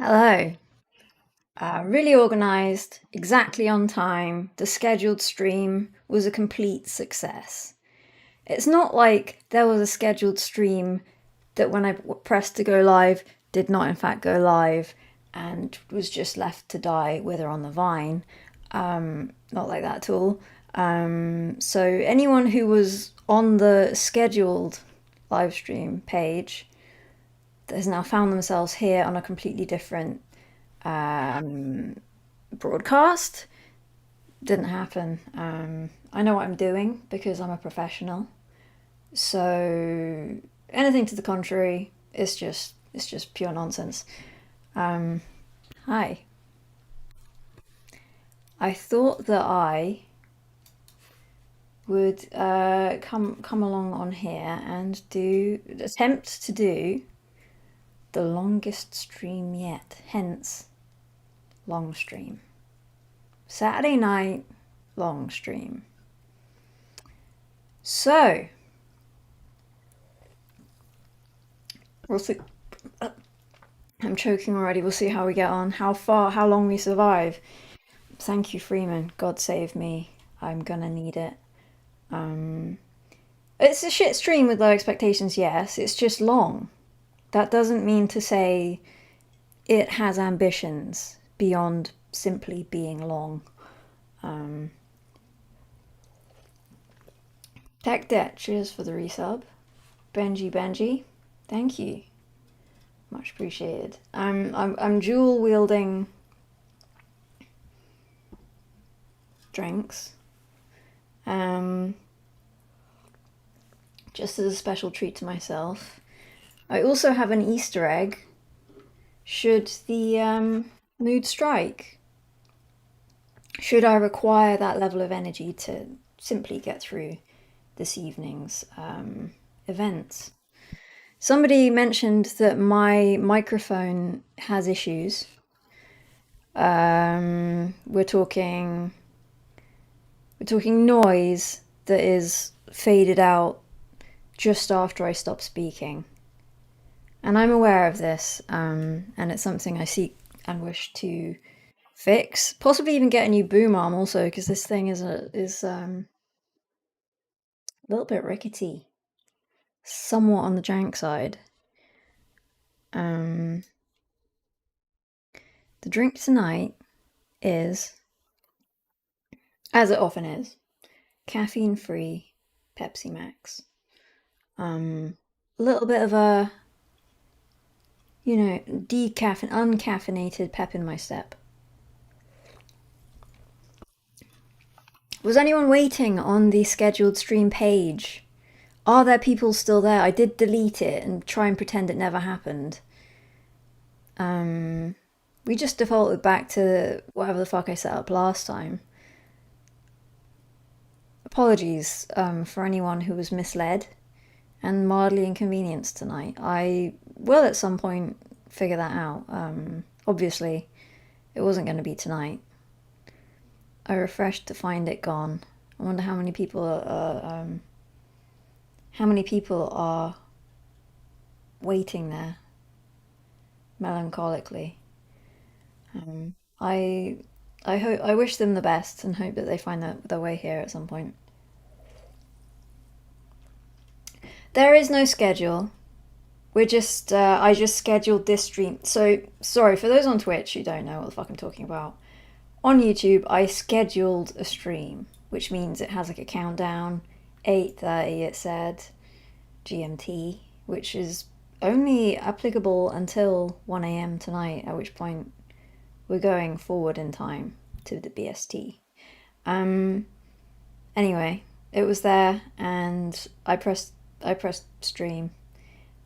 Hello. Really organised, exactly on time. The scheduled stream was a complete success. It's not like there was a scheduled stream that when I pressed to go live did not in fact go live and was just left to die, wither on the vine. Not like that at all. So anyone who was on the scheduled live stream page has now found themselves here on a completely different broadcast. Didn't happen. I know what I'm doing because I'm a professional. So anything to the contrary, it's just pure nonsense. Hi. I thought that I would come along on here and attempt to do the longest stream yet. Hence, long stream. Saturday night, long stream. So, we'll see. I'm choking already. We'll see how we get on. How long we survive. Thank you, Freeman. God save me. I'm gonna need it. It's a shit stream with low expectations, yes. It's just long. That doesn't mean to say it has ambitions beyond simply being long. Tech Debt, cheers for the resub. Benji, thank you. Much appreciated. I'm dual wielding drinks. Just as a special treat to myself. I also have an Easter egg should the mood strike. Should I require that level of energy to simply get through this evening's events. Somebody mentioned that my microphone has issues. We're talking noise that is faded out just after I stop speaking. And I'm aware of this, and it's something I seek and wish to fix. Possibly even get a new boom arm also, because this thing is a little bit rickety. Somewhat on the jank side. The drink tonight is, as it often is, caffeine-free Pepsi Max. A little bit of a, uncaffeinated pep in my step. Was anyone waiting on the scheduled stream page? Are there people still there? I did delete it and try and pretend it never happened. We just defaulted back to whatever the fuck I set up last time. Apologies for anyone who was misled and mildly inconvenienced tonight. I will at some point figure that out. Obviously, it wasn't going to be tonight. I refreshed to find it gone. I wonder how many people are waiting there melancholically. I wish them the best and hope that they find their way here at some point. There is no schedule. I just scheduled this stream. So sorry for those on Twitch who don't know what the fuck I'm talking about. On YouTube, I scheduled a stream, which means it has like a countdown. 8:30 it said GMT, which is only applicable until 1 a.m. tonight, at which point we're going forward in time to the BST. Anyway, it was there and I pressed stream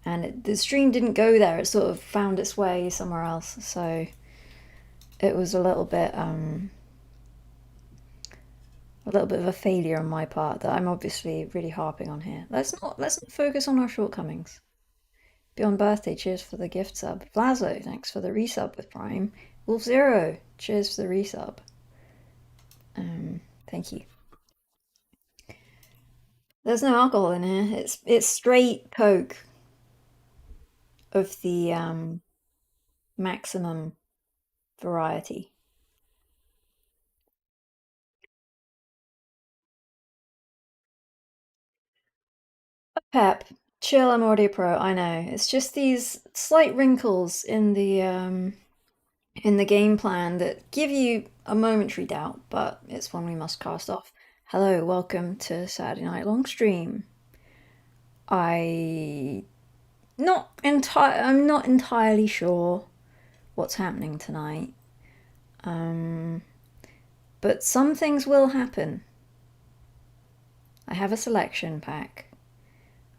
and the stream didn't go there. It sort of found its way somewhere else. So it was a little bit of a failure on my part that I'm obviously really harping on here. Let's not focus on our shortcomings. Beyond Birthday, cheers for the gift sub. Vlazo, thanks for the resub with Prime. Wolf Zero, cheers for the resub. Thank you. There's no alcohol in here. It's straight Coke of the maximum variety. Pep, chill, I'm already a pro, I know. It's just these slight wrinkles in the game plan that give you a momentary doubt, but it's one we must cast off. Hello, welcome to Saturday Night Longstream. I'm not entirely sure what's happening tonight. But some things will happen. I have a selection pack.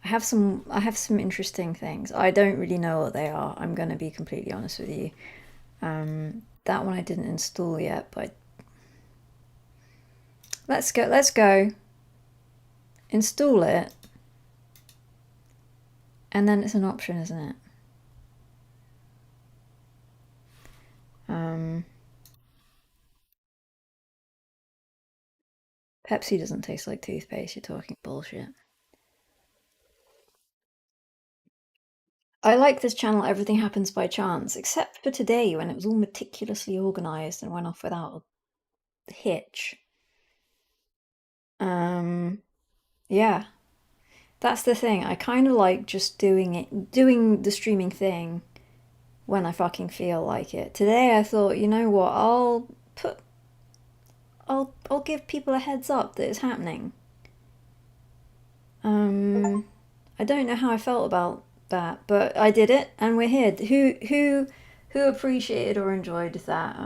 I have some interesting things. I don't really know what they are. I'm going to be completely honest with you. That one I didn't install yet, but let's go. Install it. And then it's an option, isn't it? Pepsi doesn't taste like toothpaste. You're talking bullshit. I like this channel, everything happens by chance, except for today when it was all meticulously organised and went off without a hitch. Yeah, that's the thing. I kind of like just doing the streaming thing when I fucking feel like it. Today I thought, you know what, I'll give people a heads up that it's happening. I don't know how I felt about that, but I did it and we're here. Who appreciated or enjoyed that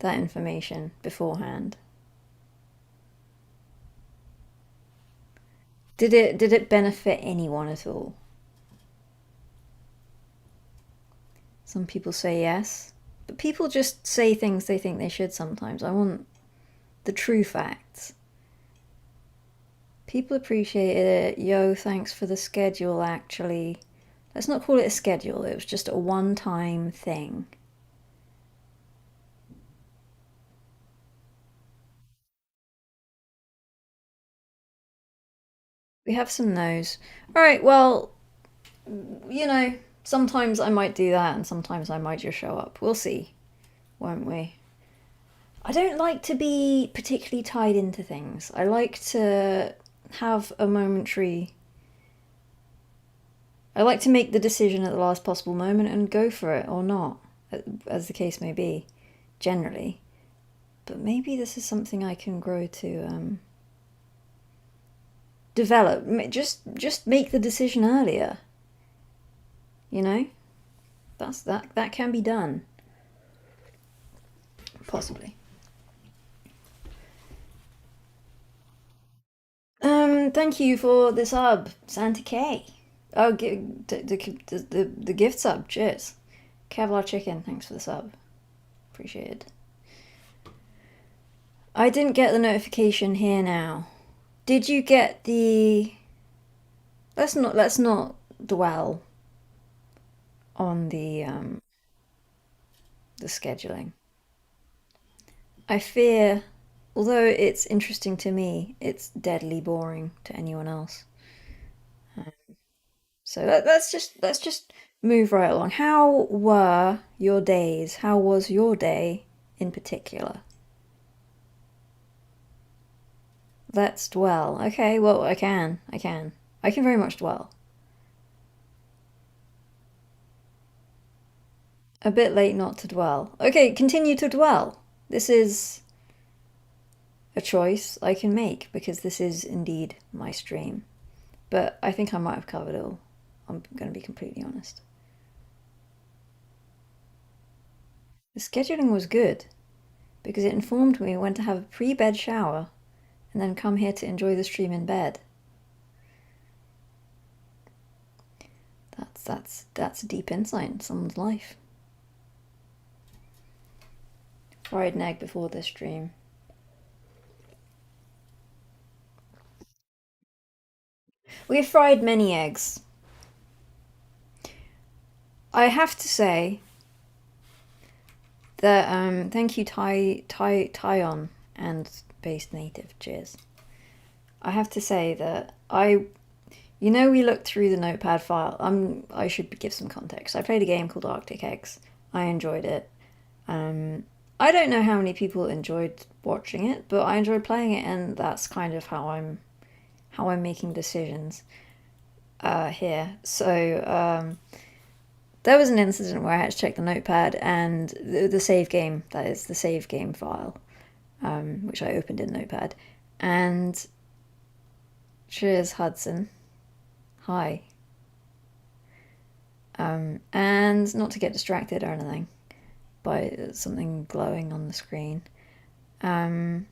information beforehand? Did it benefit anyone at all? Some people say yes, but people just say things they think they should sometimes. I want the true facts. People appreciated it. Yo, thanks for the schedule, actually. Let's not call it a schedule, it was just a one time thing. We have some no's. Alright, well, you know, sometimes I might do that and sometimes I might just show up. We'll see, won't we? I don't like to be particularly tied into things. I like to have a momentary. I like to make the decision at the last possible moment and go for it or not, as the case may be, generally. But maybe this is something I can grow to develop. Just make the decision earlier. You know, that can be done. Possibly. Thank you for the sub, Santa K. Oh, the gift sub. Cheers. Kevlar Chicken, thanks for the sub. Appreciated. I didn't get the notification here now. Did you get the? Let's not dwell on the scheduling. I fear, although it's interesting to me, it's deadly boring to anyone else. So let's just move right along. How were your days? How was your day in particular? Let's dwell. Okay, well, I can very much dwell. A bit late not to dwell. Okay, continue to dwell. This is a choice I can make because this is indeed my stream. But I think I might have covered it all. I'm going to be completely honest. The scheduling was good because it informed me when to have a pre-bed shower and then come here to enjoy the stream in bed. That's a deep insight in someone's life. Fried an egg before this stream. We fried many eggs. I have to say that thank you Tyon and Based Native. Cheers. I have to say that You know, we looked through the notepad file. I should give some context. I played a game called Arctic Eggs. I enjoyed it. I don't know how many people enjoyed watching it, but I enjoyed playing it, and that's kind of how I'm making decisions here. So there was an incident where I had to check the notepad and the save game, that is the save game file, which I opened in Notepad. And cheers, Hudson. Hi. And not to get distracted or anything by something glowing on the screen. There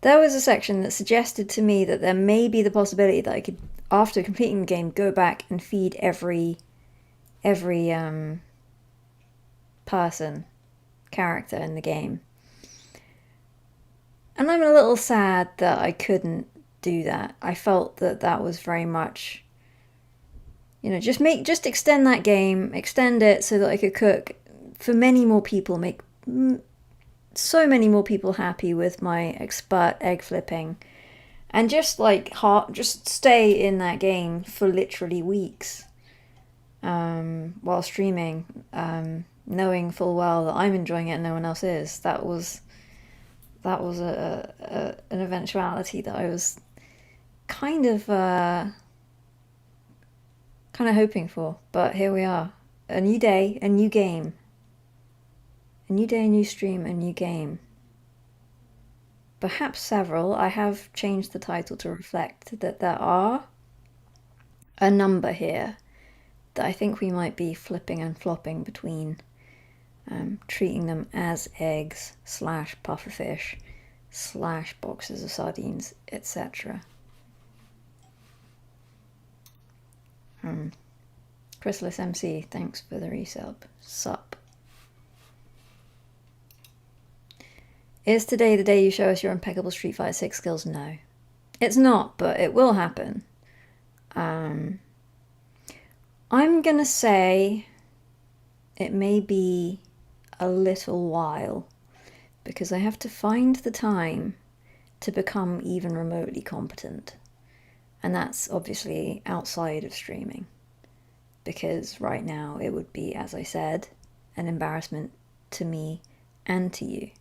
was a section that suggested to me that there may be the possibility that I could, after completing the game, go back and feed every character in the game. And I'm a little sad that I couldn't do that. I felt that that was very much, just extend that game, extend it so that I could cook for many more people, make so many more people happy with my expert egg flipping, and just just stay in that game for literally weeks while streaming, knowing full well that I'm enjoying it and no one else is. That was an eventuality that I was kind of hoping for, but here we are. A new day, a new game. A new day, a new stream, a new game. Perhaps several. I have changed the title to reflect that there are a number here that I think we might be flipping and flopping between, treating them as eggs / pufferfish / boxes of sardines, etc. Chrysalis MC, thanks for the resub. Sup. Is today the day you show us your impeccable Street Fighter 6 skills? No. It's not, but it will happen. I'm gonna say it may be a little while, because I have to find the time to become even remotely competent. And that's obviously outside of streaming, because right now it would be, as I said, an embarrassment to me and to you.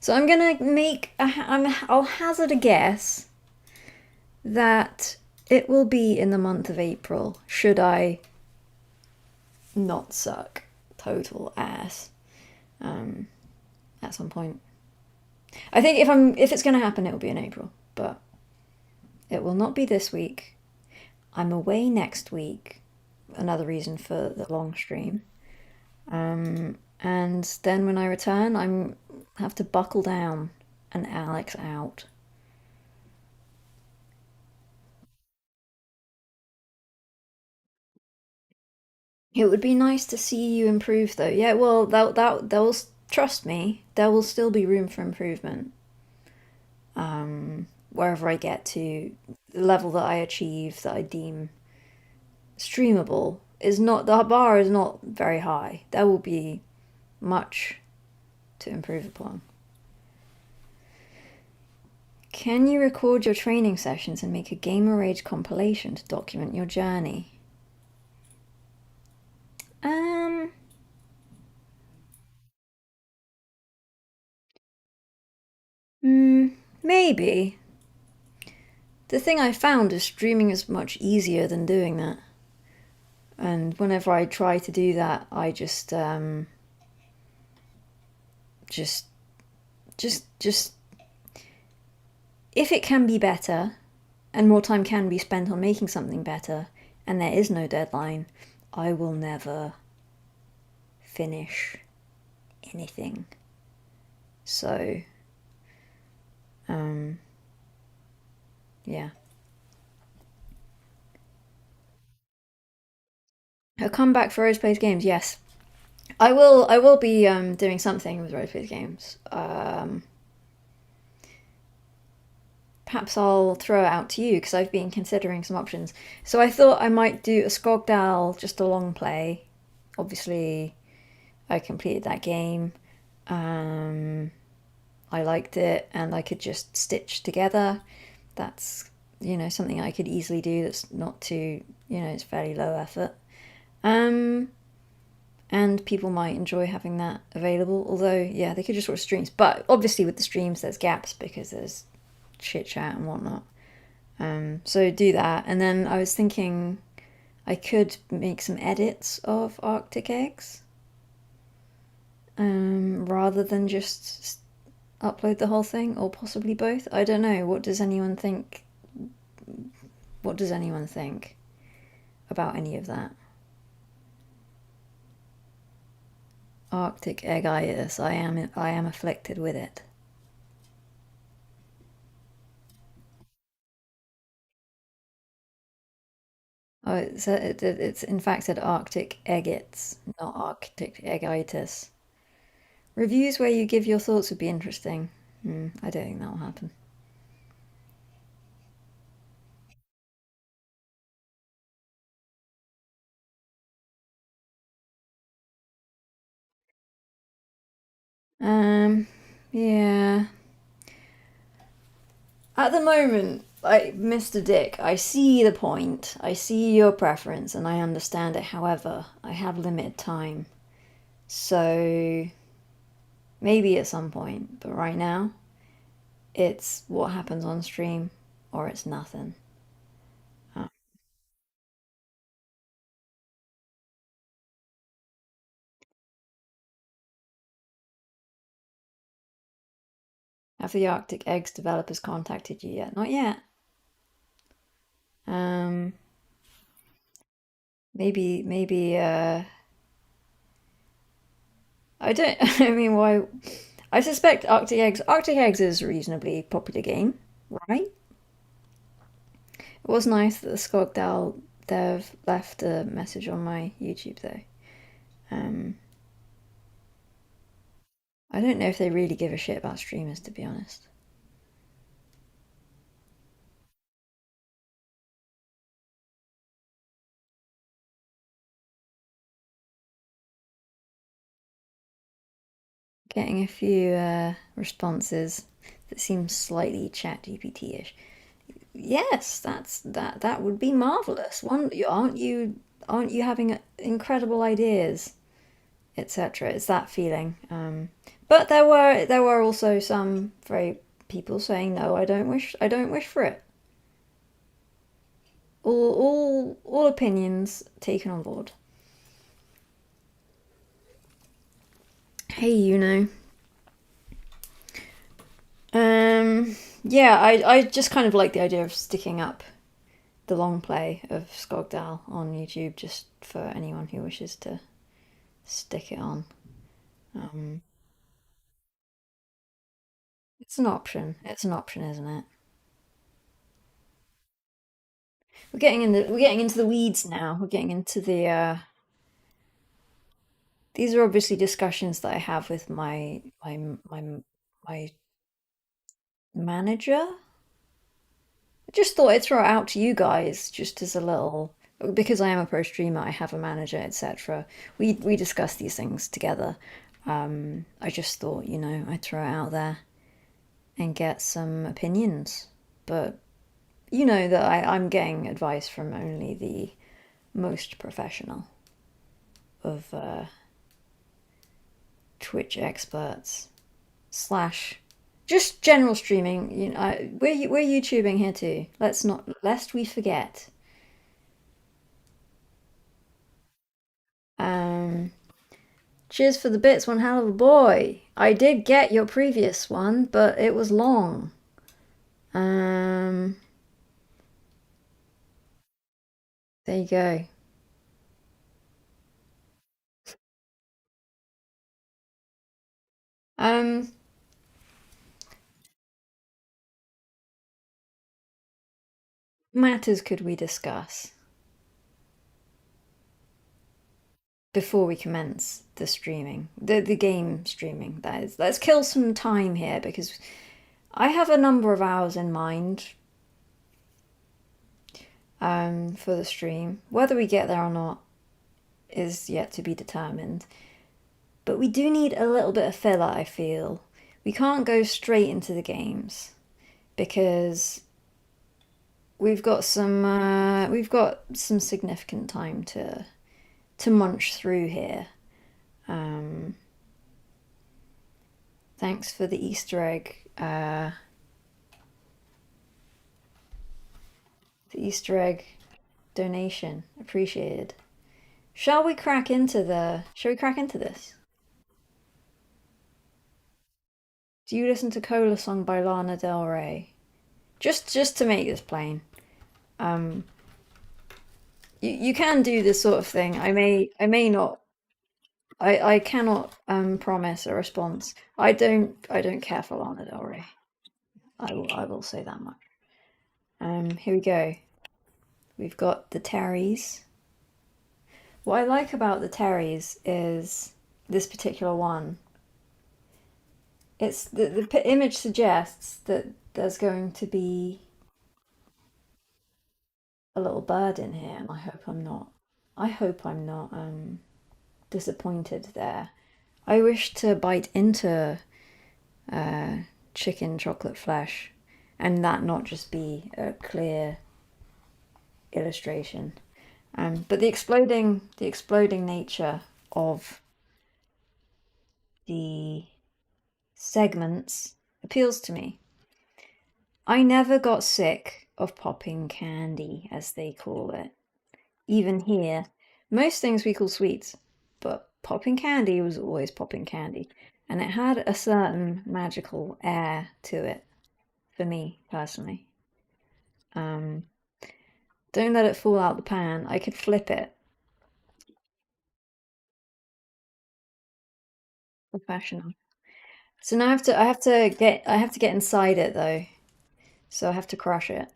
So I'm gonna I'll hazard a guess that it will be in the month of April, should I not suck total ass at some point. I think if it's gonna happen, it will be in April, but it will not be this week. I'm away next week, another reason for the long stream. And then when I return, I have to buckle down and Alex out. It would be nice to see you improve, though. Yeah, well, they'll trust me. There will still be room for improvement. Wherever I get to, the level that I achieve that I deem streamable is not, the bar is not very high. There will be much to improve upon. Can you record your training sessions and make a Gamer Rage compilation to document your journey? Maybe. The thing I found is streaming is much easier than doing that. And whenever I try to do that, I just if it can be better and more time can be spent on making something better and there is no deadline, I will never finish anything. So yeah. A comeback for Rose Plays Games, yes. I will be doing something with Rose Plays Games. Perhaps I'll throw it out to you, because I've been considering some options. So I thought I might do a Skogdal, just a long play. Obviously, I completed that game. I liked it and I could just stitch together. That's, something I could easily do that's not too, it's fairly low effort. Um, and people might enjoy having that available. Although, yeah, they could just watch streams. But obviously, with the streams, there's gaps because there's chit chat and whatnot. So do that. And then I was thinking I could make some edits of Arctic eggs rather than just upload the whole thing, or possibly both. I don't know. What does anyone think? What does anyone think about any of that? Arctic eggitis. I am afflicted with it. Oh, it's in fact said Arctic eggitis, not Arctic eggitis. Reviews where you give your thoughts would be interesting. I don't think that'll happen. Um, yeah. At the moment, Mr. Dick, I see the point. I see your preference and I understand it. However, I have limited time. So maybe at some point, but right now, it's what happens on stream or it's nothing. Uh, have the Arctic Eggs developers contacted you yet? Not yet. Um, maybe, I don't, I mean, why? I suspect Arctic Eggs is a reasonably popular game, right? It was nice that the Skogdal dev left a message on my YouTube though. Um, I don't know if they really give a shit about streamers, to be honest. Getting a few responses that seem slightly chat GPT-ish. Yes, that would be marvelous. Aren't you having incredible ideas, etc. It's that feeling. But there were also some very people saying no, I don't wish for it. All opinions taken on board. Hey, yeah, I just kind of like the idea of sticking up the long play of Skogdal on YouTube just for anyone who wishes to stick it on. Um, it's an option. It's an option, isn't it? We're getting into the weeds now. We're getting into the these are obviously discussions that I have with my manager. I just thought I'd throw it out to you guys just as a little because I am a pro streamer, I have a manager, etc. We discuss these things together. I just thought, I'd throw it out there and get some opinions. But you know that I'm getting advice from only the most professional of Twitch experts slash just general streaming. We're YouTubing here too. Let's not lest we forget. Um, cheers for the bits, one hell of a boy. I did get your previous one, but it was long. Um, there you go. Um, matters could we discuss before we commence the streaming, the game streaming? That is, let's kill some time here because I have a number of hours in mind for the stream. Whether we get there or not is yet to be determined. But we do need a little bit of filler, I feel. we can't go straight into the games because we've got some significant time to munch through here. Thanks for the Easter egg. The Easter egg donation, appreciated. Shall we crack into this? Do you listen to Cola Song by Lana Del Rey? Just to make this plain. You can do this sort of thing. I may not. I cannot promise a response. I don't care for Lana Del Rey. I will say that much. Here we go. We've got the Terrys. What I like about the Terrys is this particular one. It's the image suggests that there's going to be a little bird in here, and I hope I'm not. I hope I'm not disappointed there. I wish to bite into chicken chocolate flesh, and that not just be a clear illustration. But the exploding nature of the segments appeals to me. I never got sick of popping candy, as they call it. Even here, most things we call sweets, but popping candy was always popping candy. And it had a certain magical air to it, for me, personally. Don't let it fall out the pan. I could flip it. Professional. So now I have to get inside it though. So I have to crush it.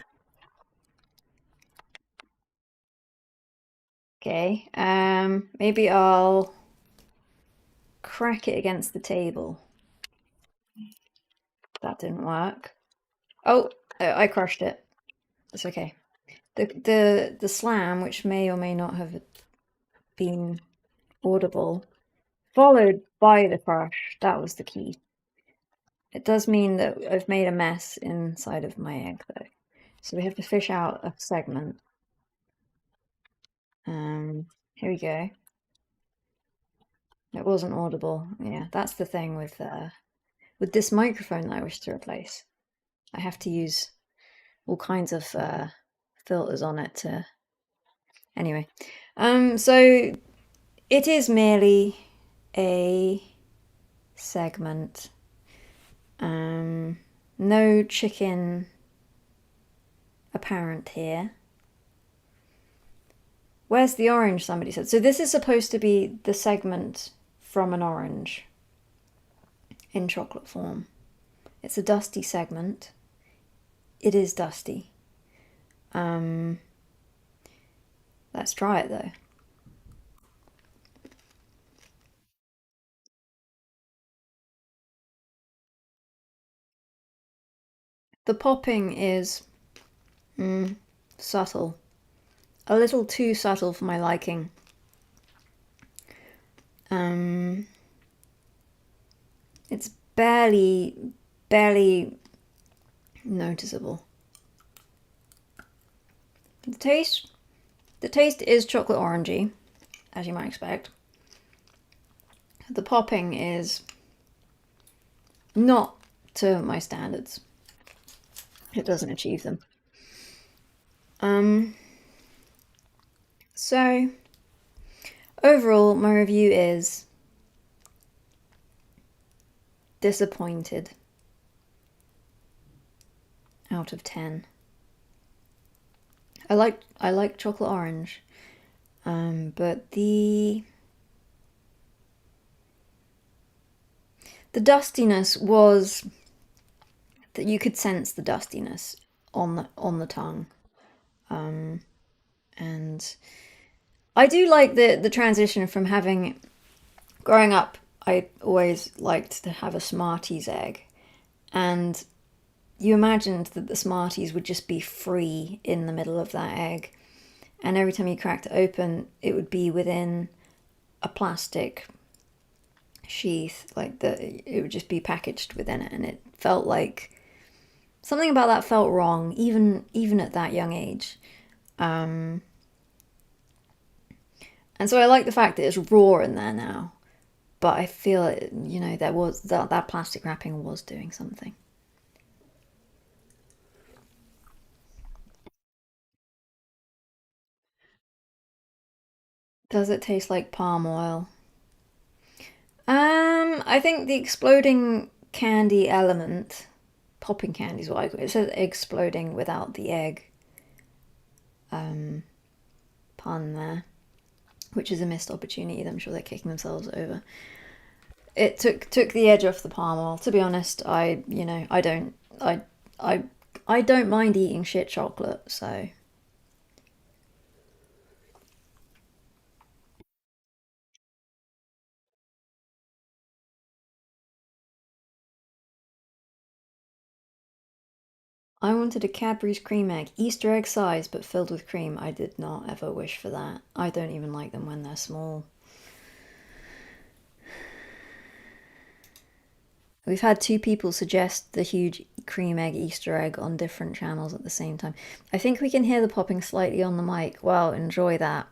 Okay. Maybe I'll crack it against the table. That didn't work. Oh, I crushed it. It's okay. The slam, which may or may not have been audible, followed by the crush. That was the key. It does mean that I've made a mess inside of my egg, though. So we have to fish out a segment. Here we go. It wasn't audible. Yeah, that's the thing with this microphone that I wish to replace. I have to use all kinds of filters on it to. Anyway, so it is merely a segment. No chicken apparent here. Where's the orange, somebody said. So this is supposed to be the segment from an orange in chocolate form. It's a dusty segment. It is dusty. Let's try it though. The popping is subtle. A little too subtle for my liking. It's barely noticeable. The taste is chocolate orangey, as you might expect. The popping is not to my standards. It doesn't achieve them. So overall, my review is disappointed out of 10. I like chocolate orange, but the dustiness was that you could sense the dustiness on the tongue, and I do like the transition from having. Growing up, I always liked to have a Smarties egg, and you imagined that the Smarties would just be free in the middle of that egg, and every time you cracked it open, it would be within a plastic sheath, like it would just be packaged within it, and it felt like something about that felt wrong, even at that young age. Um, and so I like the fact that it's raw in there now, but I feel there was that plastic wrapping was doing something. Does it taste like palm oil? I think the exploding candy element, popping candy is what I call it. It says exploding without the egg um, pun there, which is a missed opportunity. I'm sure they're kicking themselves over. It took the edge off the palm oil. To be honest, I I don't mind eating shit chocolate, so I wanted a Cadbury's cream egg, Easter egg size, but filled with cream. I did not ever wish for that. I don't even like them when they're small. We've had two people suggest the huge cream egg Easter egg on different channels at the same time. I think we can hear the popping slightly on the mic. Well, enjoy that.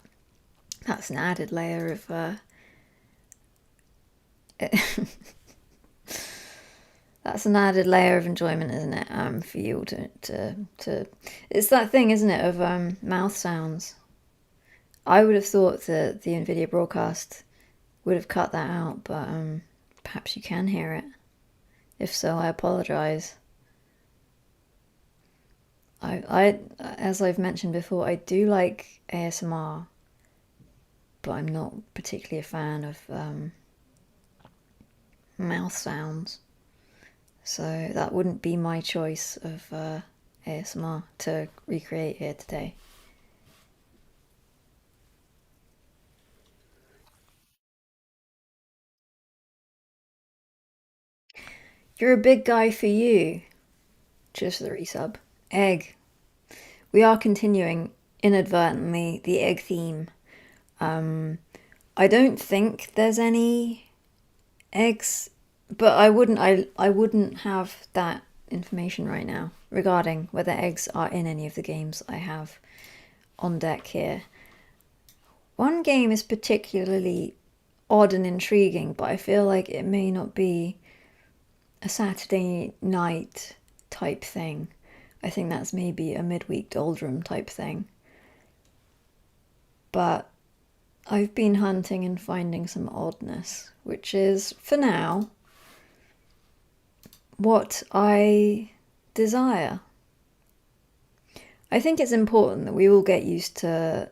That's an added layer of that's an added layer of enjoyment, isn't it? For you to it's that thing, isn't it, of mouth sounds. I would have thought that the Nvidia broadcast would have cut that out, but perhaps you can hear it. If so, I apologise. As I've mentioned before, I do like ASMR, but I'm not particularly a fan of mouth sounds. So that wouldn't be my choice of ASMR to recreate here today. You're a big guy for you. Just the resub. Egg. We are continuing inadvertently the egg theme. Um, I don't think there's any eggs, but I wouldn't have that information right now regarding whether eggs are in any of the games I have on deck here. One game is particularly odd and intriguing, but I feel like it may not be a Saturday night type thing. I think that's maybe a midweek doldrum type thing. But I've been hunting and finding some oddness, which is, for now, what I desire. I think it's important that we all get used to,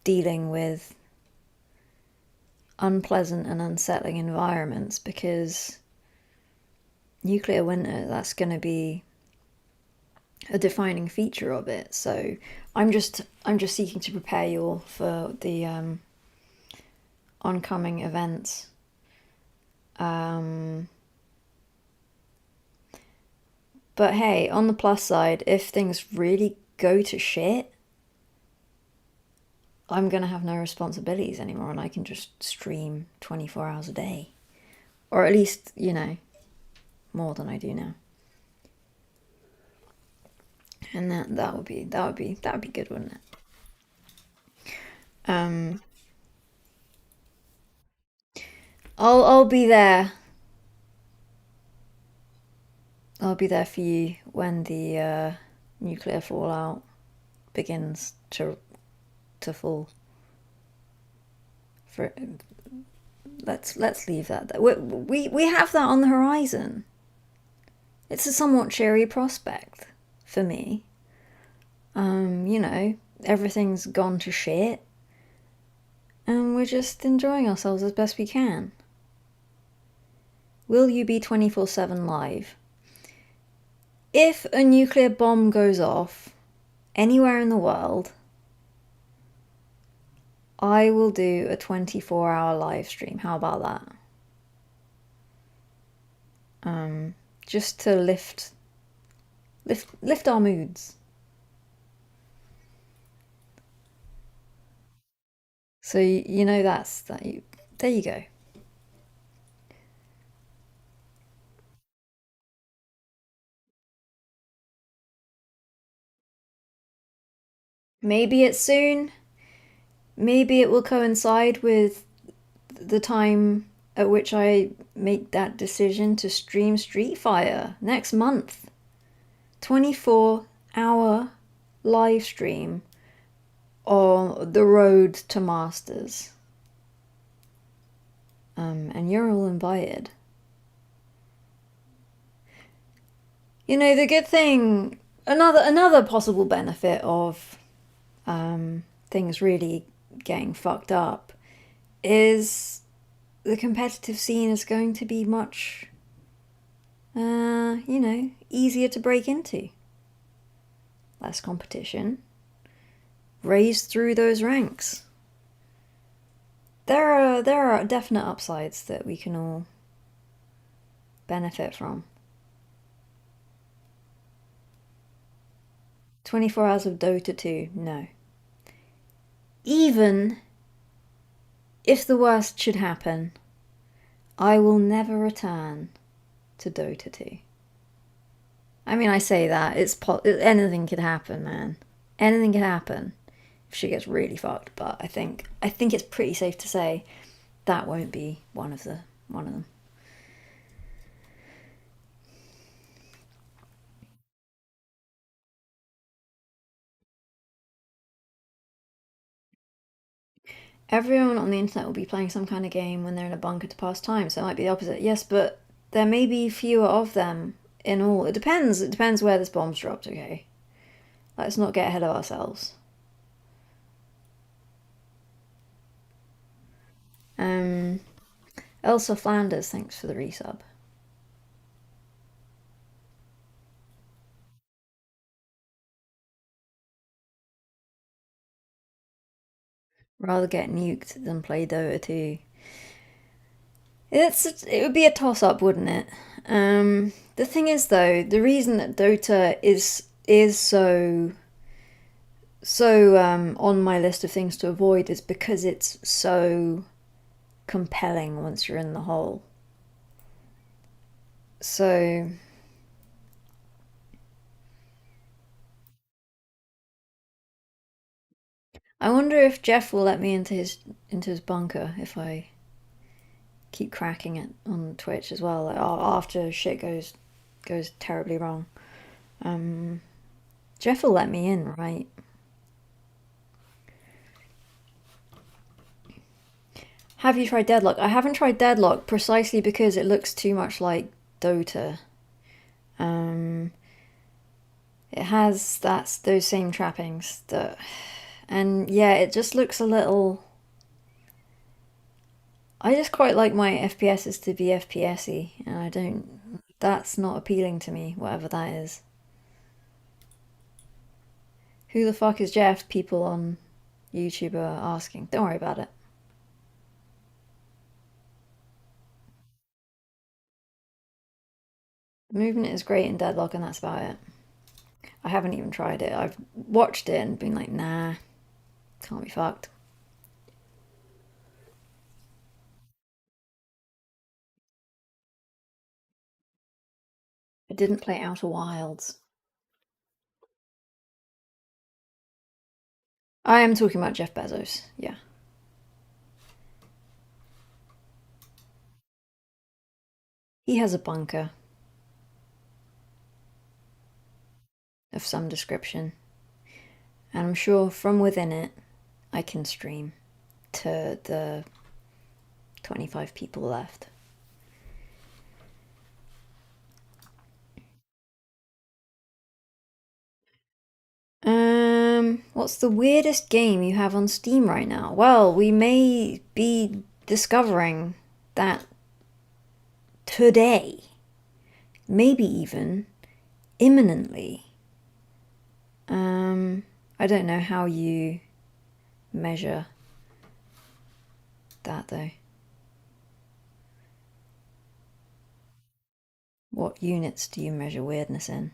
dealing with unpleasant and unsettling environments because nuclear winter, that's going to be a defining feature of it. So I'm just seeking to prepare you all for the oncoming events. Um, but hey, on the plus side, if things really go to shit, I'm gonna have no responsibilities anymore, and I can just stream 24 hours a day, or at least more than I do now. And that would be good, wouldn't it? Um, I'll be there. I'll be there for you when the nuclear fallout begins to fall. For let's leave that. We have that on the horizon. It's a somewhat cheery prospect for me. Everything's gone to shit, and we're just enjoying ourselves as best we can. Will you be 24/7 live? If a nuclear bomb goes off anywhere in the world, I will do a 24-hour live stream. How about that? Just to lift our moods. So you know that's that. There you go. Maybe it's soon. Maybe it will coincide with the time at which I make that decision to stream Street Fighter next month. 24-hour live stream on the road to Masters. And you're all invited. You know, the good thing, another possible benefit of things really getting fucked up is the competitive scene is going to be much, easier to break into. Less competition. Raise through those ranks. There are definite upsides that we can all benefit from. 24 hours of Dota 2, no. Even if the worst should happen, I will never return to Dota 2. I mean, I say that, anything could happen, man. Anything could happen if she gets really fucked, but I think it's pretty safe to say that won't be one of them. Everyone on the internet will be playing some kind of game when they're in a bunker to pass time, so it might be the opposite. Yes, but there may be fewer of them in all. It depends. It depends where this bomb's dropped, okay? Let's not get ahead of ourselves. Um, Elsa Flanders, thanks for the resub. Rather get nuked than play Dota 2. It would be a toss up, wouldn't it? The thing is, though, the reason that Dota is so on my list of things to avoid is because it's so compelling once you're in the hole. So I wonder if Jeff will let me into his bunker if I keep cracking it on Twitch as well. Like, after shit goes terribly wrong. Jeff will let me in, right? Have you tried Deadlock? I haven't tried Deadlock precisely because it looks too much like Dota. Um, it has those same trappings and yeah, it just looks a little. I just quite like my FPSs to be FPSy, and I don't. That's not appealing to me, whatever that is. Who the fuck is Jeff? People on YouTube are asking. Don't worry about it. The movement is great in Deadlock, and that's about it. I haven't even tried it. I've watched it and been like, nah, can't be fucked. I didn't play Outer Wilds. I am talking about Jeff Bezos, yeah. He has a bunker of some description, and I'm sure from within it I can stream to the 25 people left. What's the weirdest game you have on Steam right now? Well, we may be discovering that today. Maybe even imminently. I don't know how you measure that though. What units do you measure weirdness in?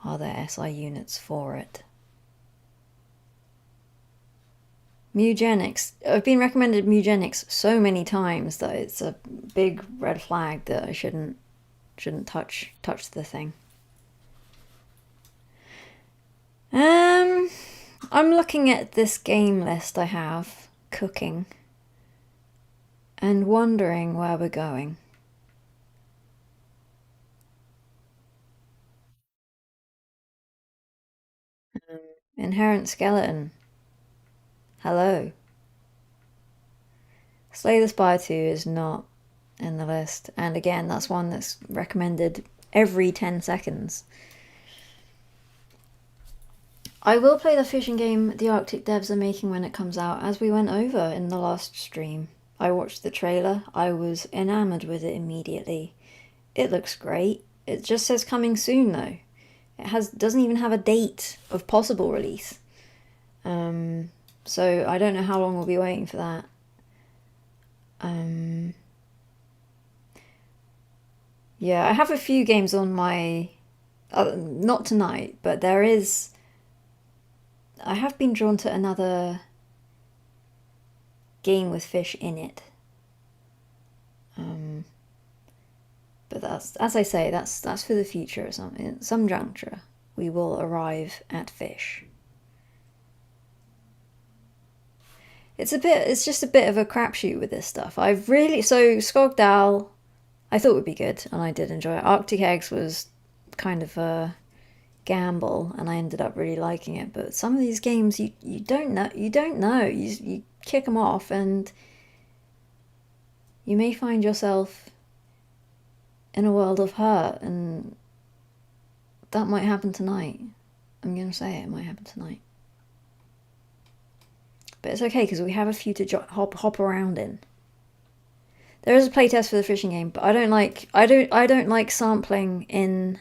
Are there SI units for it? Mugenics. I've been recommended Mugenics so many times that it's a big red flag that I shouldn't touch the thing. I'm looking at this game list I have, cooking, and wondering where we're going. Inherent Skeleton. Hello. Slay the Spire 2 is not in the list, and again, that's one that's recommended every 10 seconds. I will play the fishing game the Arctic devs are making when it comes out, as we went over in the last stream. I watched the trailer, I was enamored with it immediately. It looks great. It just says coming soon though. Doesn't even have a date of possible release. So I don't know how long we'll be waiting for that. Yeah, I have a few games on my... not tonight, but there is... I have been drawn to another game with fish in it. But that's, as I say, that's for the future. At some juncture, we will arrive at fish. It's just a bit of a crapshoot with this stuff. So Skogdal, I thought would be good, and I did enjoy it. Arctic Eggs was kind of a gamble, and I ended up really liking it. But some of these games, you don't know. You kick them off, and you may find yourself in a world of hurt, and that might happen tonight. I'm gonna say it might happen tonight. But it's okay because we have a few to hop around in. There is a playtest for the fishing game, but I don't like sampling in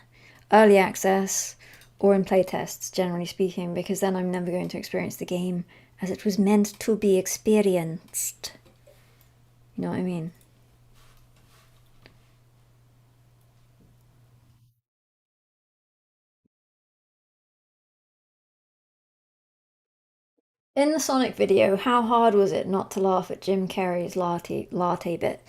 early access or in playtests, generally speaking, because then I'm never going to experience the game as it was meant to be experienced. You know what I mean? In the Sonic video, how hard was it not to laugh at Jim Carrey's latte bit?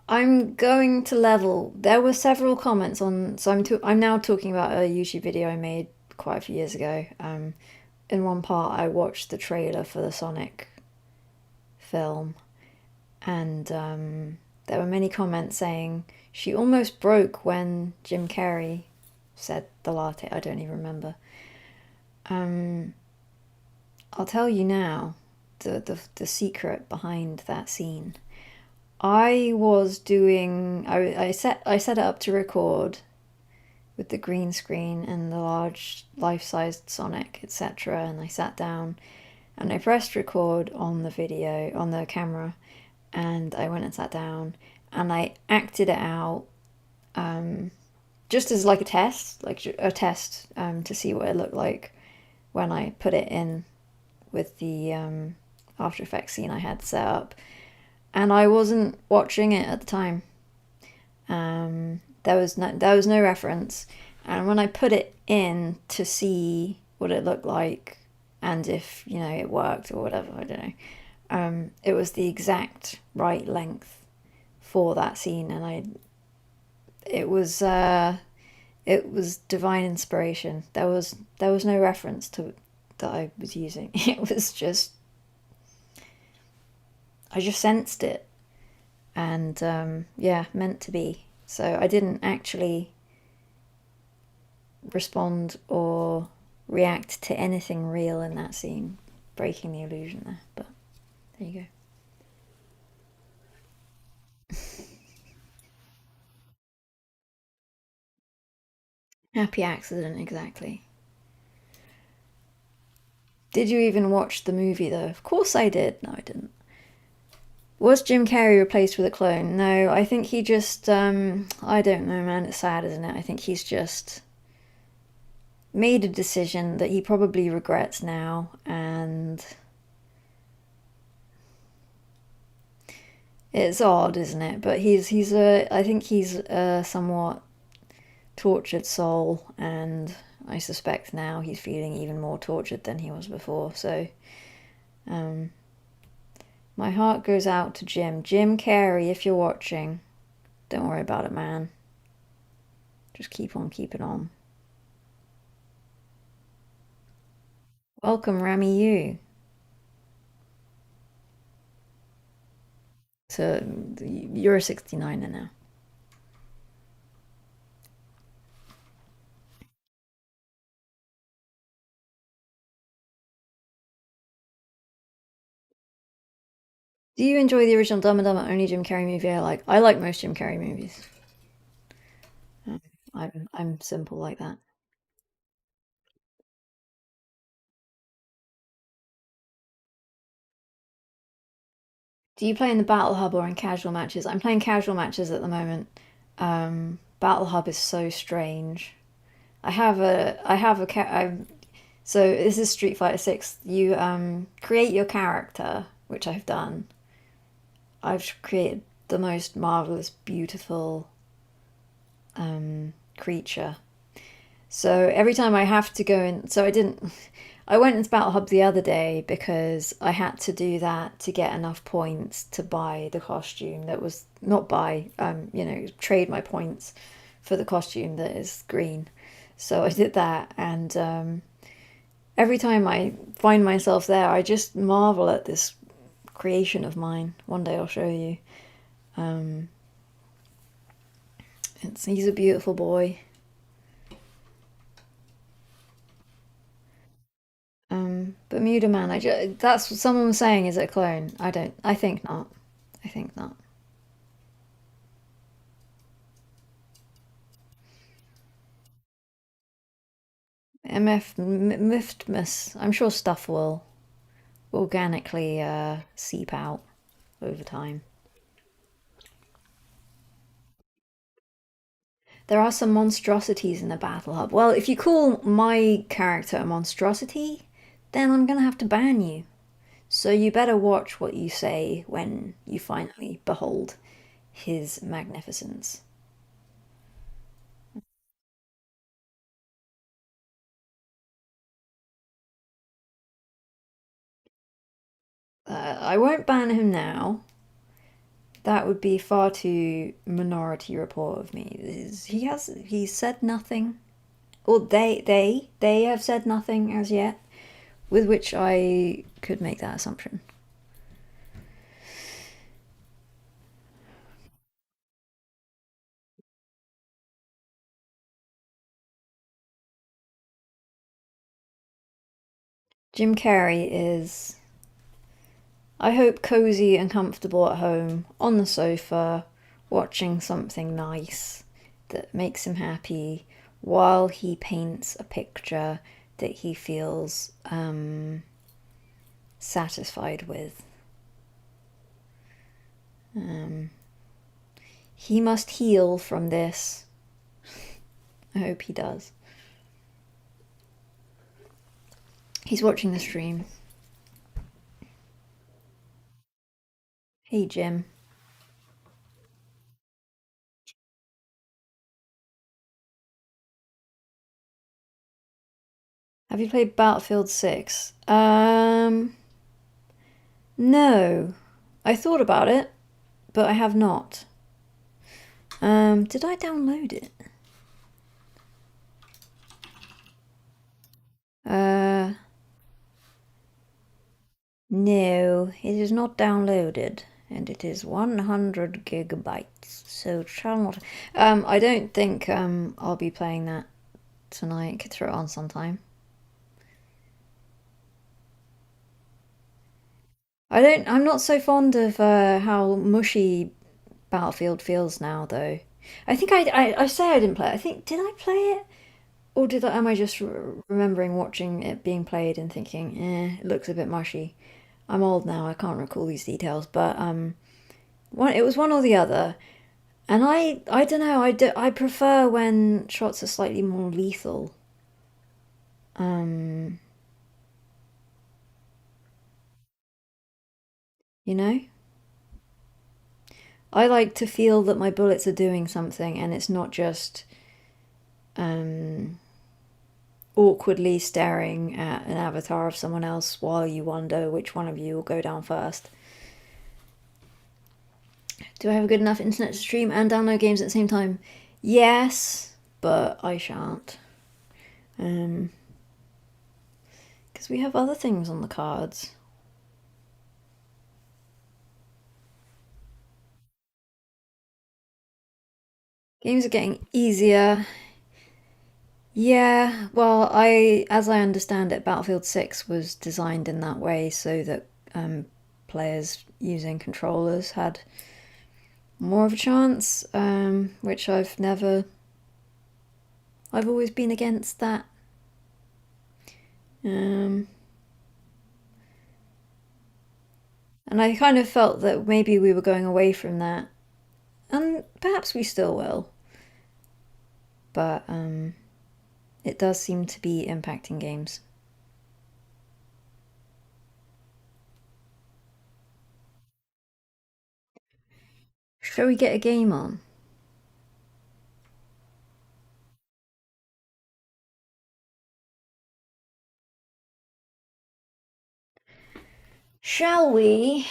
I'm going to level. There were several comments on. So I'm now talking about a YouTube video I made quite a few years ago. In one part, I watched the trailer for the Sonic film, and there were many comments saying she almost broke when Jim Carrey said the latte. I don't even remember. I'll tell you now the secret behind that scene. I was doing I set it up to record with the green screen and the large life-sized Sonic, etc. And I sat down and I pressed record on the video on the camera, and I went and sat down and I acted it out, just as like a test, to see what it looked like when I put it in with the After Effects scene I had set up, and I wasn't watching it at the time. There was no reference, and when I put it in to see what it looked like and if it worked or whatever, I don't know. It was the exact right length for that scene, and it was divine inspiration. There was no reference to that I was using. It was just I just sensed it, and meant to be. So I didn't actually respond or react to anything real in that scene, breaking the illusion there. But there you go. Happy accident, exactly. Did you even watch the movie though? Of course I did. No, I didn't. Was Jim Carrey replaced with a clone? No, I think he just, I don't know, man. It's sad, isn't it? I think he's just made a decision that he probably regrets now, and it's odd, isn't it? But I think he's a somewhat tortured soul, and I suspect now he's feeling even more tortured than he was before. So, My heart goes out to Jim. Jim Carrey, if you're watching, don't worry about it, man. Just keep on keeping on. Welcome, Rami Yu, to you're a 69er now. Do you enjoy the original Dumb and Dumber only Jim Carrey movie? I like most Jim Carrey movies. I'm simple like that. Do you play in the Battle Hub or in casual matches? I'm playing casual matches at the moment. Battle Hub is so strange. So this is Street Fighter 6. You create your character, which I've done. I've created the most marvelous, beautiful creature. So every time I have to go in, so I didn't. I went into Battle Hub the other day because I had to do that to get enough points to buy the costume that was not buy, trade my points for the costume that is green. So I did that, and every time I find myself there, I just marvel at this creation of mine. One day I'll show you. He's a beautiful boy. Bermuda Man, that's what someone was saying. Is it a clone? I don't. I think not. I think not. MF Miftmas. I'm sure stuff will organically seep out over time. There are some monstrosities in the Battle Hub. Well, if you call my character a monstrosity, then I'm gonna have to ban you. So you better watch what you say when you finally behold his magnificence. I won't ban him now. That would be far too Minority Report of me. He's said nothing, or they have said nothing as yet, with which I could make that assumption. Jim Carrey is, I hope, cozy and comfortable at home on the sofa, watching something nice that makes him happy while he paints a picture that he feels satisfied with. He must heal from this. I hope he does. He's watching the stream. Hey, Jim. Have you played Battlefield 6? No. I thought about it, but I have not. Did I download it? No, it is not downloaded, and it is 100 gigabytes, so it shall not. I don't think I'll be playing that tonight. Could throw it on sometime. I'm not so fond of how mushy Battlefield feels now, though. I think I say I didn't play it. I think did I play it, or am I just remembering watching it being played and thinking, it looks a bit mushy. I'm old now. I can't recall these details, but it was one or the other. And I don't know. I prefer when shots are slightly more lethal. Um, you know, I like to feel that my bullets are doing something, and it's not just um awkwardly staring at an avatar of someone else while you wonder which one of you will go down first. Do I have a good enough internet to stream and download games at the same time? Yes, but I shan't. Because we have other things on the cards. Games are getting easier. Yeah, well, as I understand it, Battlefield 6 was designed in that way so that players using controllers had more of a chance, which I've always been against that. And I kind of felt that maybe we were going away from that, and perhaps we still will, but it does seem to be impacting games. Shall we get a game on? Shall we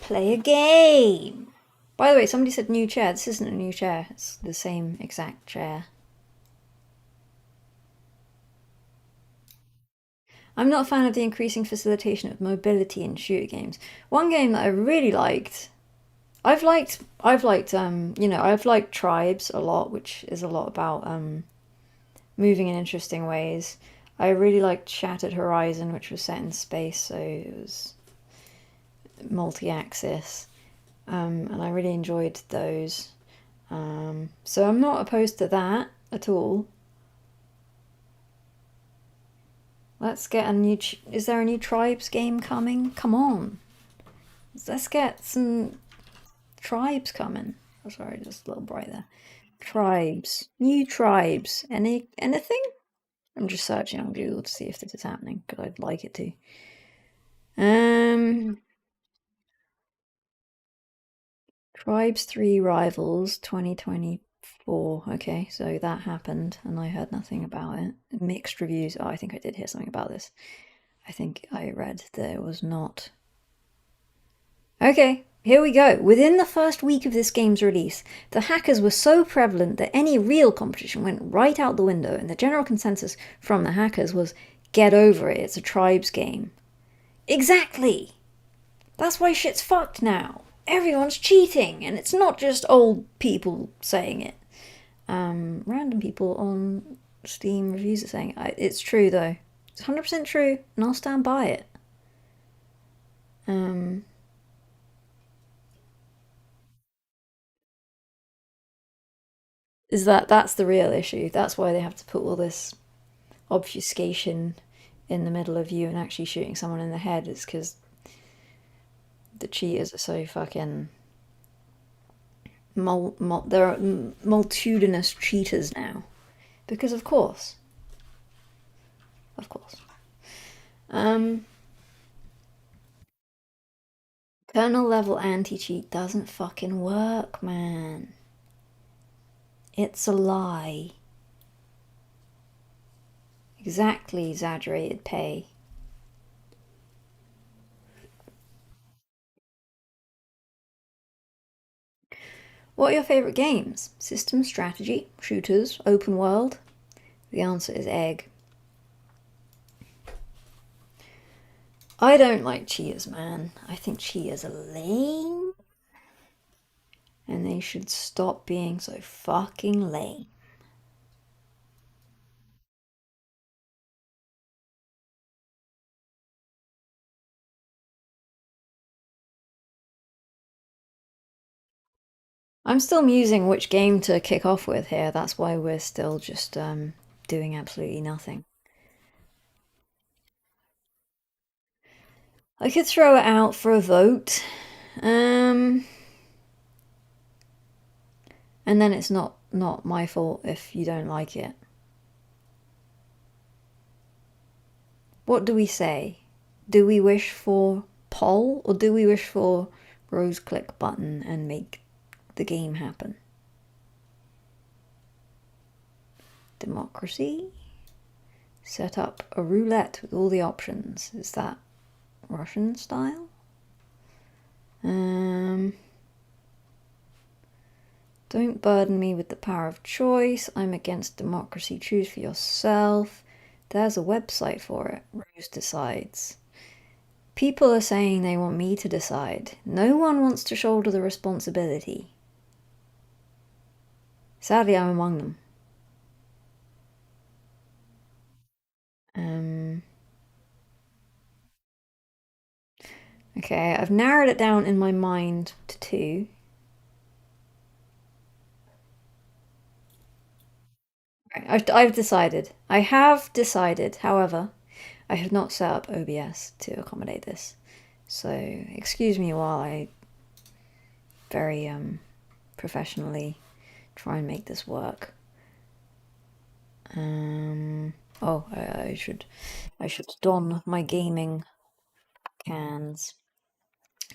play a game? By the way, somebody said new chair. This isn't a new chair, it's the same exact chair. I'm not a fan of the increasing facilitation of mobility in shooter games. One game that I really liked, I've liked Tribes a lot, which is a lot about moving in interesting ways. I really liked Shattered Horizon, which was set in space, so it was multi-axis, and I really enjoyed those. So I'm not opposed to that at all. Let's get a new. Is there a new Tribes game coming? Come on, let's get some Tribes coming. Oh, sorry, just a little bright there. Tribes, new Tribes. Anything? I'm just searching on Google to see if this is happening because I'd like it to. Tribes 3 Rivals 2024. Okay, so that happened and I heard nothing about it. Mixed reviews. Oh, I think I did hear something about this. I think I read that it was not. Okay, here we go. Within the first week of this game's release, the hackers were so prevalent that any real competition went right out the window, and the general consensus from the hackers was get over it, it's a Tribes game. Exactly! That's why shit's fucked now. Everyone's cheating, and it's not just old people saying it. Random people on Steam reviews are saying it. It's true though. It's 100% true, and I'll stand by it. That's the real issue. That's why they have to put all this obfuscation in the middle of you and actually shooting someone in the head. Is because the cheaters are so fucking there are multitudinous cheaters now, because of course. Kernel level anti-cheat doesn't fucking work, man. It's a lie. Exactly, exaggerated pay. What are your favourite games? System, strategy, shooters, open world? The answer is egg. I don't like cheaters, man. I think cheaters are lame. And they should stop being so fucking lame. I'm still musing which game to kick off with here. That's why we're still just doing absolutely nothing. I could throw it out for a vote. And then it's not my fault if you don't like it. What do we say? Do we wish for poll or do we wish for rose click button and make the game happen? Democracy? Set up a roulette with all the options. Is that Russian style? Don't burden me with the power of choice. I'm against democracy. Choose for yourself. There's a website for it. Rose decides. People are saying they want me to decide. No one wants to shoulder the responsibility. Sadly, I'm among them. Okay, I've narrowed it down in my mind to 2. I've decided. I have decided, however, I have not set up OBS to accommodate this. So, excuse me while I very professionally try and make this work. I should don my gaming cans.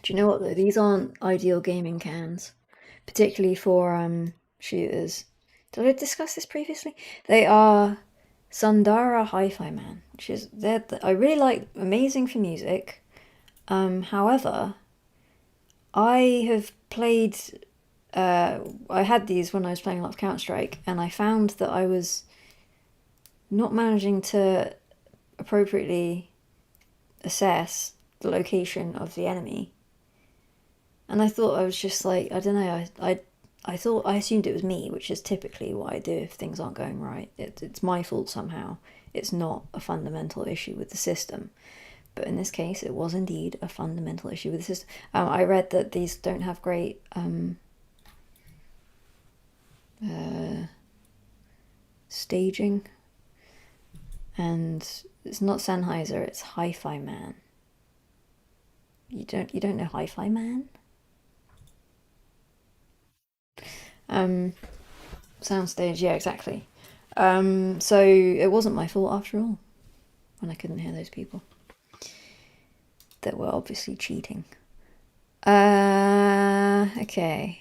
Do you know what though? These aren't ideal gaming cans, particularly for shooters. Did I discuss this previously? They are Sundara Hi-Fi Man, which is I really like, amazing for music. However, I have played. I had these when I was playing a lot of Counter-Strike, and I found that I was not managing to appropriately assess the location of the enemy. And I thought I was just like, I don't know, I thought, I assumed it was me, which is typically what I do if things aren't going right. It's my fault somehow. It's not a fundamental issue with the system. But in this case, it was indeed a fundamental issue with the system. I read that these don't have great staging. And it's not Sennheiser, it's Hi-Fi Man. You don't know Hi-Fi Man? Soundstage, yeah, exactly. So it wasn't my fault after all when I couldn't hear those people that were obviously cheating. Okay.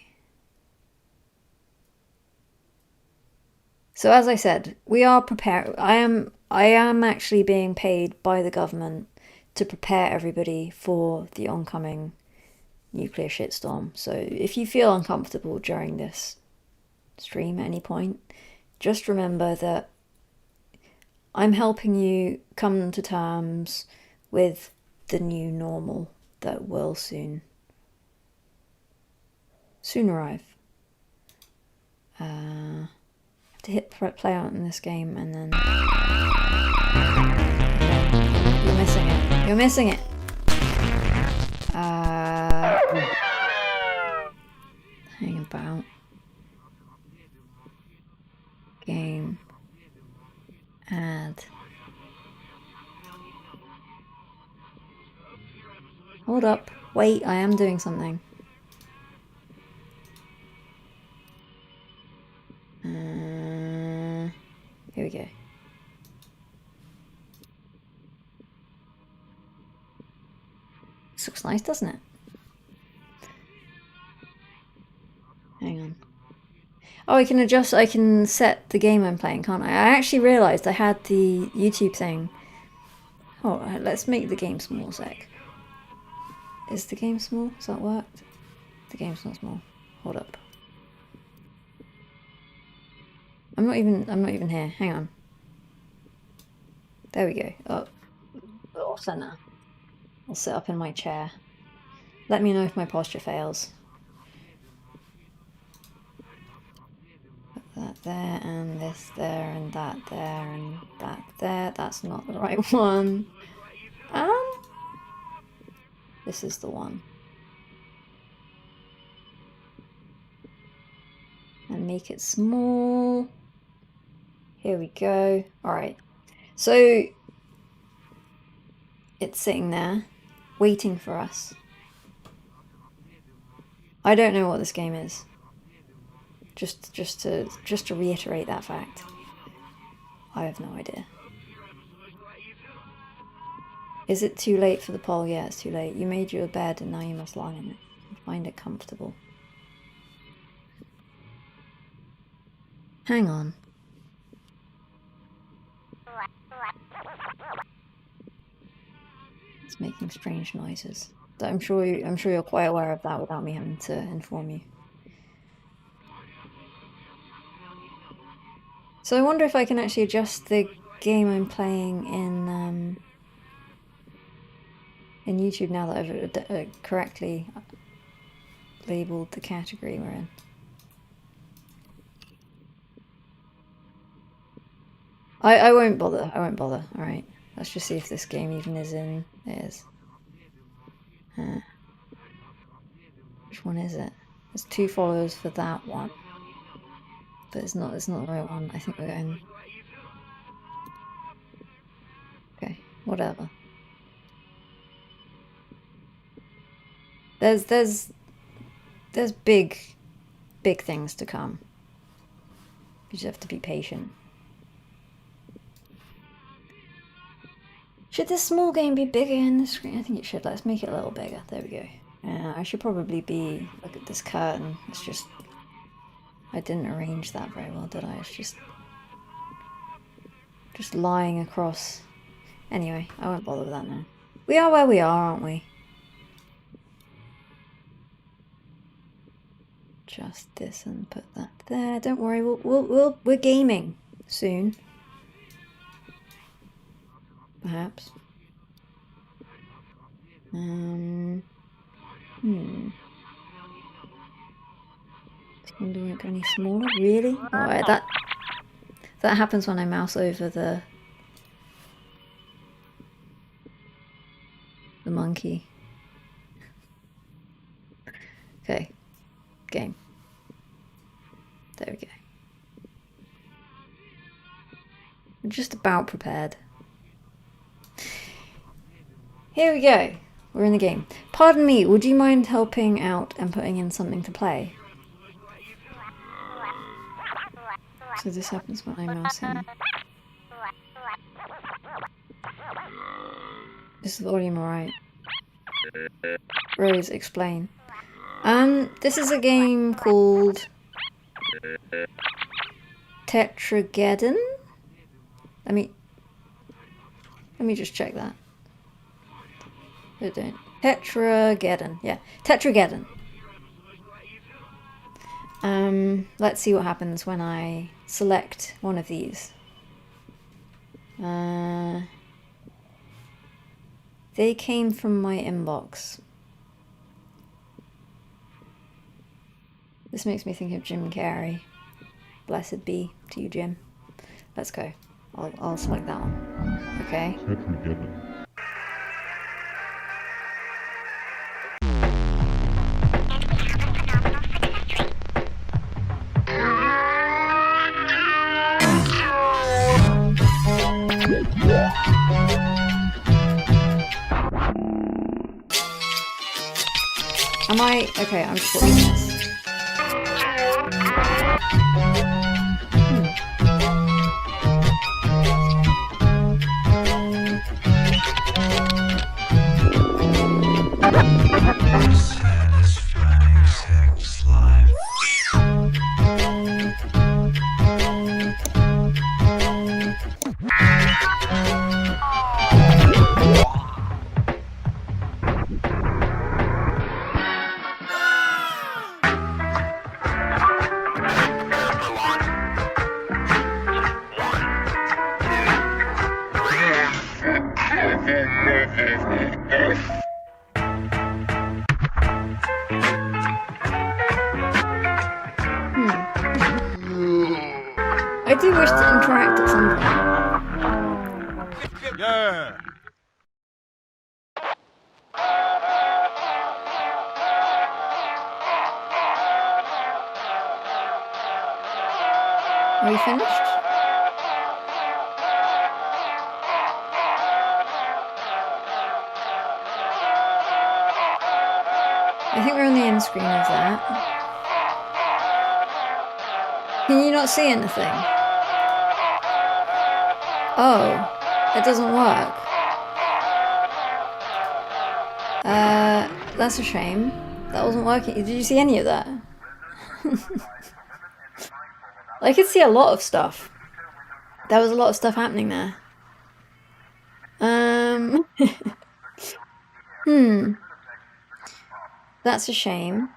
So as I said, we are prepared. I am actually being paid by the government to prepare everybody for the oncoming nuclear shitstorm. So if you feel uncomfortable during this stream at any point, just remember that I'm helping you come to terms with the new normal that will soon arrive. I have to hit play out in this game and then... Okay. You're missing it. You're missing it! Hang about. Game. Add. Hold up. Wait, I am doing something. Here we go. This looks nice, doesn't it? Hang on. Oh, I can adjust, I can set the game I'm playing, can't I? I actually realised I had the YouTube thing. Oh, let's make the game small sec. Is the game small? Has that worked? The game's not small. Hold up. I'm not even here. Hang on. There we go. Oh, off center. I'll sit up in my chair. Let me know if my posture fails. Put that there, and this there, and that there, and that there. That's not the right one. This is the one. And make it small. Here we go. Alright. So it's sitting there, waiting for us. I don't know what this game is. Just to reiterate that fact. I have no idea. Is it too late for the poll? Yeah, it's too late. You made your bed and now you must lie in it and find it comfortable. Hang on. It's making strange noises. I'm sure you're quite aware of that without me having to inform you. So I wonder if I can actually adjust the game I'm playing in YouTube now that I've correctly labeled the category we're in. I won't bother. I won't bother. All right. Let's just see if this game even is in. It is. Which one is it? There's 2 followers for that one, but it's not the right one. I think we're going. Okay, whatever. There's big things to come. You just have to be patient. Should this small game be bigger in the screen? I think it should. Let's make it a little bigger. There we go. I should probably be... Look at this curtain. It's just... I didn't arrange that very well, did I? It's just lying across. Anyway, I won't bother with that now. We are where we are, aren't we? Just this and put that there. Don't worry, we're gaming soon. Perhaps. Can do it any smaller? Really? Alright, that happens when I mouse over the monkey. Okay. Game. There we go. I'm just about prepared. Here we go. We're in the game. Pardon me, would you mind helping out and putting in something to play? So this happens when I mouse in. Is the volume alright? Rose, explain. This is a game called Tetraedon? Let me just check that. Tetraedon, yeah. Tetraedon. Let's see what happens when I select one of these. They came from my inbox. This makes me think of Jim Carrey. Blessed be to you, Jim. Let's go. I'll select that one. Okay. Am I... Okay, I'm just watching this. I do wish to interact at some point. Yeah. Are we finished? I think we're on the end screen of that. Can you not see anything? Oh, it doesn't work. That's a shame. That wasn't working. Did you see any of that? I could see a lot of stuff. There was a lot of stuff happening there. That's a shame.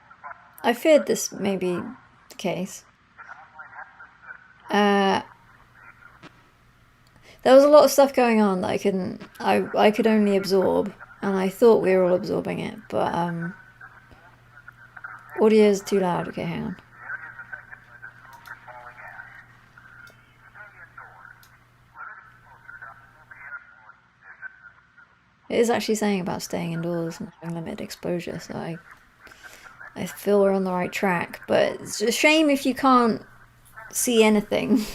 I feared this may be the case. There was a lot of stuff going on that I could only absorb, and I thought we were all absorbing it, but audio is too loud. Okay, hang on. It is actually saying about staying indoors and having limited exposure, so I feel we're on the right track, but it's a shame if you can't see anything.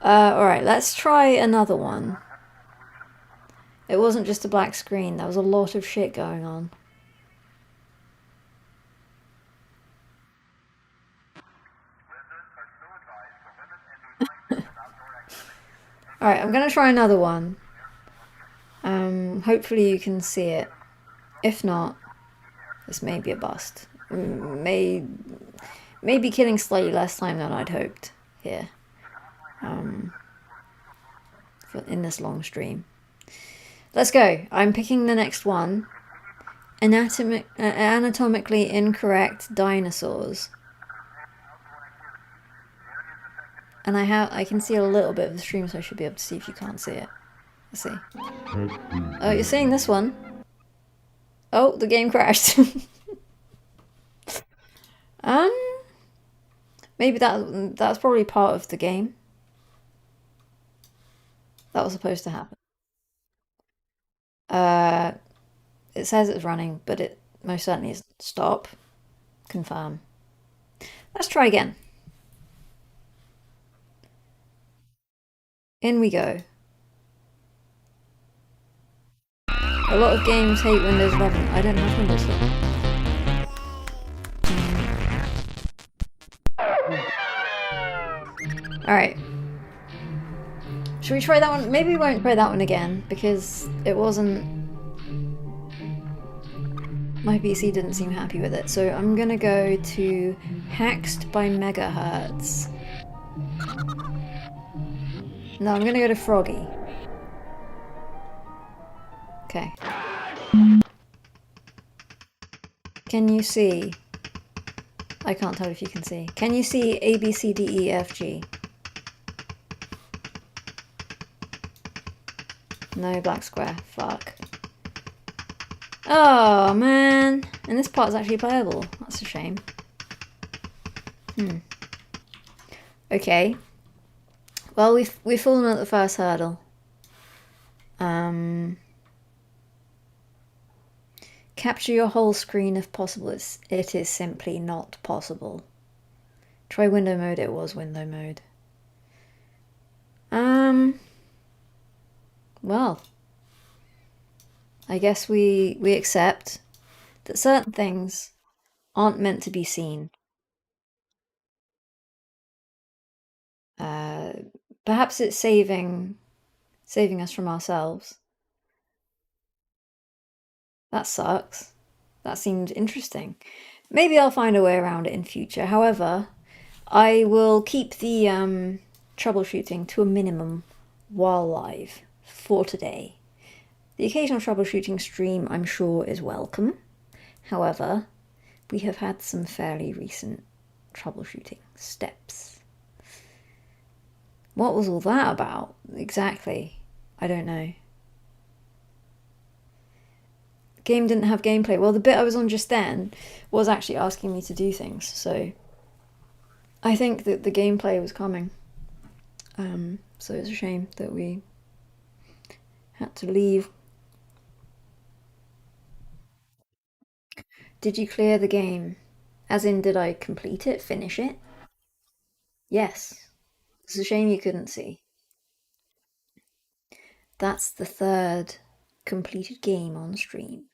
Alright, let's try another one. It wasn't just a black screen, there was a lot of shit going on. Alright, I'm gonna try another one. Hopefully you can see it. If not, this may be a bust. Maybe killing slightly less time than I'd hoped here. In this long stream. Let's go. I'm picking the next one. Anatomically incorrect dinosaurs. And I can see a little bit of the stream, so I should be able to see if you can't see it. Let's see. Oh, you're seeing this one. Oh, the game crashed. Maybe that's probably part of the game. That was supposed to happen. It says it's running, but it most certainly isn't. Stop. Confirm. Let's try again. In we go. A lot of games hate Windows 11. I don't have Windows 11. Alright. Should we try that one? Maybe we won't try that one again, because it wasn't... My PC didn't seem happy with it, so I'm gonna go to Hexed by Megahertz. No, I'm gonna go to Froggy. Okay. Can you see? I can't tell if you can see. Can you see A, B, C, D, E, F, G? No black square. Fuck. Oh, man. And this part's actually playable. That's a shame. Okay. Well, we've fallen at the first hurdle. Capture your whole screen if possible. It is simply not possible. Try window mode. It was window mode. Well, I guess we accept that certain things aren't meant to be seen. Perhaps it's saving us from ourselves. That sucks. That seemed interesting. Maybe I'll find a way around it in future. However, I will keep the troubleshooting to a minimum while live for today. The occasional troubleshooting stream, I'm sure, is welcome. However, we have had some fairly recent troubleshooting steps. What was all that about? Exactly. I don't know. The game didn't have gameplay. Well, the bit I was on just then was actually asking me to do things, so I think that the gameplay was coming. So it's a shame that we had to leave. Did you clear the game? As in, did I complete it, finish it? Yes. It's a shame you couldn't see. That's the third completed game on stream.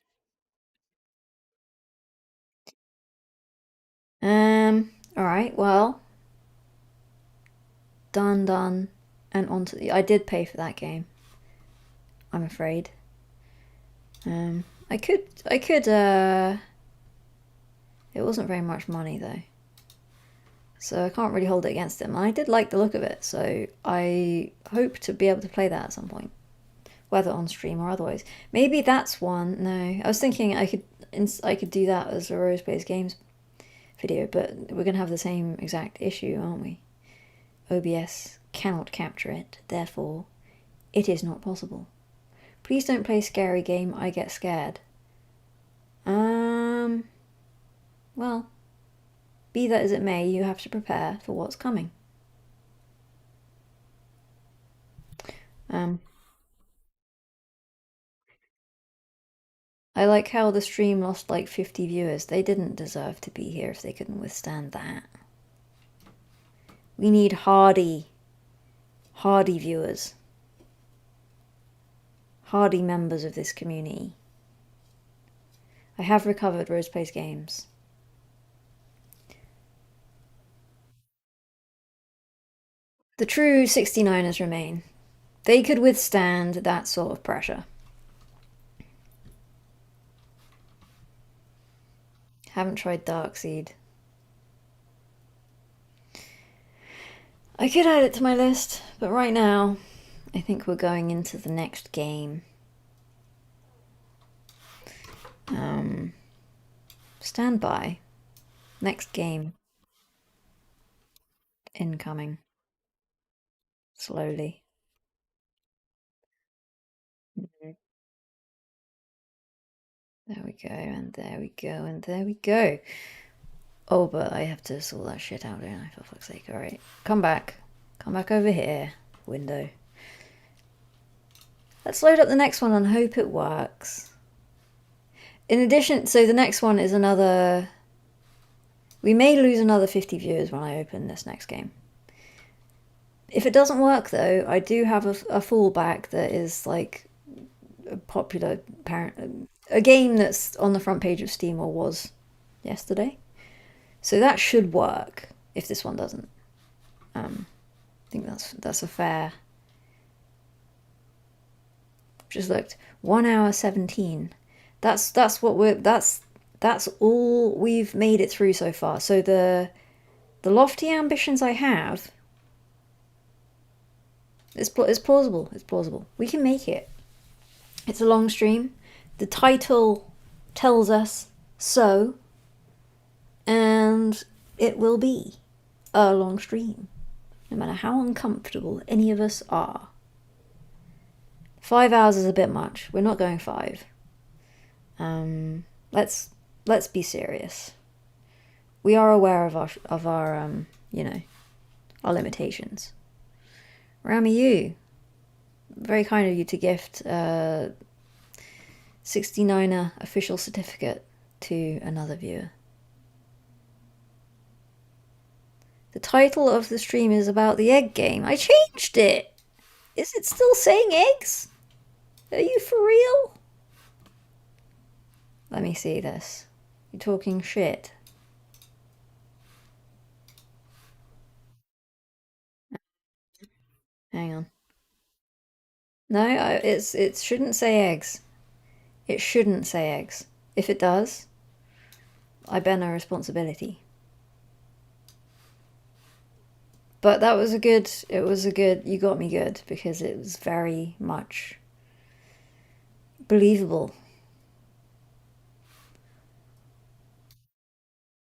Alright, well. Done, and on to the... I did pay for that game. I'm afraid. I could, it wasn't very much money though. So I can't really hold it against him. I did like the look of it, so I hope to be able to play that at some point. Whether on stream or otherwise. Maybe that's one. No, I was thinking I could do that as a Rose Plays Games video, but we're gonna have the same exact issue, aren't we? OBS cannot capture it, therefore, it is not possible. Please don't play scary game, I get scared. Well, be that as it may, you have to prepare for what's coming. I like how the stream lost like 50 viewers. They didn't deserve to be here if they couldn't withstand that. We need hardy viewers. Hardy members of this community. I have recovered Rose Plays Games. The true 69ers remain. They could withstand that sort of pressure. Haven't tried Darkseed. I could add it to my list, but right now, I think we're going into the next game. Stand by. Next game. Incoming. Slowly. There we go, and there we go, and there we go. Oh, but I have to sort that shit out, don't I? For fuck's sake. Alright. Come back. Come back over here. Window. Let's load up the next one and hope it works. In addition, so the next one is another... We may lose another 50 viewers when I open this next game. If it doesn't work, though, I do have a fallback that is, like, a popular... a game that's on the front page of Steam, or was yesterday. So that should work, if this one doesn't. I think that's a fair... Just looked. 1 hour 17. That's what we're... That's all we've made it through so far. So the lofty ambitions I have... It's plausible. It's plausible. We can make it. It's a long stream. The title tells us so. And it will be a long stream. No matter how uncomfortable any of us are. 5 hours is a bit much. We're not going 5. Let's be serious. We are aware of our you know, our limitations. Rami, you. Very kind of you to gift 69er official certificate to another viewer. The title of the stream is about the egg game. I changed it! Is it still saying eggs? Are you for real? Let me see this. You're talking shit. Hang on. No, it shouldn't say eggs. It shouldn't say eggs. If it does, I bear no responsibility. But that was a good... It was a good... You got me good, because it was very much believable.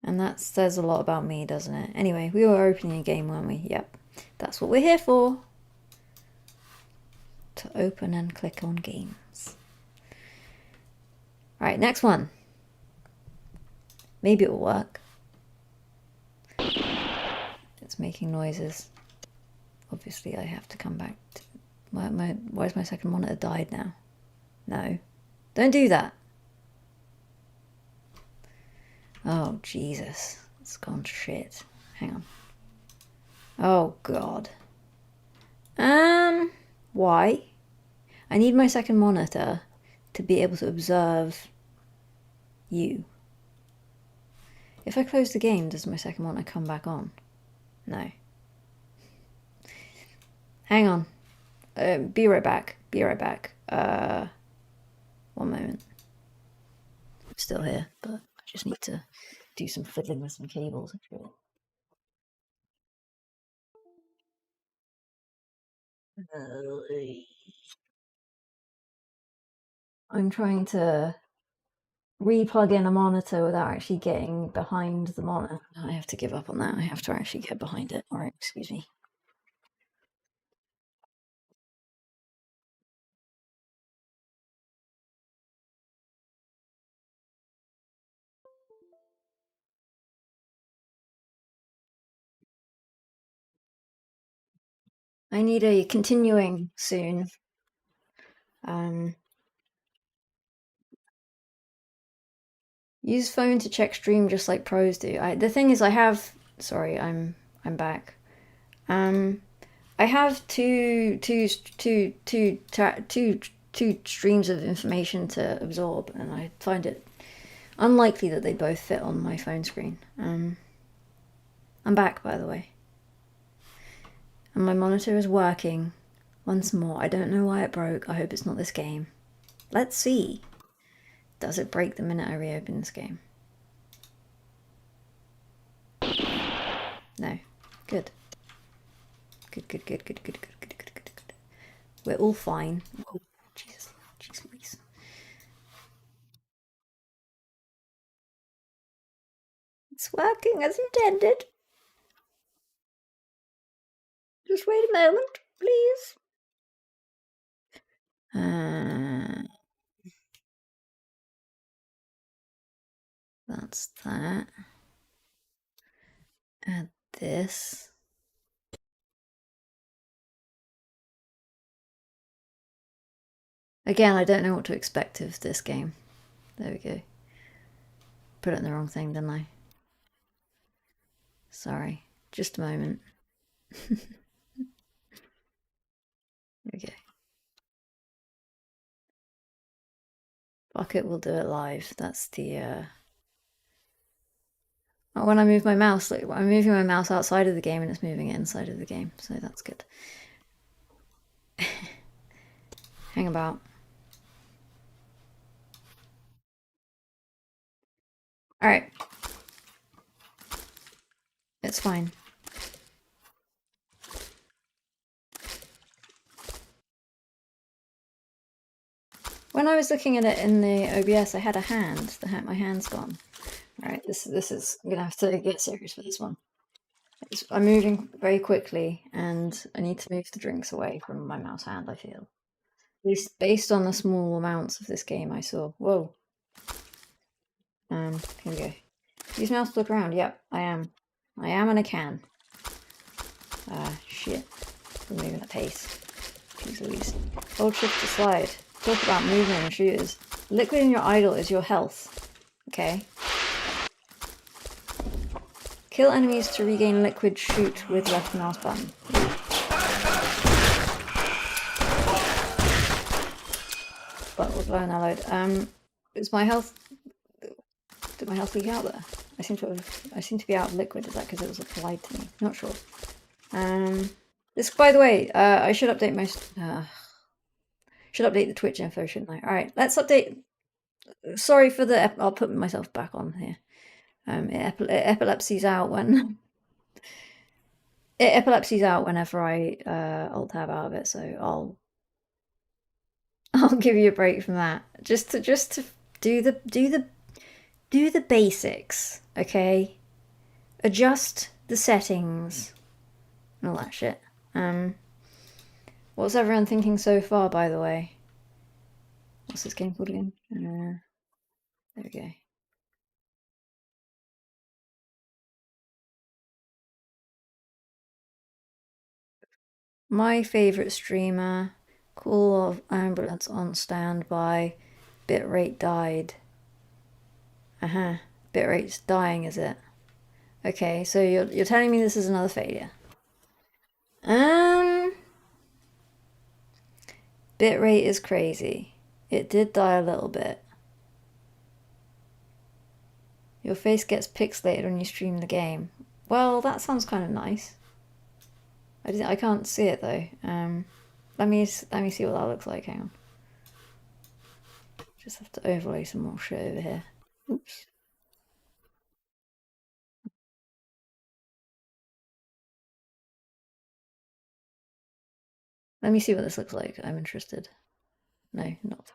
And that says a lot about me, doesn't it? Anyway, we were opening a game, weren't we? Yep. That's what we're here for. To open and click on games. Alright, next one. Maybe it will work. It's making noises. Obviously, I have to come back to... Why's my second monitor died now? No. Don't do that. Oh, Jesus. It's gone to shit. Hang on. Oh, God. Why? I need my second monitor to be able to observe you. If I close the game, does my second monitor come back on? No. Hang on. Be right back. Be right back. 1 moment. I'm still here, but I just need to do some fiddling with some cables. I'm trying to re-plug in a monitor without actually getting behind the monitor. I have to give up on that. I have to actually get behind it. Alright, excuse me. I need a continuing soon. Use phone to check stream just like pros do. The thing is, I have. Sorry, I'm back. Um, I have two streams of information to absorb, and I find it unlikely that they both fit on my phone screen. I'm back, by the way, and my monitor is working once more. I don't know why it broke. I hope it's not this game. Let's see. Does it break the minute I reopen this game? No. Good. Good. We're all fine. Oh, Jesus. Jeez Louise. It's working as intended. Just wait a moment, please. That's that. Add this. Again, I don't know what to expect of this game. There we go. Put it in the wrong thing, didn't I? Sorry. Just a moment. There we go. Fuck it, we'll do it live. That's the when I move my mouse, like I'm moving my mouse outside of the game and it's moving it inside of the game, so that's good. Hang about. Alright. It's fine. When I was looking at it in the OBS, I had a hand. My hand's gone. Alright, this is. I'm gonna have to get serious for this one. I'm moving very quickly, and I need to move the drinks away from my mouse hand, I feel. At least based on the small amounts of this game I saw. Whoa. Here we go. Use mouse to look around. Yep, I am. I am and I can. Shit. We're moving at pace. Jeez Louise. Hold shift to slide. Talk about movement and shooters. Liquid in your idol is your health. Okay. Kill enemies to regain liquid. Shoot with left mouse button. But we're blowing that load. Is my health... Did my health leak out there? I seem to be out of liquid. Is that because it was applied to me? Not sure. This, by the way, I should update my... should update the Twitch info, shouldn't I? Alright, let's update... Sorry for the... I'll put myself back on here. Epilepsy's out when... Epilepsy's out whenever I alt tab out of it, so I'll give you a break from that. Just to do the basics, okay? Adjust the settings and all that shit. What's everyone thinking so far, by the way? What's this game called again? There we go. My favourite streamer, Call of Ambulance on standby, bitrate died. Bitrate's dying, is it? Okay, so you're telling me this is another failure. Bitrate is crazy. It did die a little bit. Your face gets pixelated when you stream the game. Well, that sounds kind of nice. I can't see it though. Let me see what that looks like. Hang on. Just have to overlay some more shit over here. Oops. Let me see what this looks like. I'm interested. No, not.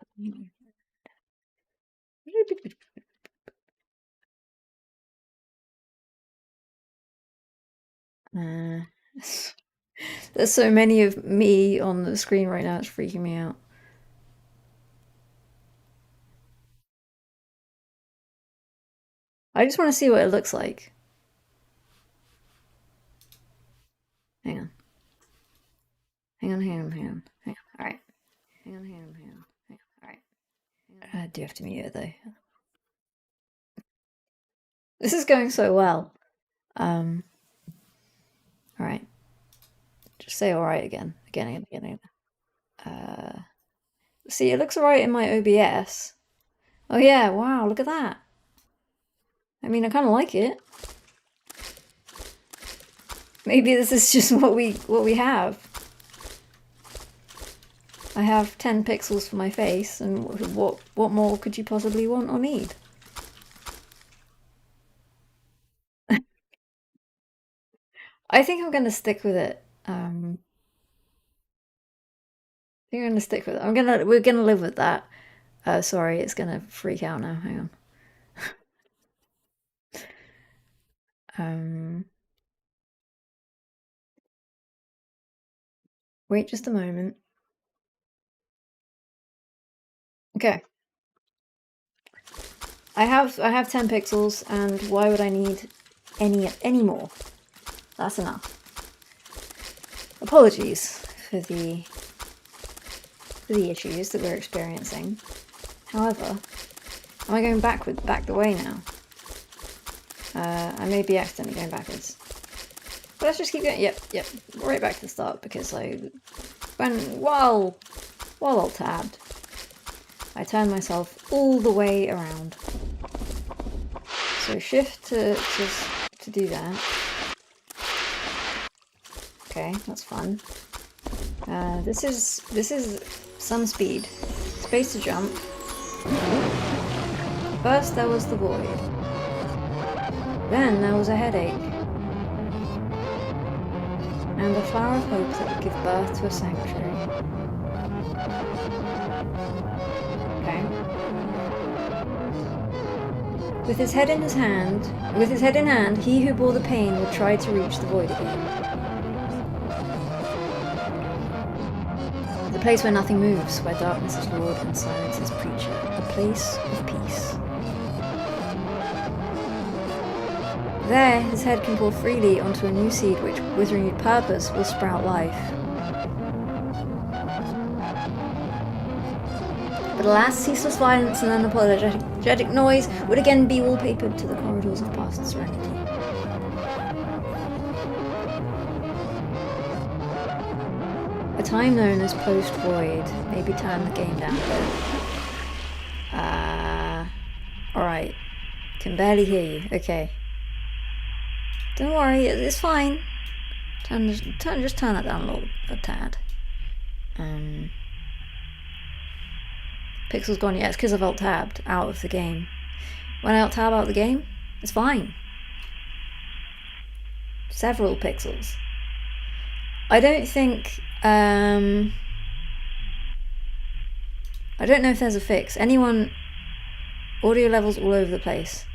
There's so many of me on the screen right now, it's freaking me out. I just want to see what it looks like. Hang on. Hang on. Alright. Hang on. Alright. I do have to mute it though. This is going so well. Alright. Just say alright again. Again. See, it looks alright in my OBS. Oh yeah, wow, look at that. I mean, I kind of like it. Maybe this is just what we have. I have 10 pixels for my face, and what more could you possibly want or need? I think I'm going to stick with it. I think I'm going to stick with it. We're gonna live with that. Sorry, it's gonna freak out now. Hang on. Wait just a moment. Okay. I have 10 pixels, and why would I need any more? That's enough. Apologies for the issues that we're experiencing. However, am I going back the way now? I may be accidentally going backwards. But let's just keep going. Yep, right back to the start, because while alt-tabbed, I turned myself all the way around. So shift to do that. Okay, that's fun. This is some speed. Space to jump. First there was the void. Then there was a headache. And a flower of hope that would give birth to a sanctuary. Okay. With his head in hand, he who bore the pain would try to reach the void again. The place where nothing moves, where darkness is lord and silence is preacher. The place of peace. There, his head can pour freely onto a new seed which, with renewed purpose, will sprout life. But alas, ceaseless violence and unapologetic noise would again be wallpapered to the corridors of past serenity. A time known as post-void. Maybe turn the game down a bit. Alright. Can barely hear you. Okay. Don't worry, it's fine. Just turn that down a tad. Pixel's gone. Yeah, it's because I've alt-tabbed out of the game. When I alt-tab out of the game, it's fine. Several pixels. I don't think. I don't know if there's a fix. Anyone? Audio levels all over the place.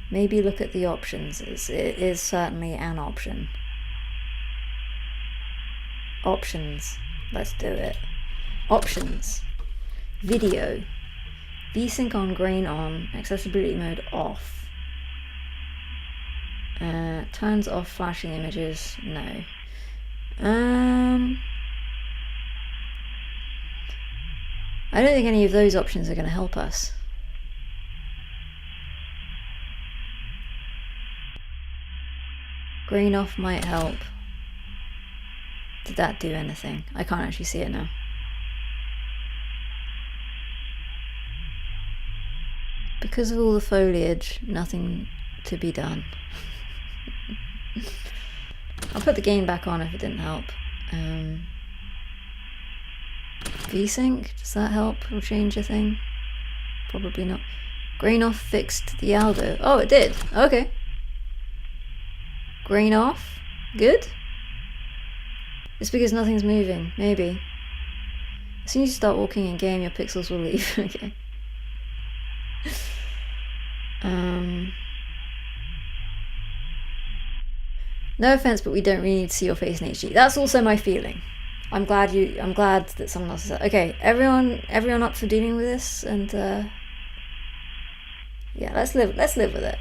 Maybe look at the options. It is certainly an option. Options. Let's do it. Options. Video. VSync on, grain on. Accessibility mode off. Turns off flashing images. No. I don't think any of those options are going to help us. Green off might help. Did that do anything? I can't actually see it now. Because of all the foliage, nothing to be done. I'll put the gain back on if it didn't help. VSync, does that help or change a thing? Probably not. Grain off fixed the aldo. Oh, it did. Okay. Grain off. Good. It's because nothing's moving. Maybe. As soon as you start walking in game, your pixels will leave. Okay. No offense, but we don't really need to see your face in HD. That's also my feeling. I'm glad that someone else is. Okay, everyone up for dealing with this, and yeah, let's live with it.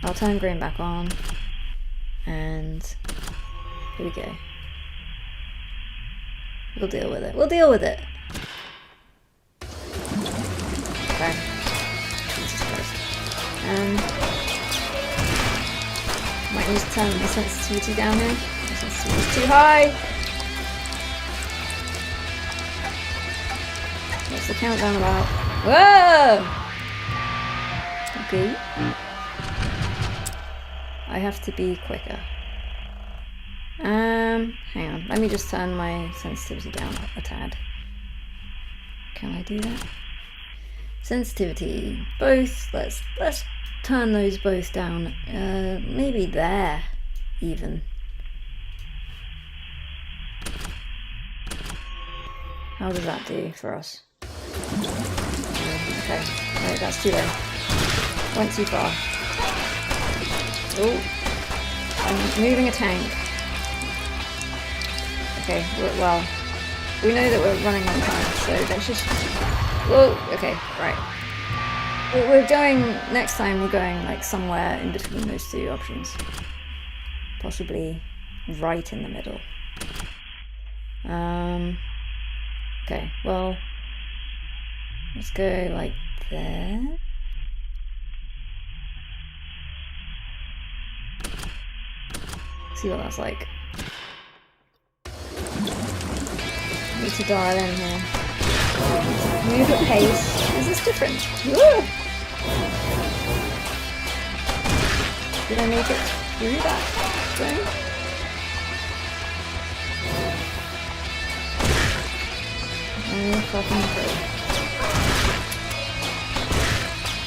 I'll turn green back on. and here we go. We'll deal with it. We'll deal with it. Okay. Jesus Christ. Might need to turn my sensitivity down here. My sensitivity is too high. What's the countdown about? Whoa! Okay. I have to be quicker. Hang on. Let me just turn my sensitivity down a tad. Can I do that? Sensitivity. Both. Let's turn those both down. Maybe there, even. How does that do for us? Okay. Right, that's too low. Went too far. Oh, I'm moving a tank. Okay, well, we know that we're running on time, so let's just... Whoa, okay, right. We're going, next time we're going like somewhere in between those two options. Possibly right in the middle. Okay, well, let's go like there. See what that's like. Need to dial in here. Move at pace. Is this different? Woo! Did I make it through that zone? Oh, fucking great.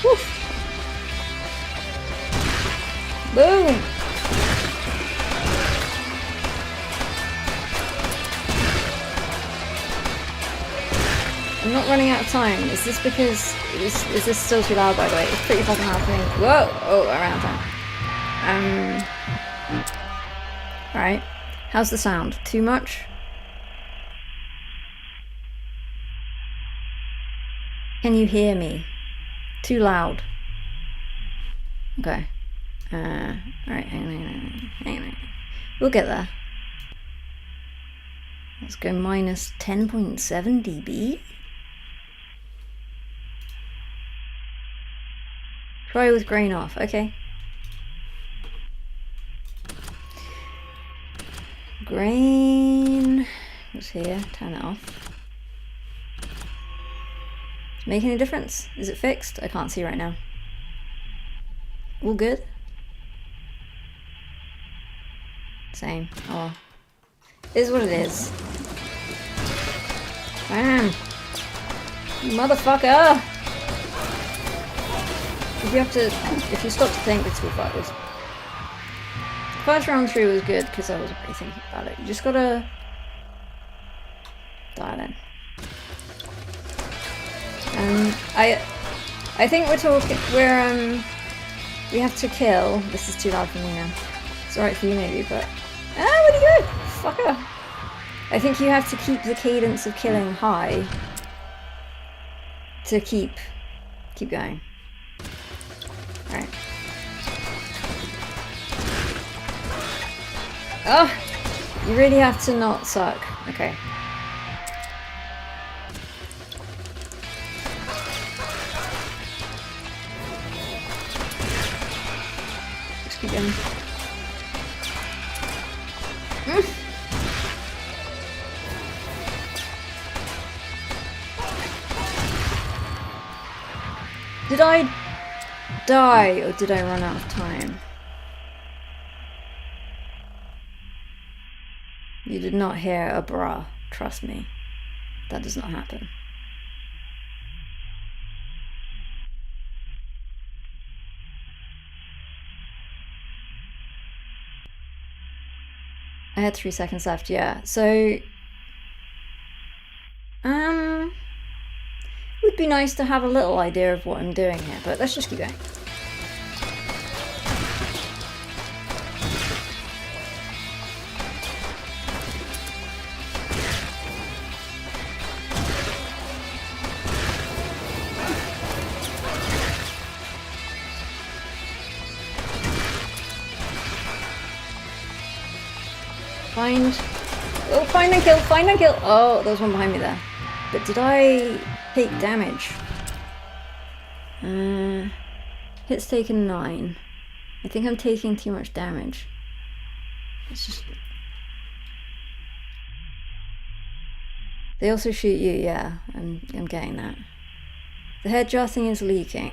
Woof! Boom! I'm not running out of time. Is this because... Is this still too loud, by the way? It's pretty fucking loud for me. Whoa! Oh, around time. Alright. How's the sound? Too much? Can you hear me? Too loud. Okay. Alright, hang on. We'll get there. Let's go minus 10.7 dB. Try with grain off, okay. Grain was here, turn it off. Make any difference? Is it fixed? I can't see right now. All good? Same. Oh. It is what it is. Bam! Motherfucker! If you stop to think, it's too far. First round through was good because I wasn't really thinking about it. You just gotta dial in. I think we have to kill. This is too loud for me now. It's alright for you maybe, but where'd he go? Fucker. I think you have to keep the cadence of killing high to keep going. Alright. Oh! You really have to not suck. Okay. Just keep going. Did I die or did I run out of time? You did not hear a bra, trust me. That does not happen. I had 3 seconds left, yeah. So, it would be nice to have a little idea of what I'm doing here, but let's just keep going. Find... Oh, find and kill, find and kill! Oh, there was one behind me there. But did I take damage? Hits taken 9. I think I'm taking too much damage. It's just... They also shoot you, yeah. I'm getting that. The head jar thing is leaking.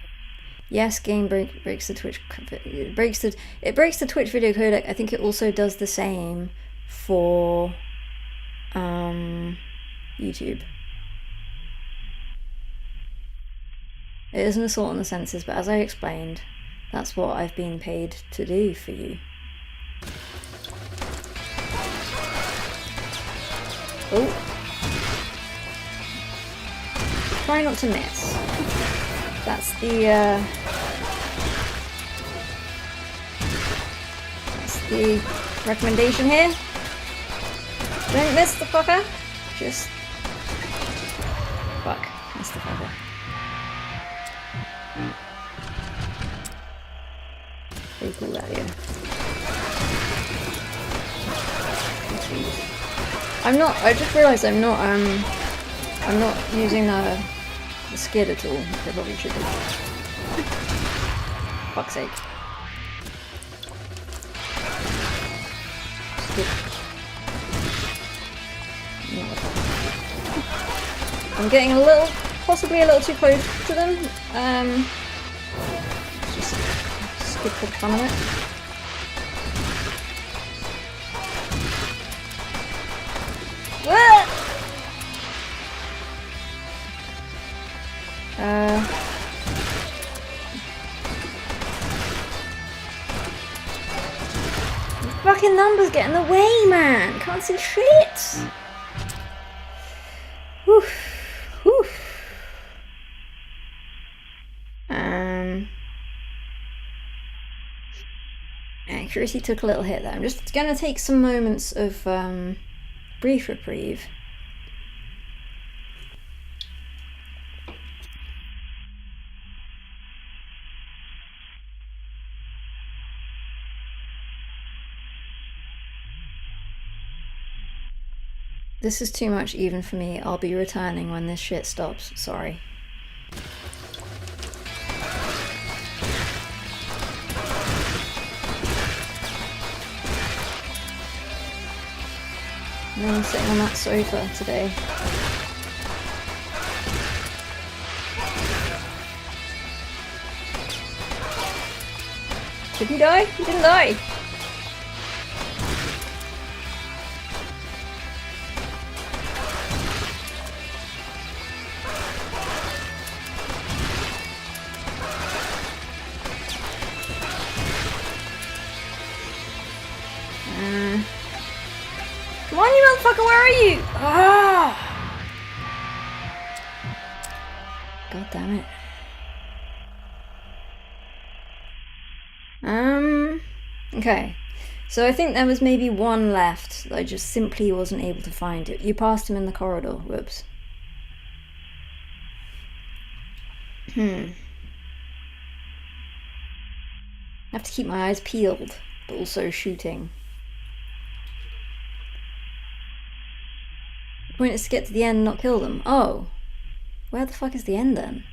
Yes, game breaks the Twitch... It breaks the Twitch video codec. I think it also does the same for... YouTube. It is an assault on the senses, but as I explained, that's what I've been paid to do for you. Oh. Try not to miss. That's the recommendation here. Don't miss the fucker. Just... Fuck. Miss the fucker. Pretty cool that here. I just realised I'm not using the skid at all. I probably should be. Fuck's sake. Skid. I'm getting possibly a little too close to them. Just skip for the fun of it. What? Fucking numbers get in the way, man. Can't see shit. Whew. Whew. Accuracy took a little hit there. I'm just gonna take some moments of brief reprieve. This is too much even for me. I'll be returning when this shit stops. Sorry. I'm sitting on that sofa today. Did he die? He didn't die! Come on, you motherfucker, where are you? Ah! God damn it. Okay. So I think there was maybe one left that I just simply wasn't able to find it. You passed him in the corridor. Whoops. I have to keep my eyes peeled, but also shooting. The point is to get to the end and not kill them. Oh. Where the fuck is the end then?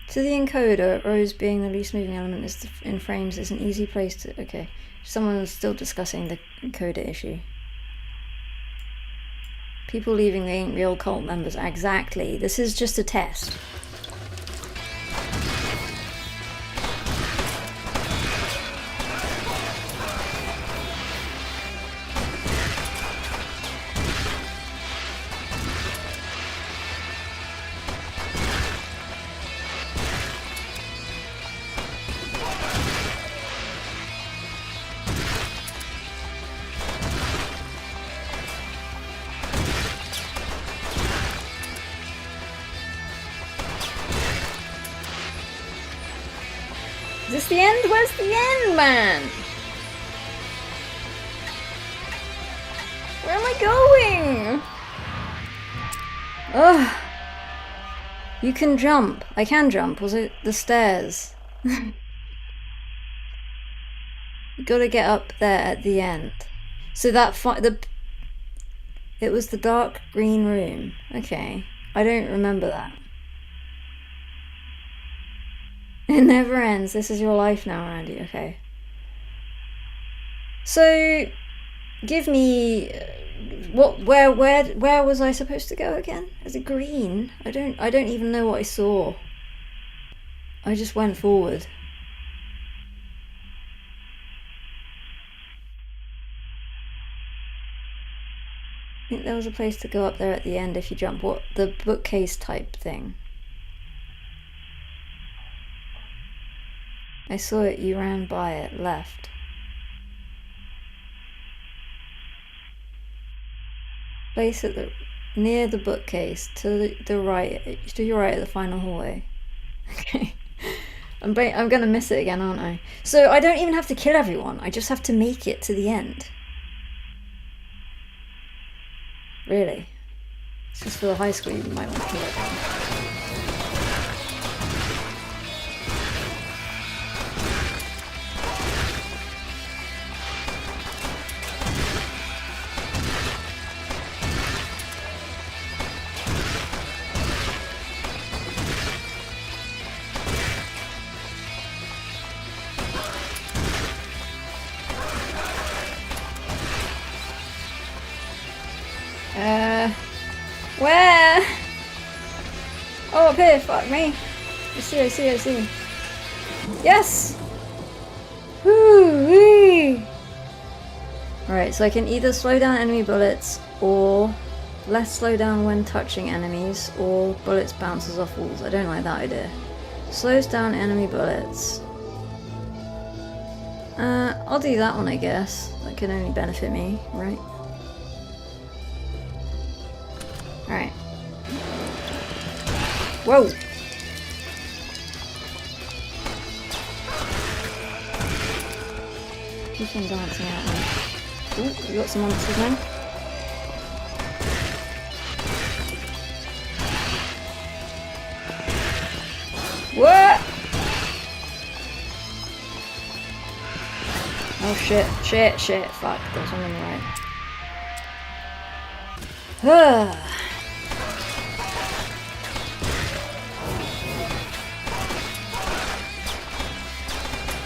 To the encoder, rows being the least moving element is in frames is an easy place to... Okay. Someone is still discussing the encoder issue. People leaving, they ain't real cult members. Exactly. This is just a test. Is this the end? Where's the end, man? Where am I going? Ugh. You can jump. I can jump. Was it the stairs? You gotta get up there at the end. So that it was the dark green room. Okay, I don't remember that. It never ends. This is your life now, Randy. Okay. So, give me where was I supposed to go again? Is it green? I don't even know what I saw. I just went forward. I think there was a place to go up there at the end if you jump. What, the bookcase type thing? I saw it, you ran by it, left. Place at the near the bookcase to the right, to your right at the final hallway. Okay. I'm gonna miss it again, aren't I? So I don't even have to kill everyone. I just have to make it to the end. Really? It's just for the high school you might want to kill everyone. Where? Oh, up here, fuck me. I see. Yes! Woo-wee! Alright, so I can either slow down enemy bullets, or less slow down when touching enemies, or bullets bounces off walls. I don't like that idea. Slows down enemy bullets. I'll do that one, I guess. That can only benefit me, right? Alright. Whoa! Keep on dancing out there. Ooh, we got some monsters now. What? Oh shit, fuck, there's one on the right.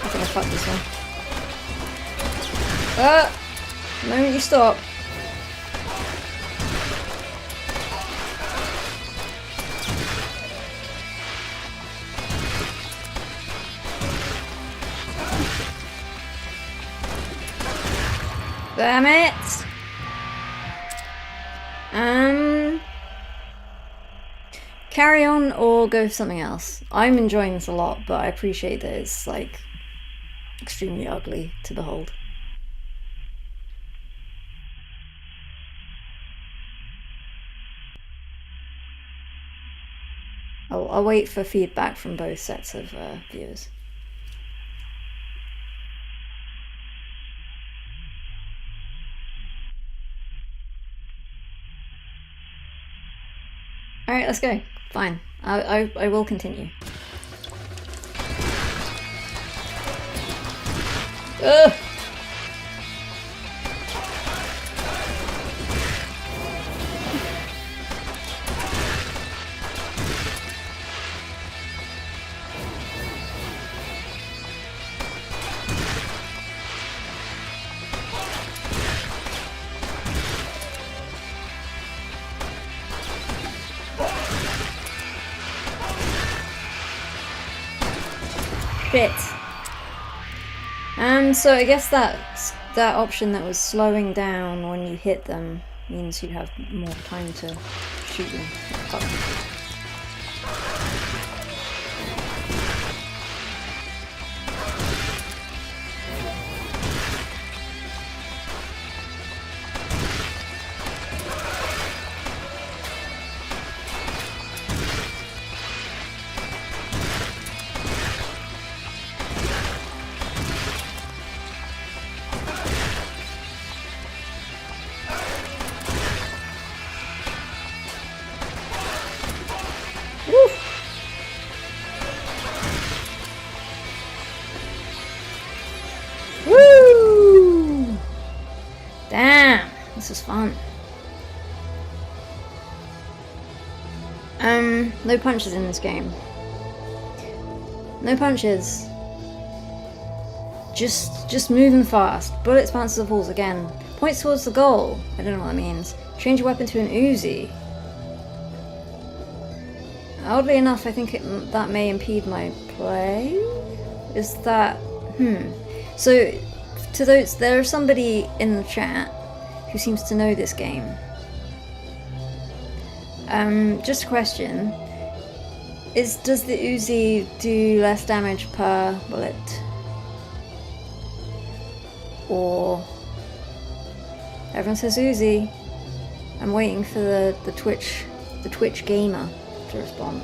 I think I fucked this one. The moment you stop. Damn it! Carry on or go for something else. I'm enjoying this a lot, but I appreciate that it's like extremely ugly to behold. I'll wait for feedback from both sets of viewers. Alright, let's go. Fine. I will continue. Ugh! Shit. So I guess that option that was slowing down when you hit them means you have more time to shoot them. Oh. can't. No punches in this game. No punches. Just moving fast. Bullets bounce off walls again. Points towards the goal. I don't know what that means. Change your weapon to an Uzi. Oddly enough, I think that may impede my play. Is that... So, to those... There is somebody in the chat who seems to know this game. Just a question. Does the Uzi do less damage per bullet? Or... Everyone says Uzi. I'm waiting for the Twitch gamer to respond.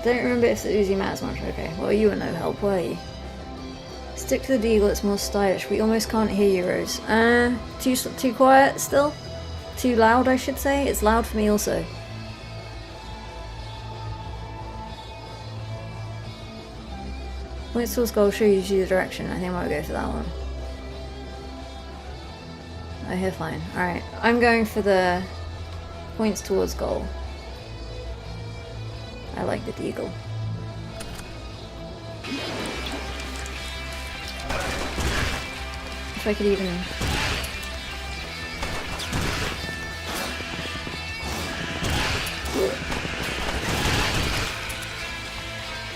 Don't remember if the Uzi matters much. Okay, well you were no help, were you? Stick to the deagle, it's more stylish. We almost can't hear you, Rose. Too quiet still? Too loud, I should say? It's loud for me also. Points towards goal show you the direction. I think I might go for that one. I hear fine. Alright, I'm going for the points towards goal. I like the deagle. If I could even...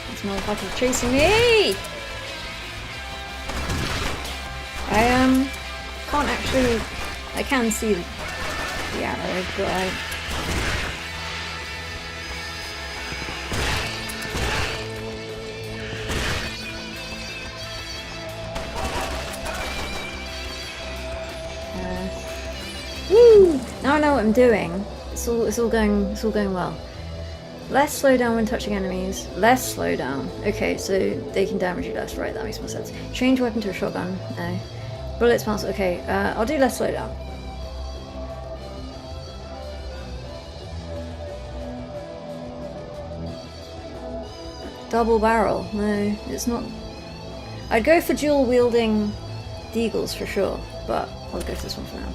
This motherfucker's chasing me! I can't actually... I can see the arrow, but I... Woo! Now I know what I'm doing. It's all going well. Less slowdown when touching enemies. Less slowdown. Okay, so they can damage you less. Right, that makes more sense. Change weapon to a shotgun. No. Bullets bounce. Okay, I'll do less slowdown. Double barrel. No, it's not. I'd go for dual wielding deagles for sure, but I'll go for this one for now.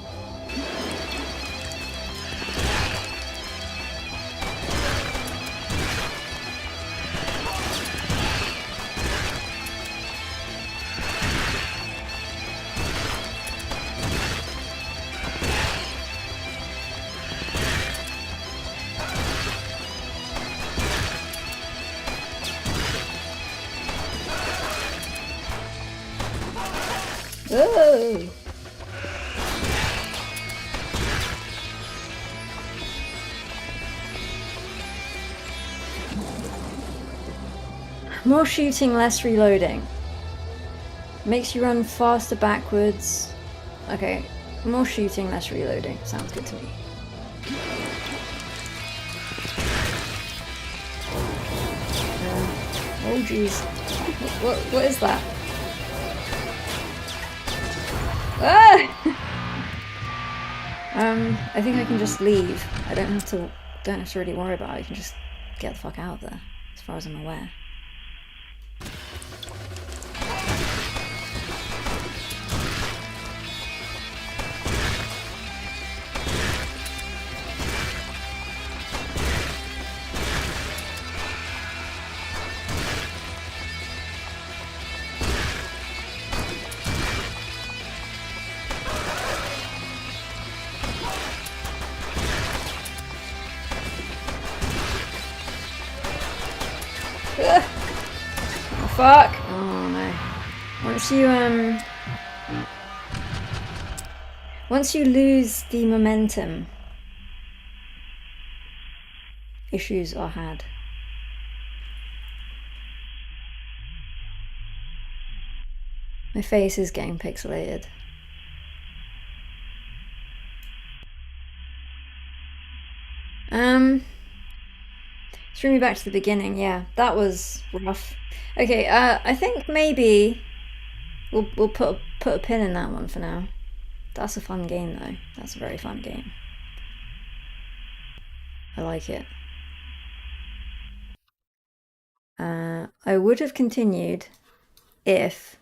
Whoa! More shooting, less reloading. Makes you run faster backwards. Okay, more shooting, less reloading. Sounds good to me. Oh jeez. What is that? Ah! I think I can just leave. I don't have to really worry about it. I can just get the fuck out of there, as far as I'm aware. Oh, fuck! Oh no. Once you lose the momentum, issues are had. My face is getting pixelated. Threw me back to the beginning. Yeah, that was rough. Okay, I think maybe we'll put a pin in that one for now. That's a fun game though. That's a very fun game. I like it. I would have continued if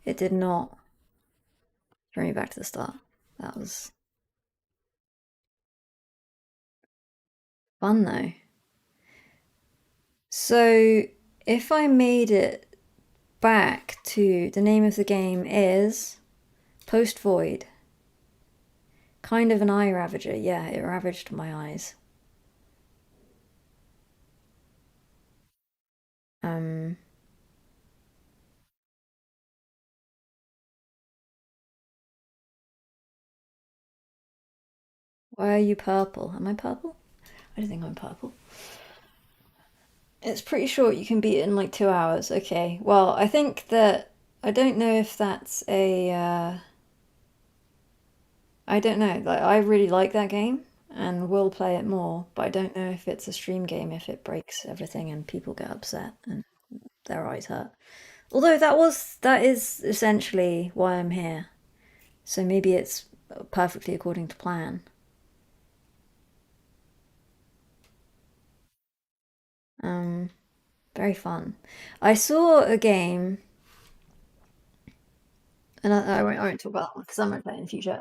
it did not bring me back to the start. That was fun though. So if I made it back to the name of the game is Post Void. Kind of an eye ravager. Yeah, it ravaged my eyes. Um, why are you purple? Am I purple? I don't think I'm purple. It's pretty short. You can beat it in like 2 hours. Okay. Well, I think that I don't know if that's a. I don't know. Like I really like that game and will play it more, but I don't know if it's a stream game if it breaks everything and people get upset and their eyes hurt. Although that is essentially why I'm here. So maybe it's perfectly according to plan. Um, Very fun. I saw a game, and I won't talk about that one because I might play it in the future.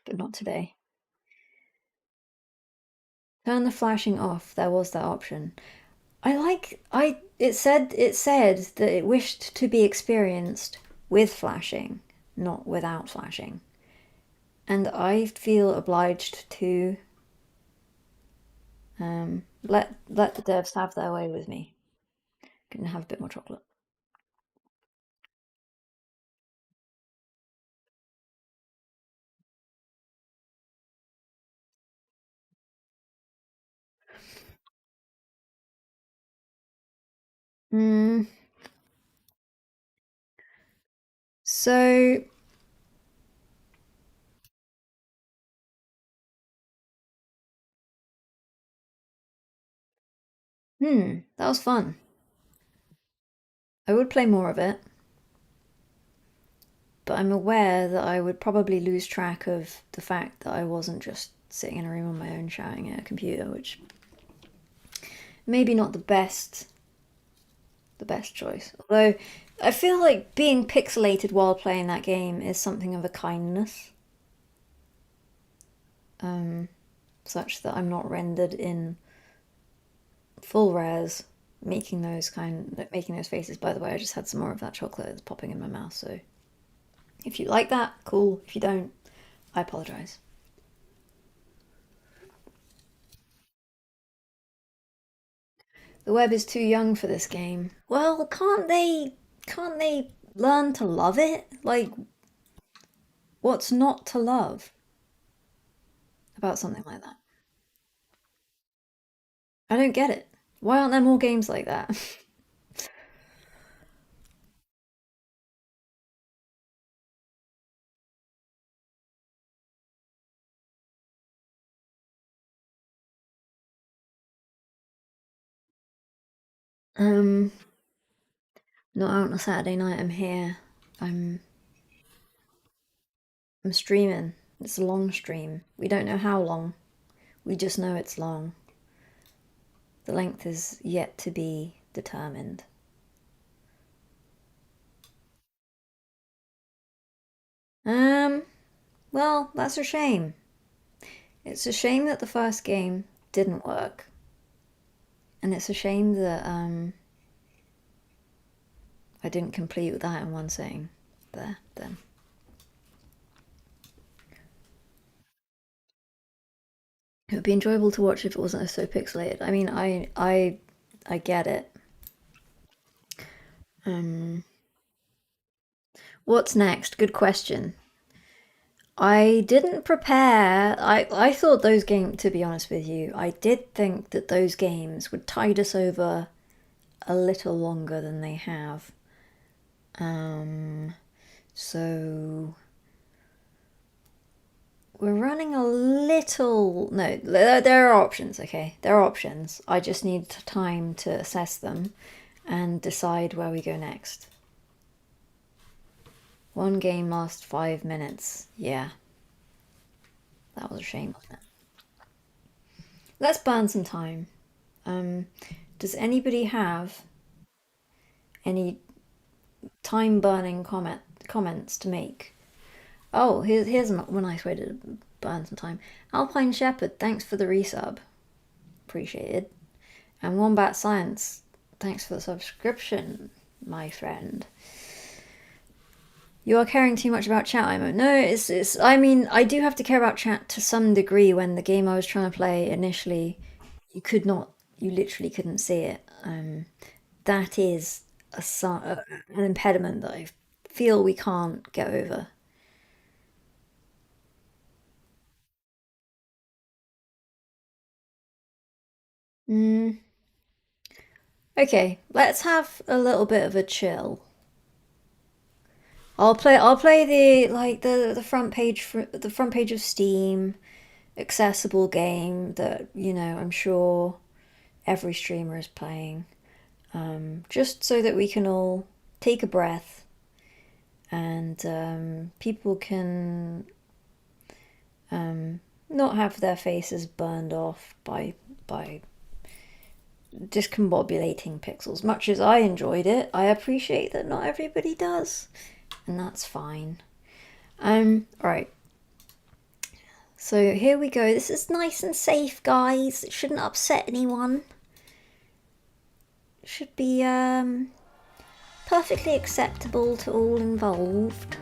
But not today. Turn the flashing off. There was that option. It said that it wished to be experienced with flashing, not without flashing. And I feel obliged to let the devs have their way with me. Can have a bit more chocolate. Hmm. So, that was fun. I would play more of it, but I'm aware that I would probably lose track of the fact that I wasn't just sitting in a room on my own shouting at a computer, which maybe not the best choice. Although I feel like being pixelated while playing that game is something of a kindness, such that I'm not rendered in full res, making those faces. By the way, I just had some more of that chocolate that's popping in my mouth. So if you like that, cool. If you don't, I apologize. The web is too young for this game. Well, can't they learn to love it? Like, what's not to love about something like that? I don't get it. Why aren't there more games like that? um, Not out on a Saturday night. I'm here. I'm I'm streaming. It's a long stream. We don't know how long. We just know it's long. The length is yet to be determined. Um, well, that's a shame. It's a shame that the first game didn't work. And it's a shame that I didn't complete that in one sitting. There, then. It would be enjoyable to watch if it wasn't so pixelated. I mean, I get it. Um, what's next? Good question. I didn't prepare. I thought those games, to be honest with you, I did think that those games would tide us over a little longer than they have. Um, so we're running a little. No, there are options, okay? There are options. I just need time to assess them and decide where we go next. One game lasts 5 minutes. Yeah, that was a shame, wasn't it? Let's burn some time. Um, does anybody have any time-burning comments to make. Oh, here's a nice way to burn some time. Alpine Shepherd, thanks for the resub. Appreciated. And Wombat Science, thanks for the subscription, my friend. You are caring too much about chat, Imo. No, it's. I mean, I do have to care about chat to some degree. When the game I was trying to play initially, you literally couldn't see it. That is an impediment that I feel we can't get over. Okay, let's have a little bit of a chill. I'll play the front page the front page of Steam accessible game that, I'm sure every streamer is playing. Just so that we can all take a breath and people can not have their faces burned off by discombobulating pixels. Much as I enjoyed it, I appreciate that not everybody does, and that's fine. Right. So here we go. This is nice and safe, guys. It shouldn't upset anyone. It should be perfectly acceptable to all involved.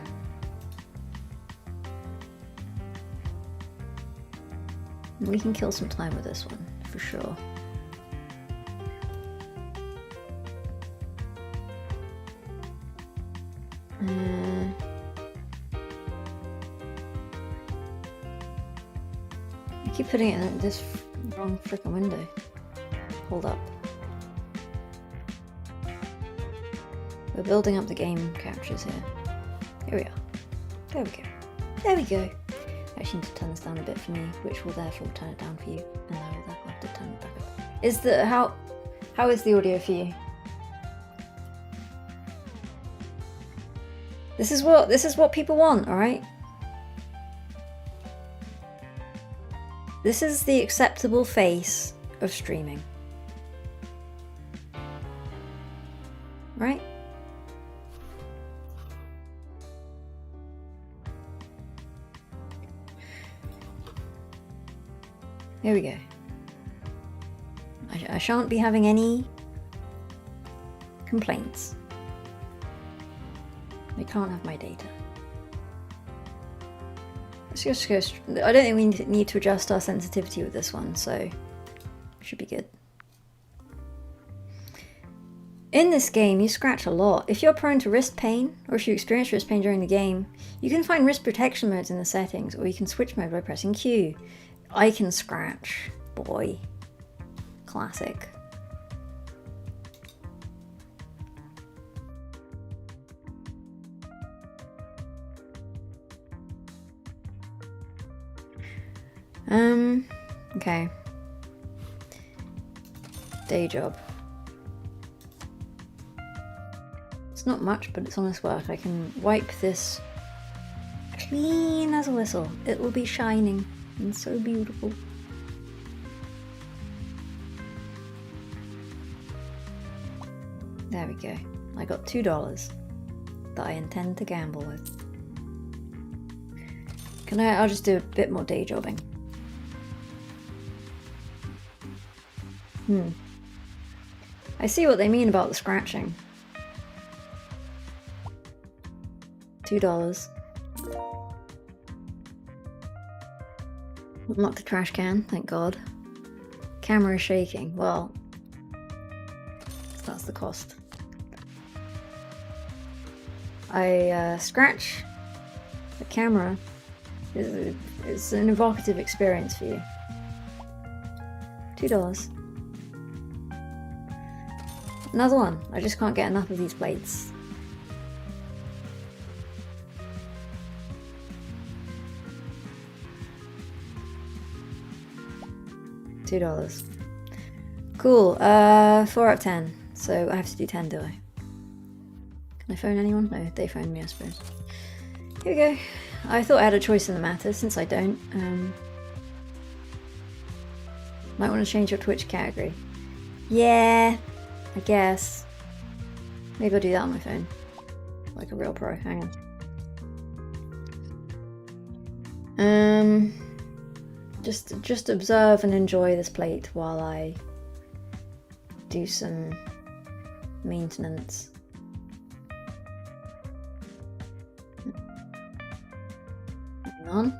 We can kill some time with this one, for sure. I keep putting it in this wrong freaking window. Hold up. We're building up the game captures here. Here we are. There we go. There we go. I actually need to turn this down a bit for me, which will therefore turn it down for you, and I will therefore have to turn it back up. How is the audio for you? This is what people want, alright? This is the acceptable face of streaming. Right? There we go. I shan't be having any complaints. I can't have my data. Let's just go. I don't think we need to adjust our sensitivity with this one, so should be good. In this game, you scratch a lot. If you're prone to wrist pain, or if you experience wrist pain during the game, you can find wrist protection modes in the settings, or you can switch mode by pressing Q. I can scratch, boy. Classic. Okay. Day job. It's not much, but it's honest work. I can wipe this clean as a whistle. It will be shining and so beautiful. There we go. I got $2 that I intend to gamble with. I'll just do a bit more day jobbing. I see what they mean about the scratching. $2. Unlock the trash can, thank God. Camera is shaking. Well, that's the cost. I scratch the camera. It's an evocative experience for you. $2. Another one. I just can't get enough of these plates. $2. Cool. 4 out of 10. So I have to do 10, do I? Can I phone anyone? No, they phoned me, I suppose. Here we go. I thought I had a choice in the matter, since I don't. Might want to change your Twitch category. Yeah, I guess. Maybe I'll do that on my phone. Like a real pro. Hang on. Just observe and enjoy this plate while I do some maintenance. Hang on.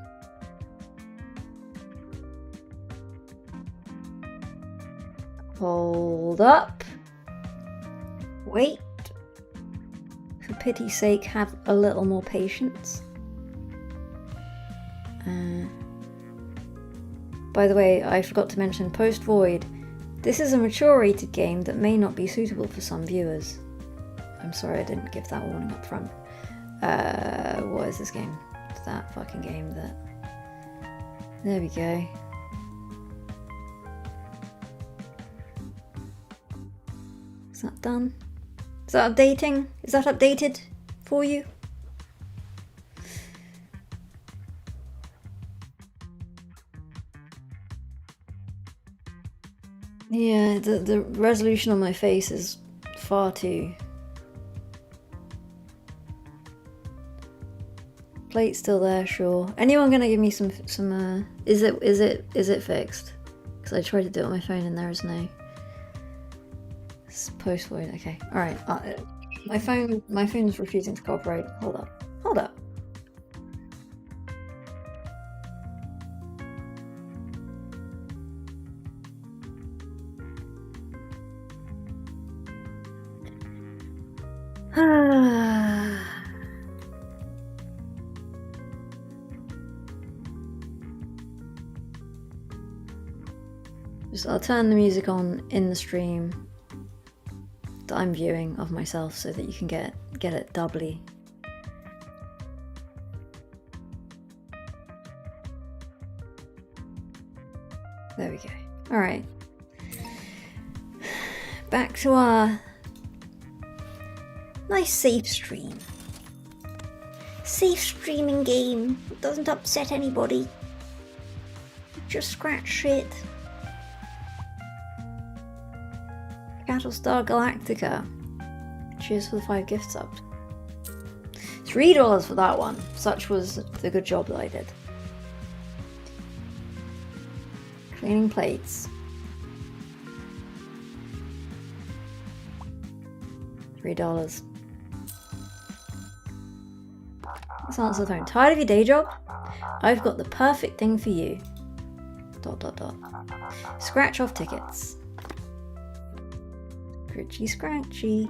Hold up. Wait. For pity's sake, have a little more patience. By the way, I forgot to mention post-void. This is a mature-rated game that may not be suitable for some viewers. I'm sorry I didn't give that warning up front. What is this game? It's that fucking game that... There we go. Is that done? Is that updating? Is that updated for you? Yeah, the resolution on my face is far too... Plate's still there, sure. Anyone gonna give me some is it fixed? Because I tried to do it on my phone and there is no... It's post-void, okay. Alright, my phone's refusing to cooperate. Hold up. Hold up. I'll turn the music on in the stream that I'm viewing of myself so that you can get it doubly. There we go. Alright. Back to our nice safe stream. Safe streaming game. It doesn't upset anybody. Just scratch shit. Battlestar Galactica. Cheers for the 5 gift subs. $3 for that one. Such was the good job that I did. Cleaning plates. $3. Let's answer the phone. Tired of your day job? I've got the perfect thing for you. ... Scratch off tickets. Scratchy, scratchy.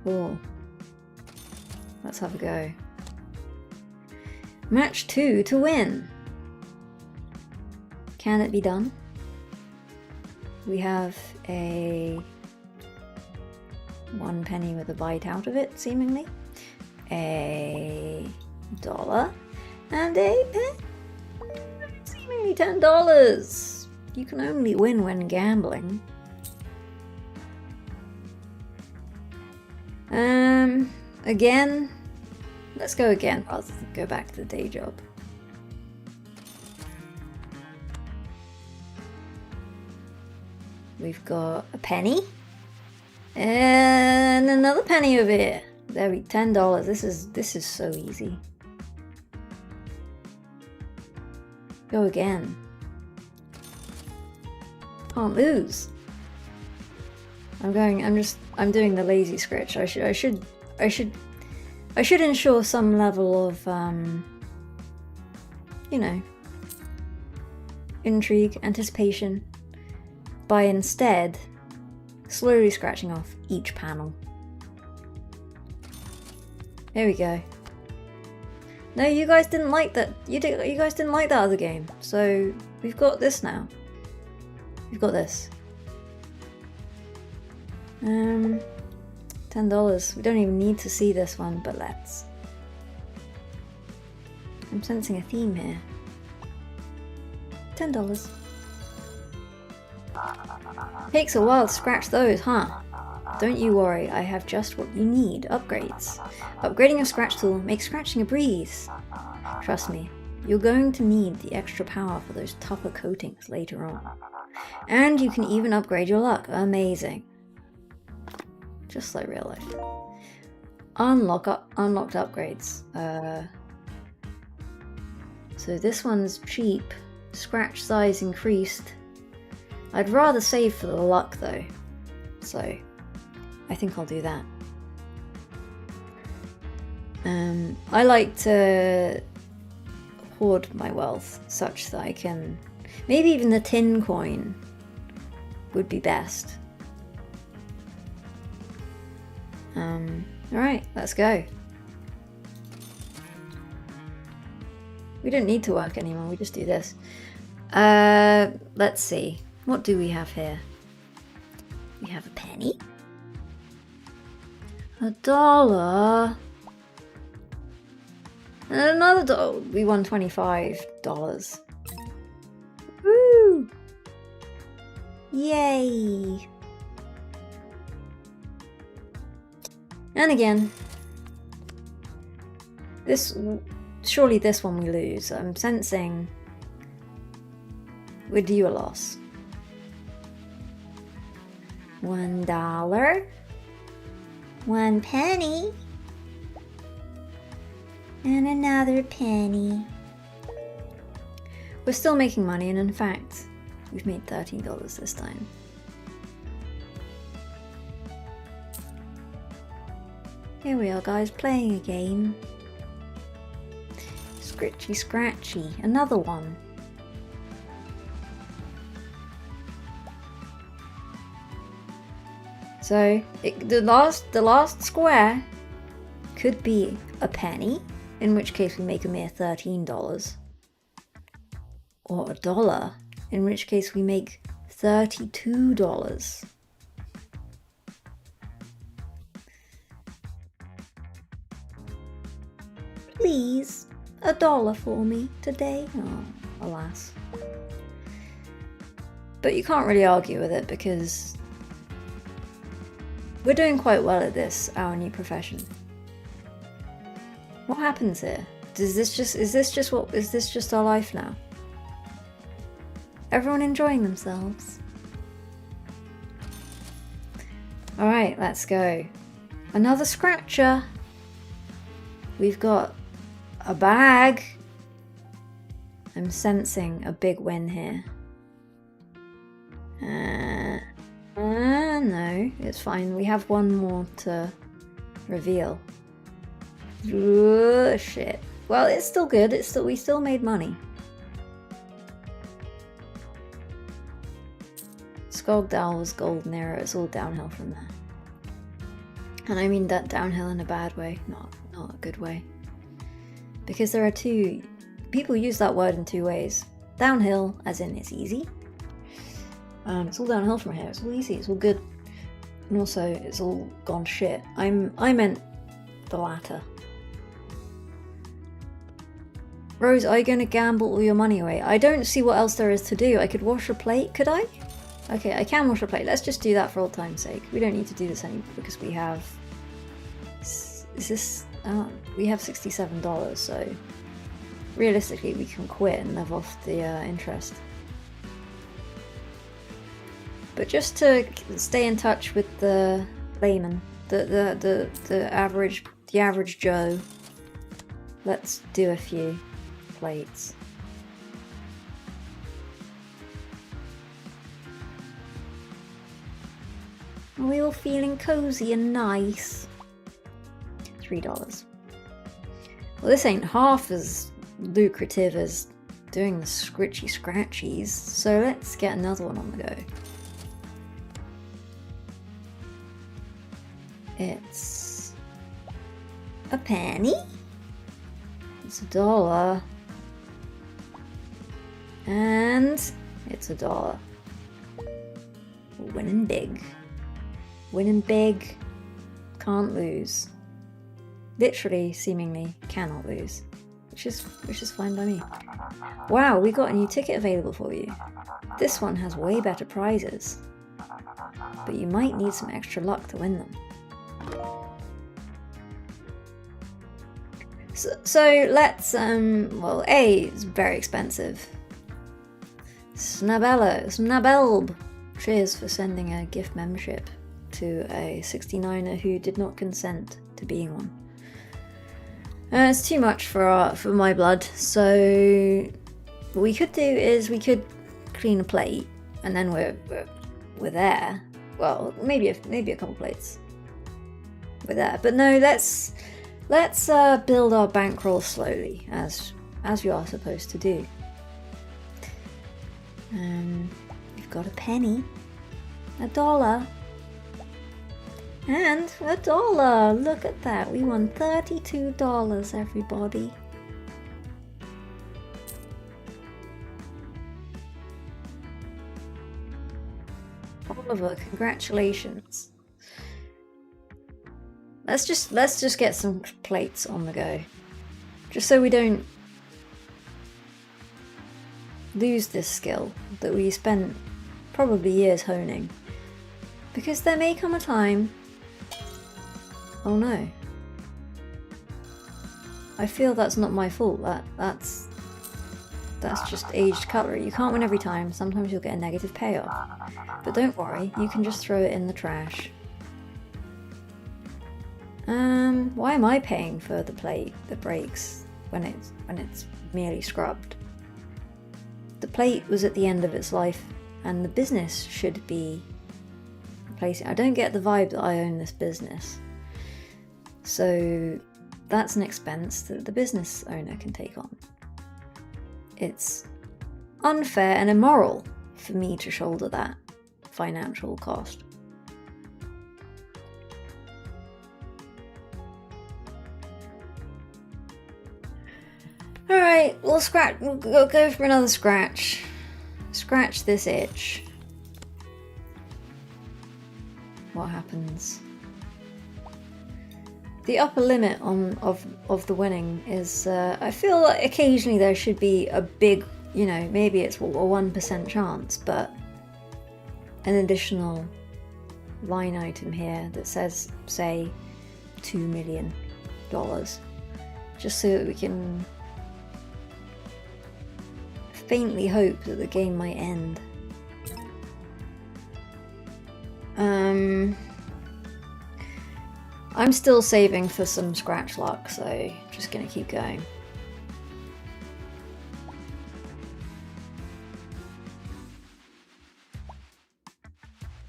Cool. Let's have a go. Match 2 to win. Can it be done? We have a 1 penny with a bite out of it, seemingly. A $1 and a seemingly $10. You can only win when gambling. Again? Let's go again rather than go back to the day job. We've got a penny. And another penny over here. There we $10. This is so easy. Go again. Can't lose. I'm doing the lazy scratch. I should ensure some level of you know, intrigue, anticipation by instead slowly scratching off each panel. There we go. No, you guys didn't like that. You guys didn't like that other game. So we've got this now. We've got this. $10. We don't even need to see this one, but let's. I'm sensing a theme here. $10. Takes a while to scratch those, huh? Don't you worry, I have just what you need. Upgrades. Upgrading your scratch tool makes scratching a breeze. Trust me, you're going to need the extra power for those tougher coatings later on. And you can even upgrade your luck. Amazing. just like real life. Unlocked upgrades. So this one's cheap. Scratch size increased. I'd rather save for the luck though, so I think I'll do that. I like to hoard my wealth such that I can... Maybe even the tin coin would be best. Alright, let's go. We don't need to work anymore, we just do this. Let's see. What do we have here? We have a penny. $1. And another dollar. We won $25. Woo! Yay! And again, surely this one we lose. I'm sensing we're due a loss. $1, 1 penny, and another penny. We're still making money, and in fact, we've made $13 this time. Here we are, guys, playing a game. Scritchy scratchy, another one. So the last square could be a penny, in which case we make a mere $13, or $1, in which case we make $32. Please, $1 for me today. Oh, alas. But you can't really argue with it because we're doing quite well at this, our new profession. What happens here? Is this just our life now? Everyone enjoying themselves? Alright, let's go. Another scratcher. We've got a bag. I'm sensing a big win here. No, it's fine. We have one more to reveal. Ooh, shit. Well, it's still good. We still made money. Skogdal's golden era. It's all downhill from there. And I mean that downhill in a bad way, not a good way. Because there are two... People use that word in two ways. Downhill, as in it's easy. It's all downhill from here. It's all easy. It's all good. And also, it's all gone shit. I meant the latter. Rose, are you going to gamble all your money away? I don't see what else there is to do. I could wash a plate, could I? Okay, I can wash a plate. Let's just do that for old time's sake. We don't need to do this anymore because we have... Is this... we have $67, so... Realistically, we can quit and live off the interest. But just to stay in touch with the layman, the average Joe, let's do a few plates. Are we all feeling cozy and nice? $3. Well, this ain't half as lucrative as doing the scritchy scratchies, so let's get another one on the go. It's a penny. It's $1. And it's $1. Winning big. Winning big. Can't lose. Literally, seemingly, cannot lose. Which is fine by me. Wow, we got a new ticket available for you. This one has way better prizes. But you might need some extra luck to win them. So let's, well, A, it's very expensive. Snabelb. Cheers for sending a gift membership to a 69er who did not consent to being one. It's too much for my blood, so what we could do is we could clean a plate, and then we're there. Well, maybe a couple plates. We're there, but no. Let's build our bankroll slowly, as we are supposed to do. We've got a penny, $1, and $1. Look at that. We won $32, everybody. Oliver, congratulations. Let's just get some plates on the go, just so we don't lose this skill that we spent probably years honing, because there may come a time. Oh no, I feel that's not my fault. That's just aged cutlery. You can't win every time. Sometimes you'll get a negative payoff, but don't worry, you can just throw it in the trash. Why am I paying for the plate that breaks when it's merely scrubbed? The plate was at the end of its life, and the business should be replacing. I don't get the vibe that I own this business, so that's an expense that the business owner can take on. It's unfair and immoral for me to shoulder that financial cost. Alright, we'll go for another scratch. Scratch this itch. What happens? The upper limit of the winning is, I feel like occasionally there should be a big, maybe it's a 1% chance, but an additional line item here that says, say, $2 million, just so that we can faintly hope that the game might end. I'm still saving for some scratch luck, so just gonna keep going.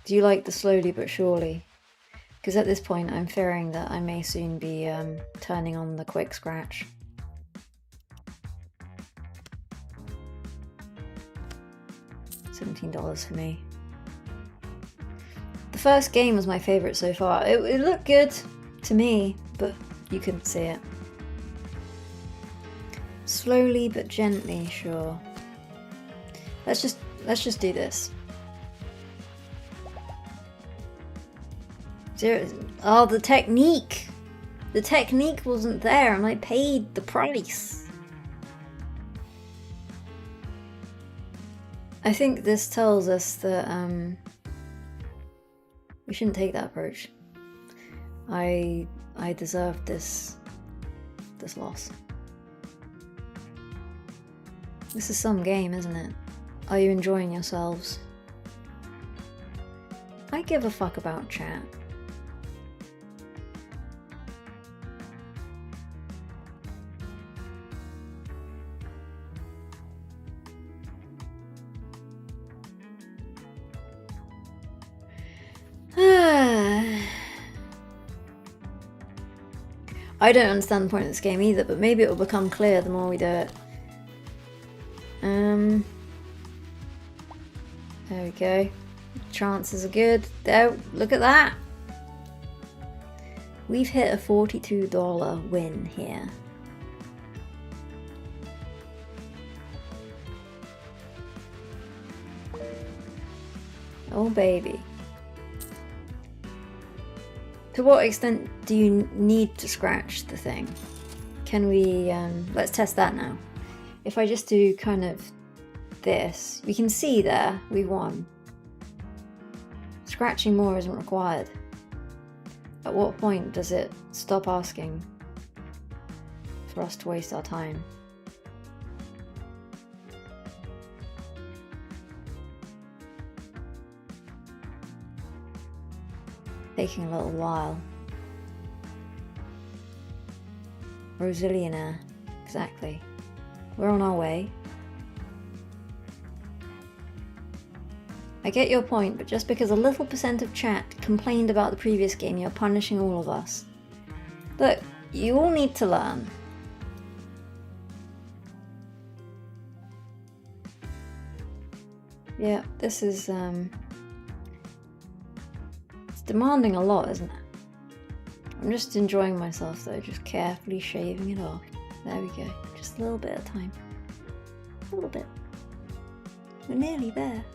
Do you like the slowly but surely? Because at this point I'm fearing that I may soon be turning on the quick scratch. $17 for me. The first game was my favourite so far. It looked good to me, but you couldn't see it. Slowly but gently, sure. Let's just do this. Oh, the technique! The technique wasn't there, and I paid the price. I think this tells us that we shouldn't take that approach. I deserved this loss. This is some game, isn't it? Are you enjoying yourselves? I give a fuck about chat. I don't understand the point of this game either, but maybe it will become clear the more we do it. There we go. Chances are good. There, look at that. We've hit a $42 win here. Oh baby. To what extent do you need to scratch the thing? Can we, let's test that now. If I just do kind of this, we can see there, we won. Scratching more isn't required. At what point does it stop asking for us to waste our time? Taking a little while. Rosillionaire. Exactly. We're on our way. I get your point, but just because a little % of chat complained about the previous game, you're punishing all of us. Look, you all need to learn. Yeah, this is, it's demanding a lot, isn't it? I'm just enjoying myself though, just carefully shaving it off. There we go. Just a little bit at a time. A little bit. We're nearly there.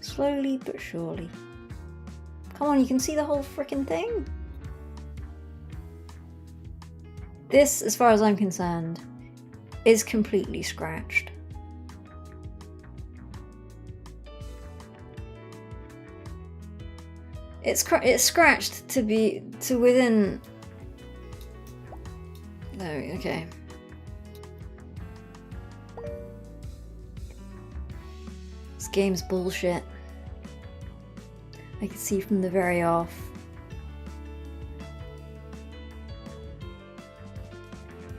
Slowly but surely. Come on, you can see the whole frickin' thing. This, as far as I'm concerned, is completely scratched. It's scratched to within. No, okay. This game's bullshit. I can see from the very off.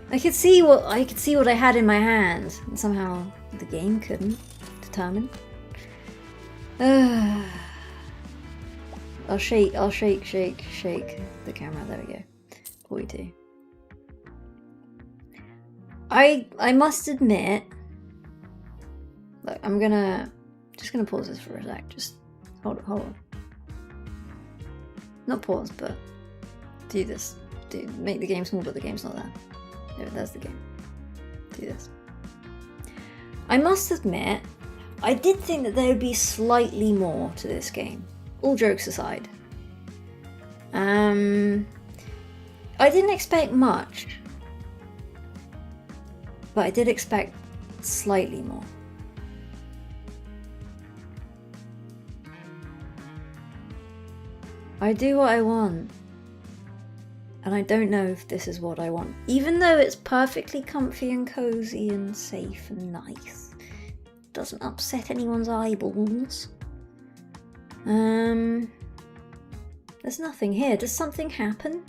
I could see what I had in my hand, and somehow the game couldn't determine. I'll shake the camera. There we go. 42. I must admit. Look, I'm just gonna pause this for a sec. Just hold on. Not pause, but do this. Make the game small, but the game's not there. There, there's the game. Do this. I must admit, I did think that there would be slightly more to this game. All jokes aside. I didn't expect much, but I did expect slightly more. I do what I want, and I don't know if this is what I want. Even though it's perfectly comfy and cozy and safe and nice, it doesn't upset anyone's eyeballs. There's nothing here. Does something happen?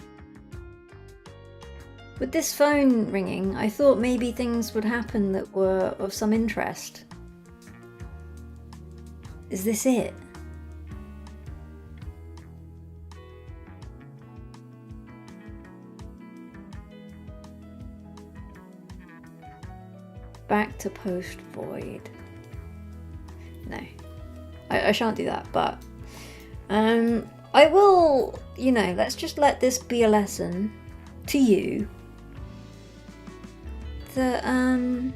With this phone ringing, I thought maybe things would happen that were of some interest. Is this it? Back to post void. No. I shan't do that, but I will, let's just let this be a lesson to you that I'm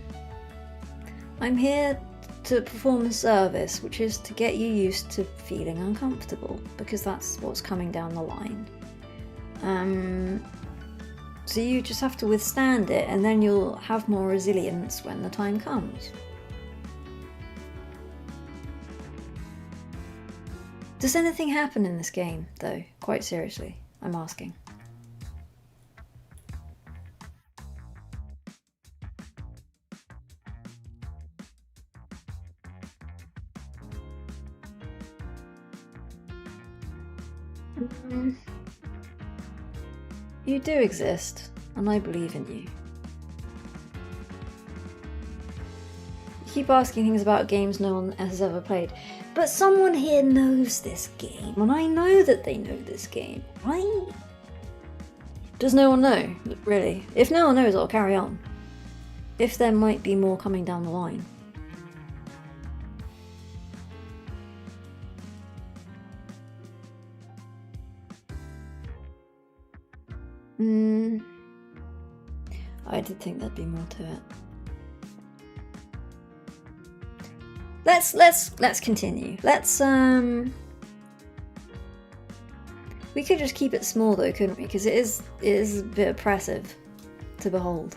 here to perform a service, which is to get you used to feeling uncomfortable, because that's what's coming down the line. So you just have to withstand it, and then you'll have more resilience when the time comes. Does anything happen in this game, though? Quite seriously, I'm asking. You do exist, and I believe in you. You keep asking things about games no one has ever played, but someone here knows this game, and I know that they know this game, right? Does no one know, really? If no one knows, I'll carry on. If there might be more coming down the line. I did think there'd be more to it. Let's continue. We could just keep it small though, couldn't we? Because it is a bit oppressive to behold.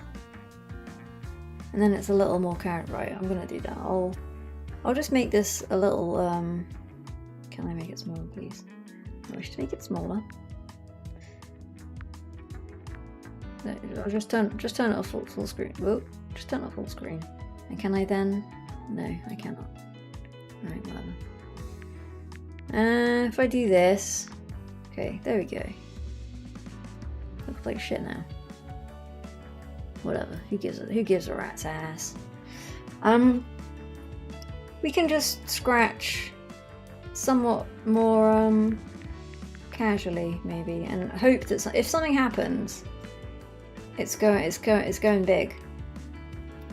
And then it's a little more right, I'm gonna do that. I'll just make this a little can I make it smaller, please? I wish to make it smaller. No, I'll just turn it off full screen. Whoa, just turn it off full screen. And can I then? No, I cannot. Right, whatever. If I do this... Okay, there we go. Looks like shit now. Whatever, who gives a rat's ass? We can just scratch somewhat more casually, maybe, and hope that if something happens, it's going big.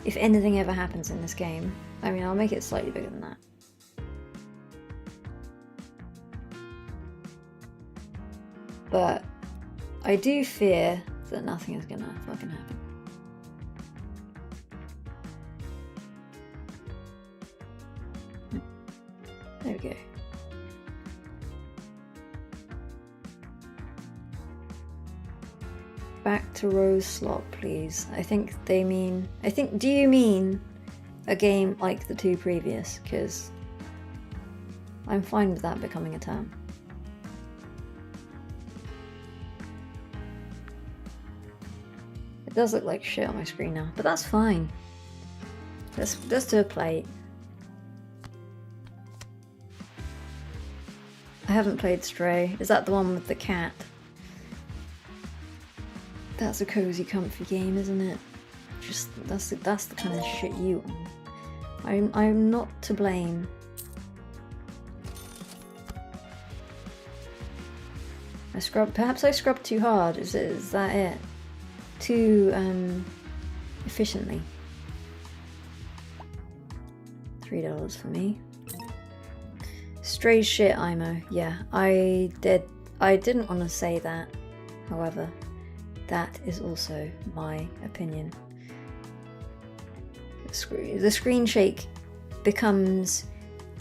If anything ever happens in this game, I mean, I'll make it slightly bigger than that. But I do fear that nothing is gonna fucking happen. There we go. Back to Rose slot, please. Do you mean a game like the two previous? Because I'm fine with that becoming a term. It does look like shit on my screen now, but that's fine. Let's do a plate. I haven't played Stray. Is that the one with the cat? That's a cozy, comfy game, isn't it? Just that's the kind of shit you want. I'm not to blame. Perhaps I scrubbed too hard. Is that it? Too efficiently. $3 for me. Stray shit, Imo. Yeah, I didn't want to say that. However, that is also my opinion. The screen shake becomes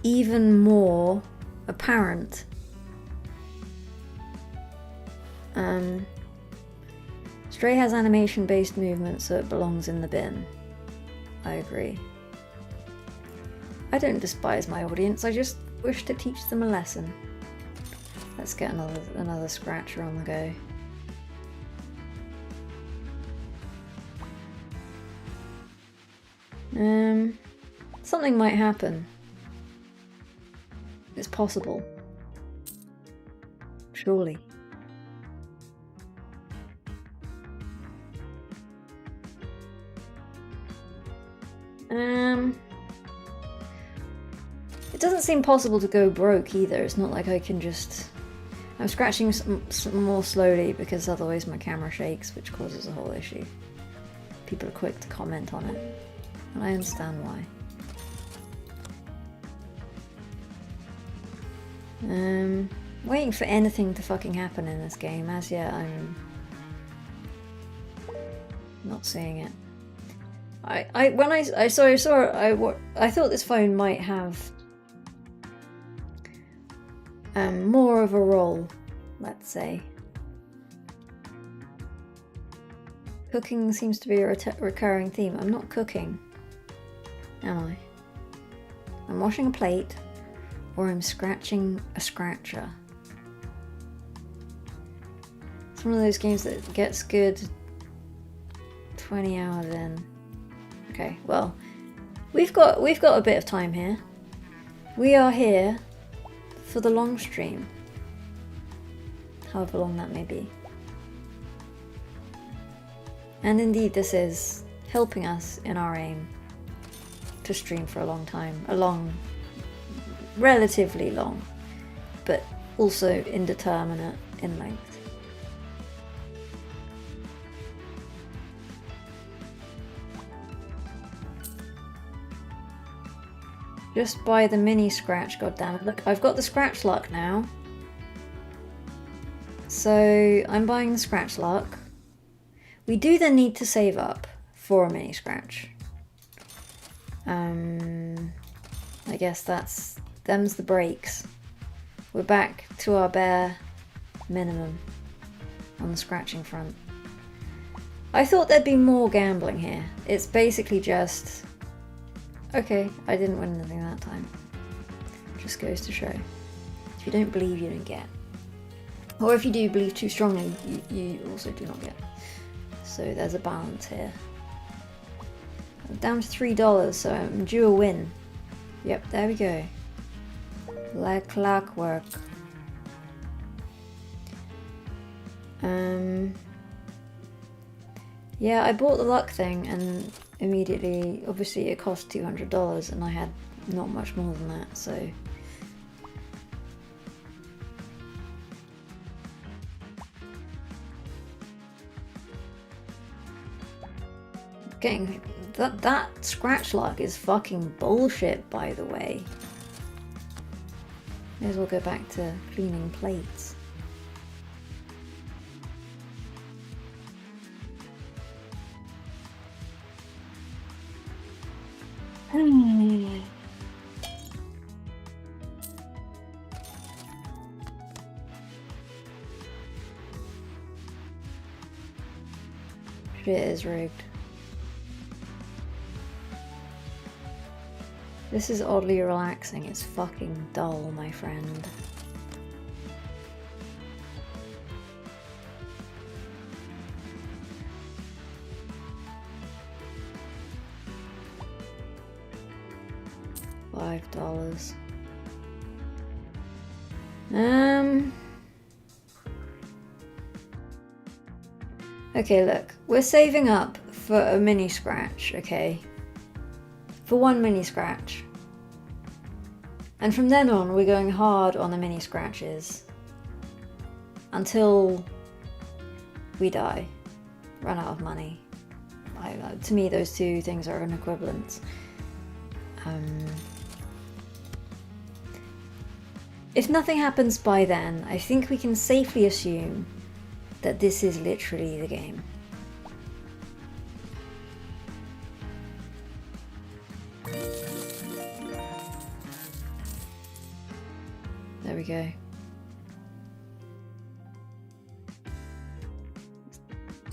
even more apparent. Stray has animation-based movement, so it belongs in the bin. I agree. I don't despise my audience, I just wish to teach them a lesson. Let's get another scratcher on the go. Something might happen. It's possible. Surely. It doesn't seem possible to go broke either. It's not like I can just... I'm scratching some more slowly because otherwise my camera shakes, which causes a whole issue. People are quick to comment on it, and I understand why. Waiting for anything to fucking happen in this game. As yet, I'm not seeing it. I thought this phone might have more of a role, let's say. Cooking seems to be a recurring theme. I'm not cooking, am I? I'm washing a plate, or I'm scratching a scratcher. It's one of those games that gets good 20 hours in. Okay, well, we've got a bit of time here. We are here for the long stream, however long that may be. And indeed, this is helping us in our aim to stream for a long time, relatively long, but also indeterminate in length. Just buy the mini scratch, goddammit. Look, I've got the scratch luck now. So I'm buying the scratch luck. We do then need to save up for a mini scratch. I guess them's the breaks. We're back to our bare minimum on the scratching front. I thought there'd be more gambling here. It's basically just... Okay, I didn't win anything that time. Just goes to show. If you don't believe, you don't get. Or if you do believe too strongly, you also do not get. So there's a balance here. I'm down to $3, so I'm due a win. Yep, there we go. Like clockwork. Yeah, I bought the luck thing and immediately, obviously it cost $200 and I had not much more than that, so... Getting... That scratch luck is fucking bullshit, by the way. May as well go back to cleaning plates. Shit is rigged. This is oddly relaxing. It's fucking dull, my friend. $5. Okay, look, we're saving up for a mini scratch, okay? For one mini scratch. And from then on, we're going hard on the mini scratches. Until we die. Run out of money. To me, those two things are an equivalent. If nothing happens by then, I think we can safely assume that this is literally the game. There we go.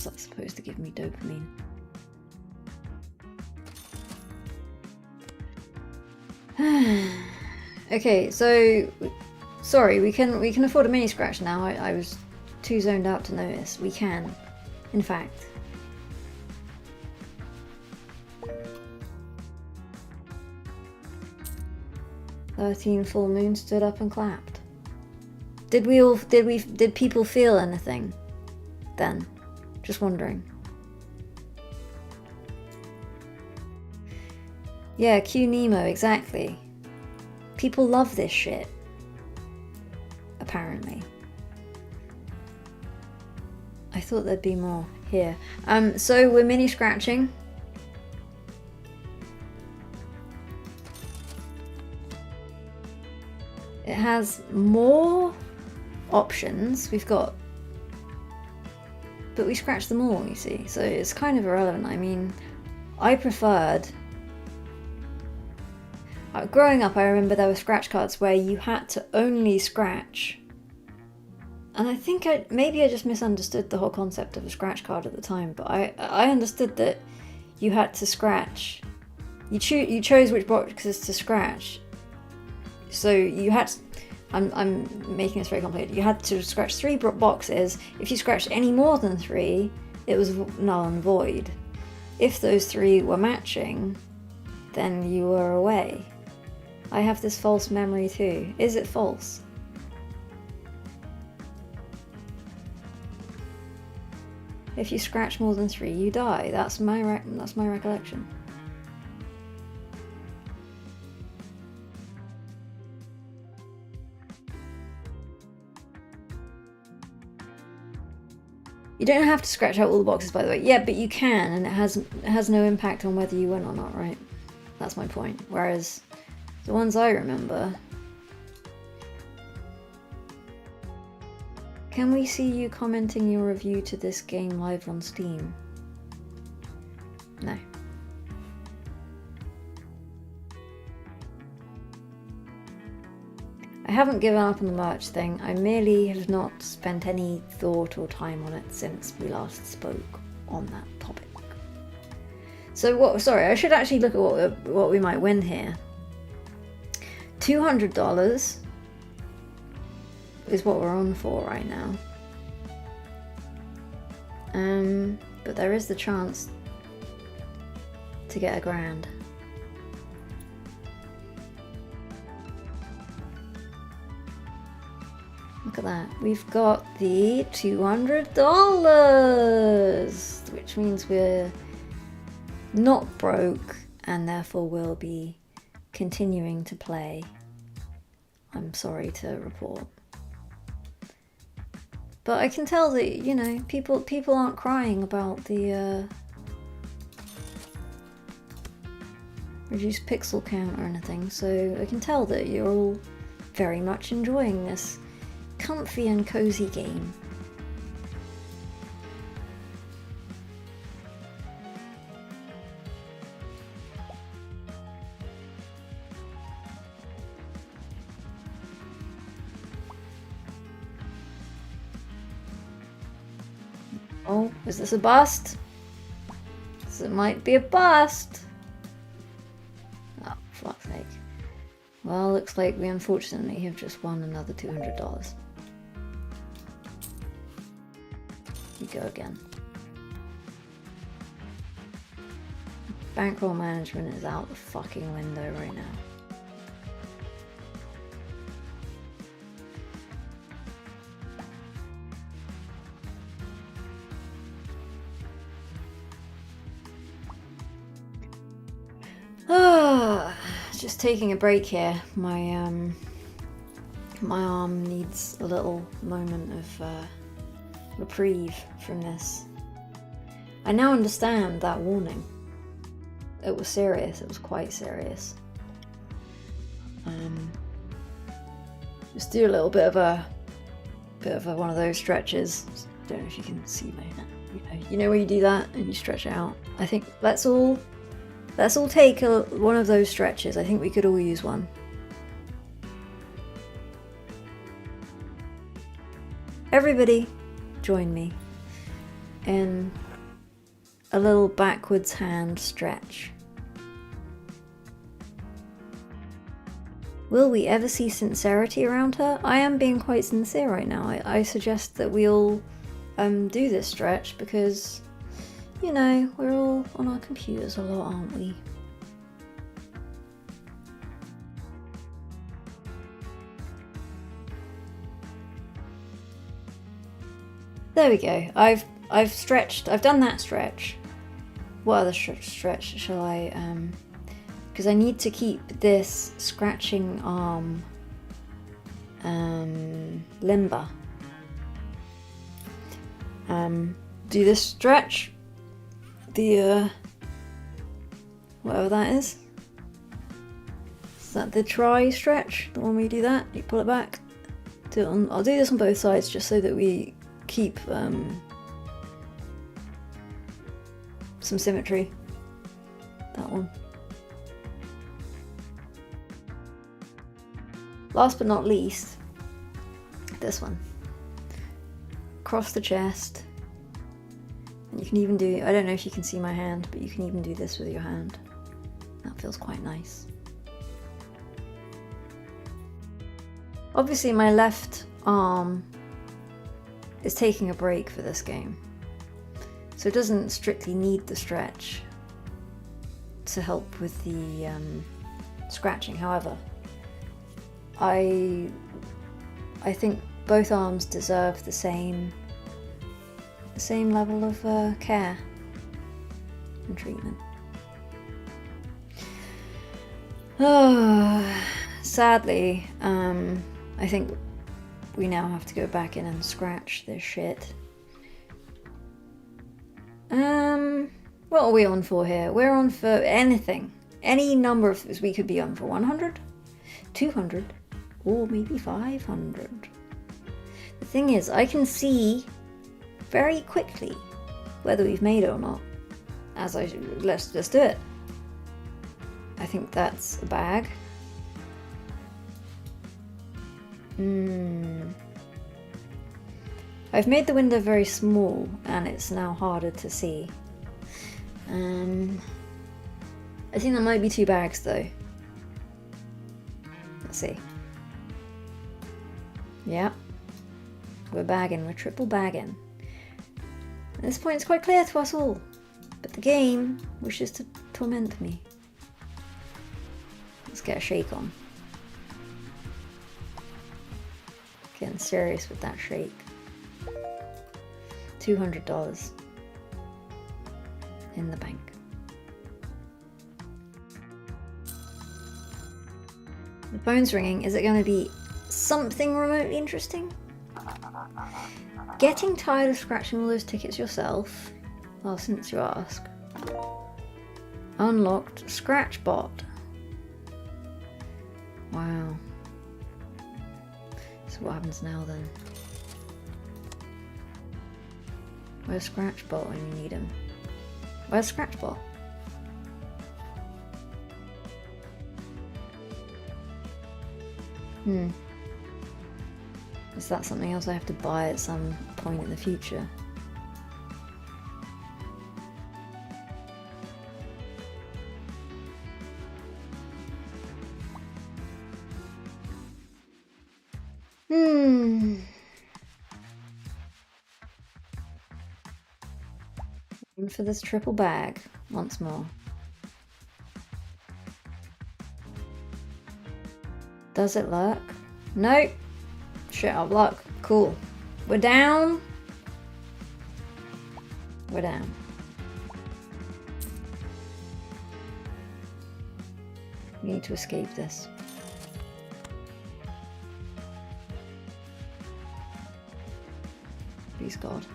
That's supposed to give me dopamine. Okay, so sorry, we can afford a mini scratch now. I was too zoned out to notice. We can, in fact. "13 full moons stood up and clapped." Did people feel anything then? Just wondering. Yeah, Q Nemo, exactly. People love this shit. Apparently. I thought there'd be more here. So we're mini scratching. It has more options. But we scratched them all, you see, so it's kind of irrelevant. I mean, I preferred... growing up, I remember there were scratch cards where you had to only scratch. And I think maybe I just misunderstood the whole concept of a scratch card at the time, but I understood that you had to scratch. You chose which boxes to scratch. So you had to, I'm making this very complicated. You had to scratch 3 boxes. If you scratched any more than 3, it was null and void. If those 3 were matching, then you were away. I have this false memory too. Is it false? If you scratch more than 3, you die. That's my recollection. You don't have to scratch out all the boxes, by the way. Yeah, but you can, and it has no impact on whether you win or not, right? That's my point. Whereas the ones I remember... Can we see you commenting your review to this game live on Steam? No. I haven't given up on the merch thing. I merely have not spent any thought or time on it since we last spoke on that topic. So what? Sorry, I should actually look at what we might win here. $200 is what we're on for right now. But there is the chance to get $1,000. Look at that. We've got the $200, which means we're not broke and therefore will be continuing to play. I'm sorry to report. But I can tell that, you know, people aren't crying about the reduced pixel count or anything, so I can tell that you're all very much enjoying this comfy and cozy game. Oh, is this a bust? It might be a bust. Oh, for fuck's sake. Well, looks like we unfortunately have just won another $200. You go again. Bankroll management is out the fucking window right now. Just taking a break here. My arm needs a little moment of reprieve from this. I now understand that warning. It was serious. It was quite serious. Just do a little bit of a one of those stretches. Don't know if you can see my hand. You know where you do that and you stretch it out. I think let's all take one of those stretches. I think we could all use one. Everybody, join me in a little backwards hand stretch. Will we ever see sincerity around her? I am being quite sincere right now. I suggest that we all do this stretch because, you know, we're all on our computers a lot, aren't we? There we go. I've stretched. I've done that stretch. What other stretch shall I? Because I need to keep this scratching arm limber. Do this stretch. The whatever that is. Is that the try stretch? The one where you do that? You pull it back. I'll do this on both sides just so that we keep some symmetry. That one. Last but not least, this one. Across the chest. And you can even do, I don't know if you can see my hand, but you can even do this with your hand. That feels quite nice. Obviously my left arm is taking a break for this game. So it doesn't strictly need the stretch to help with the scratching. However, I think both arms deserve the same level of care and treatment. Sadly, I think we now have to go back in and scratch this shit. What are we on for here? We're on for anything. Any number of things. We could be on for 100, 200, or maybe 500. The thing is, I can see very quickly whether we've made it or not. Let's do it. I think that's a bag. I've made the window very small and it's now harder to see. I think that might be 2 bags though. Let's see. Yeah. We're bagging, we're triple bagging. At this point it's quite clear to us all, but the game wishes to torment me. Let's get a shake on. getting serious with that shake. $200 in the bank. The phone's ringing. Is it going to be something remotely interesting? Getting tired of scratching all those tickets yourself? Well, since you ask. Unlocked scratch bot. Wow. So what happens now then? Where's Scratchbot when you need him? Where's Scratchbot? Is that something else I have to buy at some point in the future? In for this triple bag once more. Does it lurk? Nope. Shit out of luck. Cool. We're down. We're down. We need to escape this. Please God.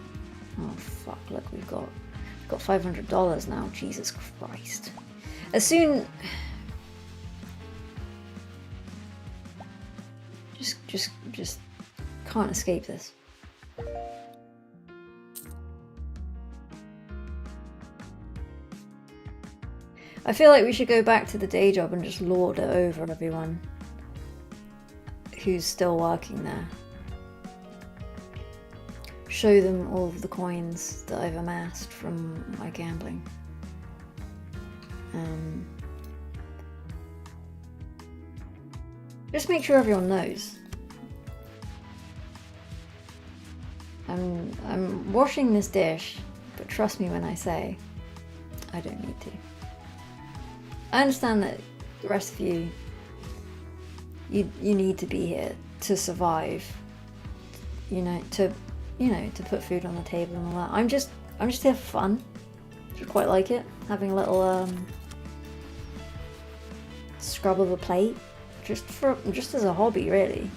Oh fuck, look, we've got $500 now. Jesus Christ. As soon... Just can't escape this. I feel like we should go back to the day job and just lord it over everyone who's still working there. Show them all of the coins that I've amassed from my gambling. Just make sure everyone knows. I'm washing this dish, but trust me when I say I don't need to. I understand that the rest of you need to be here to survive. To put food on the table and all that. I'm just here for fun. I quite like it, having a little scrub of a plate, just as a hobby, really.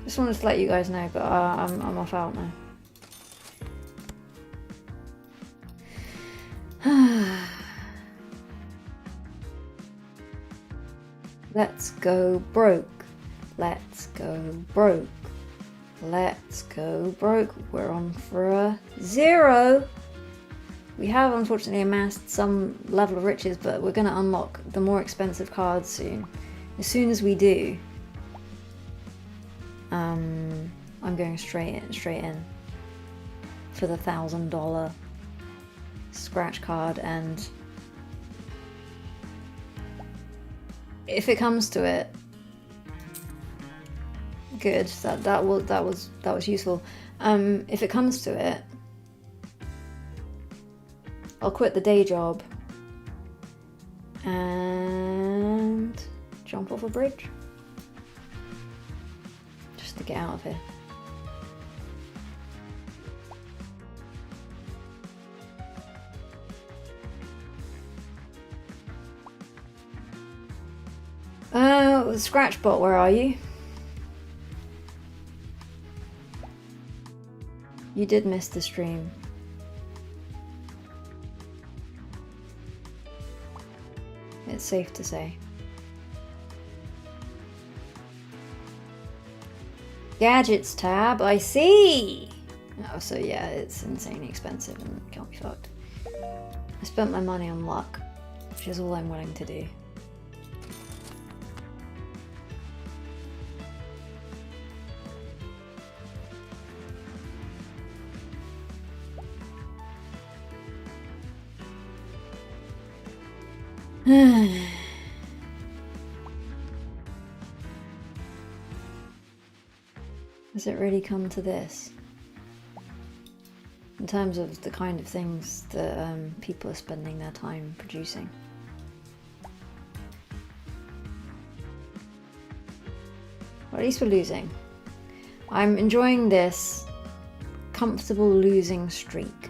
Just wanted to let you guys know, but I'm off out now. Let's go broke. Let's go broke. Let's go broke. We're on for a 0. We have unfortunately amassed some level of riches, but we're going to unlock the more expensive cards soon. As soon as we do, I'm going straight in for the $1,000 scratch card, and if it comes to it, good. That was useful. If it comes to it, I'll quit the day job and jump off a bridge just to get out of here. Scratchbot, where are you? You did miss the stream. It's safe to say. Gadgets tab, I see! Oh, so yeah, it's insanely expensive and can't be fucked. I spent my money on luck, which is all I'm willing to do. Has it really come to this? in terms of the kind of things that people are spending their time producing. Or at least we're losing. I'm enjoying this comfortable losing streak.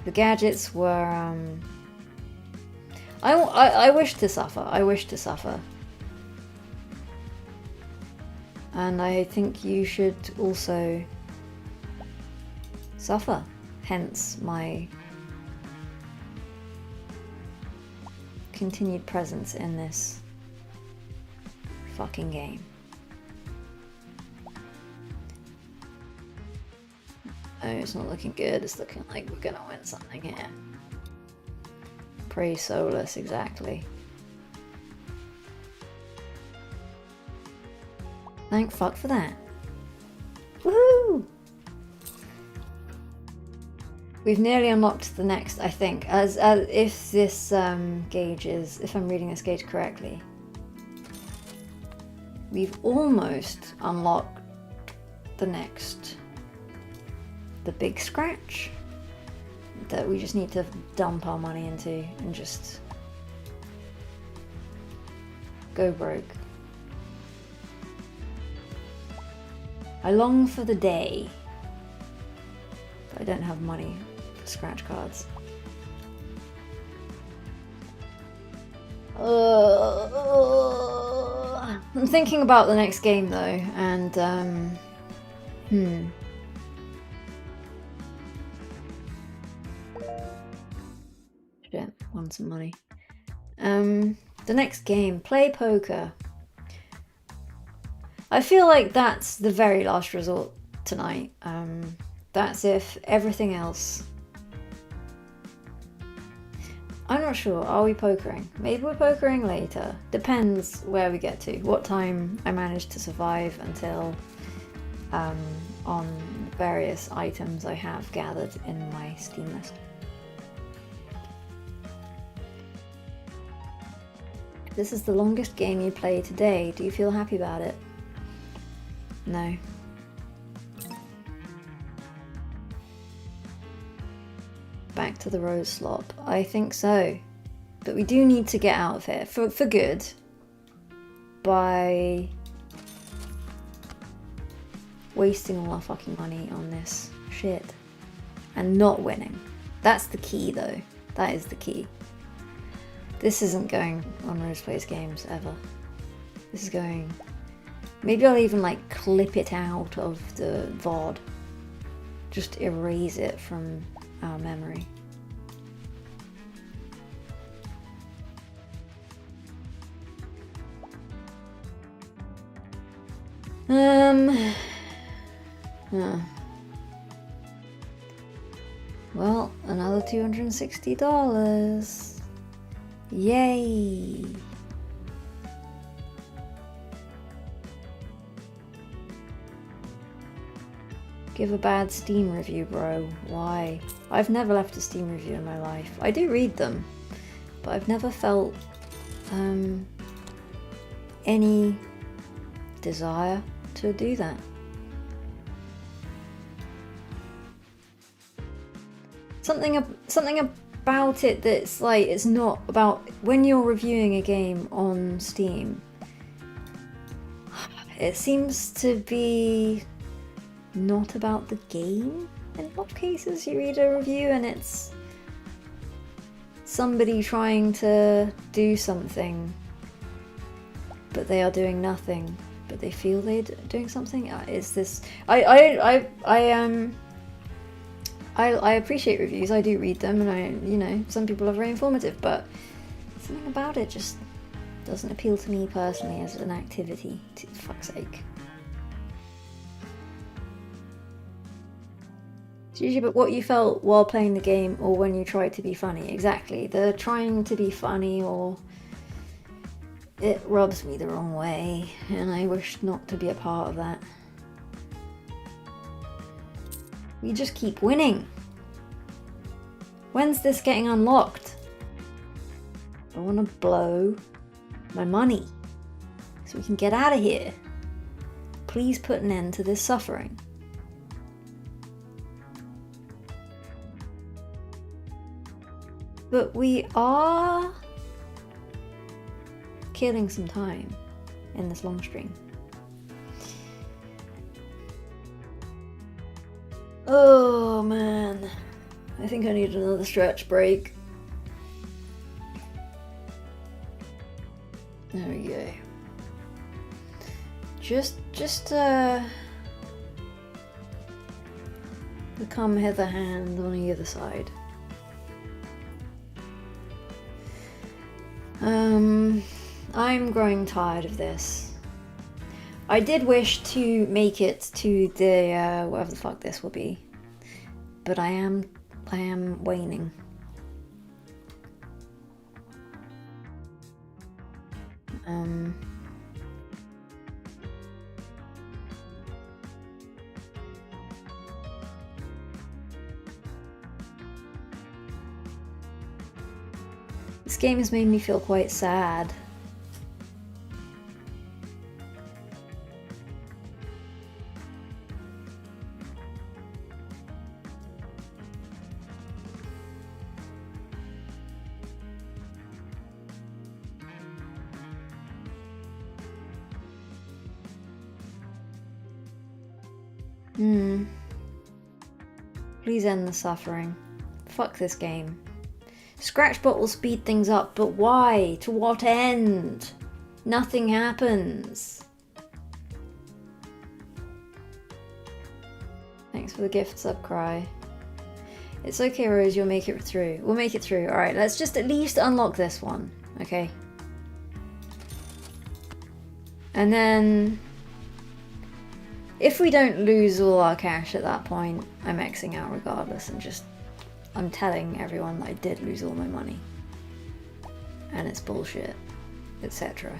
The gadgets were... I wish to suffer. I wish to suffer. And I think you should also suffer. Hence my continued presence in this fucking game. Oh, it's not looking good. It's looking like we're gonna win something here. Praise Solus, exactly. Thank fuck for that. Woohoo! We've nearly unlocked the next, I think, as if this gauge is, if I'm reading this gauge correctly. We've almost unlocked the next, the big scratch that we just need to dump our money into and just go broke. I long for the day, but I don't have money for scratch cards. I'm thinking about the next game though, and shit, want some money. The next game, play poker. I feel like that's the very last resort tonight. That's if everything else... I'm not sure, are we pokering? Maybe we're pokering later. Depends where we get to, what time I manage to survive until on various items I have gathered in my Steam list. This is the longest game you played today. Do you feel happy about it? No. Back to the rose slop. I think so. But we do need to get out of here for good by wasting all our fucking money on this shit and not winning. That's the key though. That is the key. This isn't going on Rose Plays Games ever. This is going... Maybe I'll even like clip it out of the VOD. Just erase it from our memory. Well, another $260. Yay! Give a bad Steam review, bro. Why? I've never left a Steam review in my life. I do read them, but I've never felt any desire to do that. Something about it that's like, it's not about, when you're reviewing a game on Steam, it seems to be not about the game. In a lot of cases you read a review and it's somebody trying to do something, but they are doing nothing, but they feel they're doing something. Is this... I appreciate reviews, I do read them, and you know, some people are very informative, but something about it just doesn't appeal to me personally as an activity, for fuck's sake. It's usually about what you felt while playing the game or when you tried to be funny. Exactly. The trying to be funny, or it rubs me the wrong way, and I wish not to be a part of that. We just keep winning. When's this getting unlocked? I want to blow my money so we can get out of here. please put an end to this suffering. But we are killing some time in this long stream. Oh man, I think I need another stretch break. There we go. Just the come hither hand on either side. I'm growing tired of this. I did wish to make it to the whatever the fuck this will be, but I am waning. This game has made me feel quite sad. Please end the suffering. Fuck this game. Scratchbot will speed things up, but why? To what end? Nothing happens. Thanks for the gift sub, Cry. It's okay, Rose, you'll make it through. We'll make it through. Alright, let's just at least unlock this one, okay? And then if we don't lose all our cash at that point, I'm Xing out regardless and just I'm telling everyone that I did lose all my money. And it's bullshit, etc.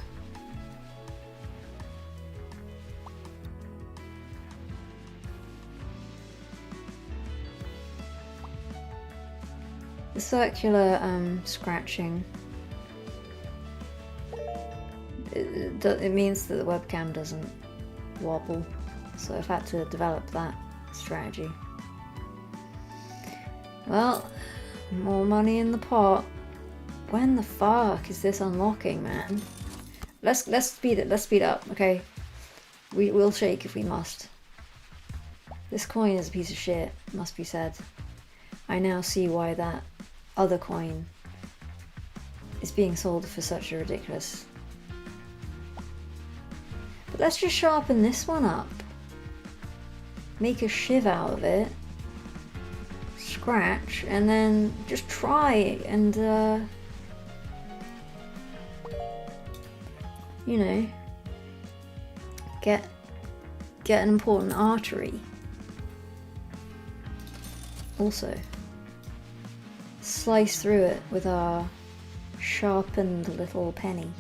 The circular scratching, it means that the webcam doesn't wobble, so I've had to develop that strategy. Well, more money in the pot. When the fuck is this unlocking, man? Let's speed it. Let's speed up, okay? We will shake if we must. This coin is a piece of shit, must be said. I now see why that other coin is being sold for such a ridiculous. But let's just sharpen this one up. Make a shiv out of it. Scratch, and then just try and you know, get an important artery. Also, slice through it with our sharpened little penny.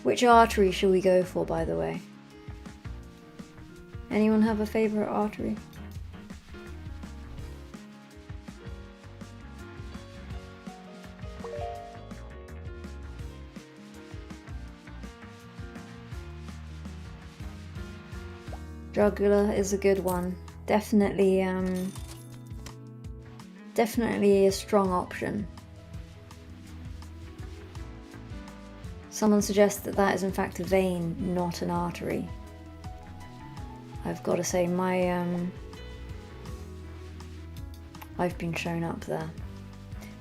Which artery shall we go for, by the way? Anyone have a favourite artery? Jugular is a good one. Definitely a strong option. Someone suggests that that is in fact a vein, not an artery. I've got to say, I've been shown up there.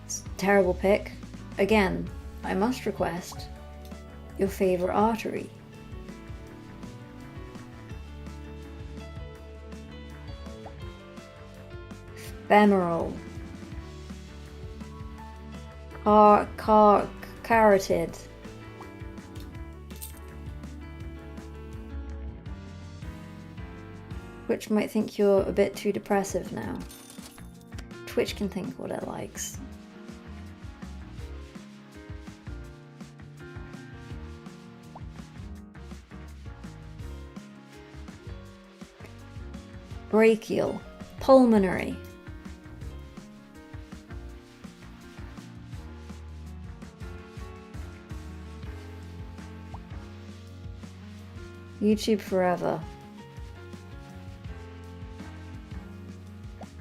It's a terrible pick. Again, I must request your favourite artery. Femoral. Carotid. Twitch might think you're a bit too depressive now. Twitch can think what it likes. Brachial. Pulmonary. YouTube forever.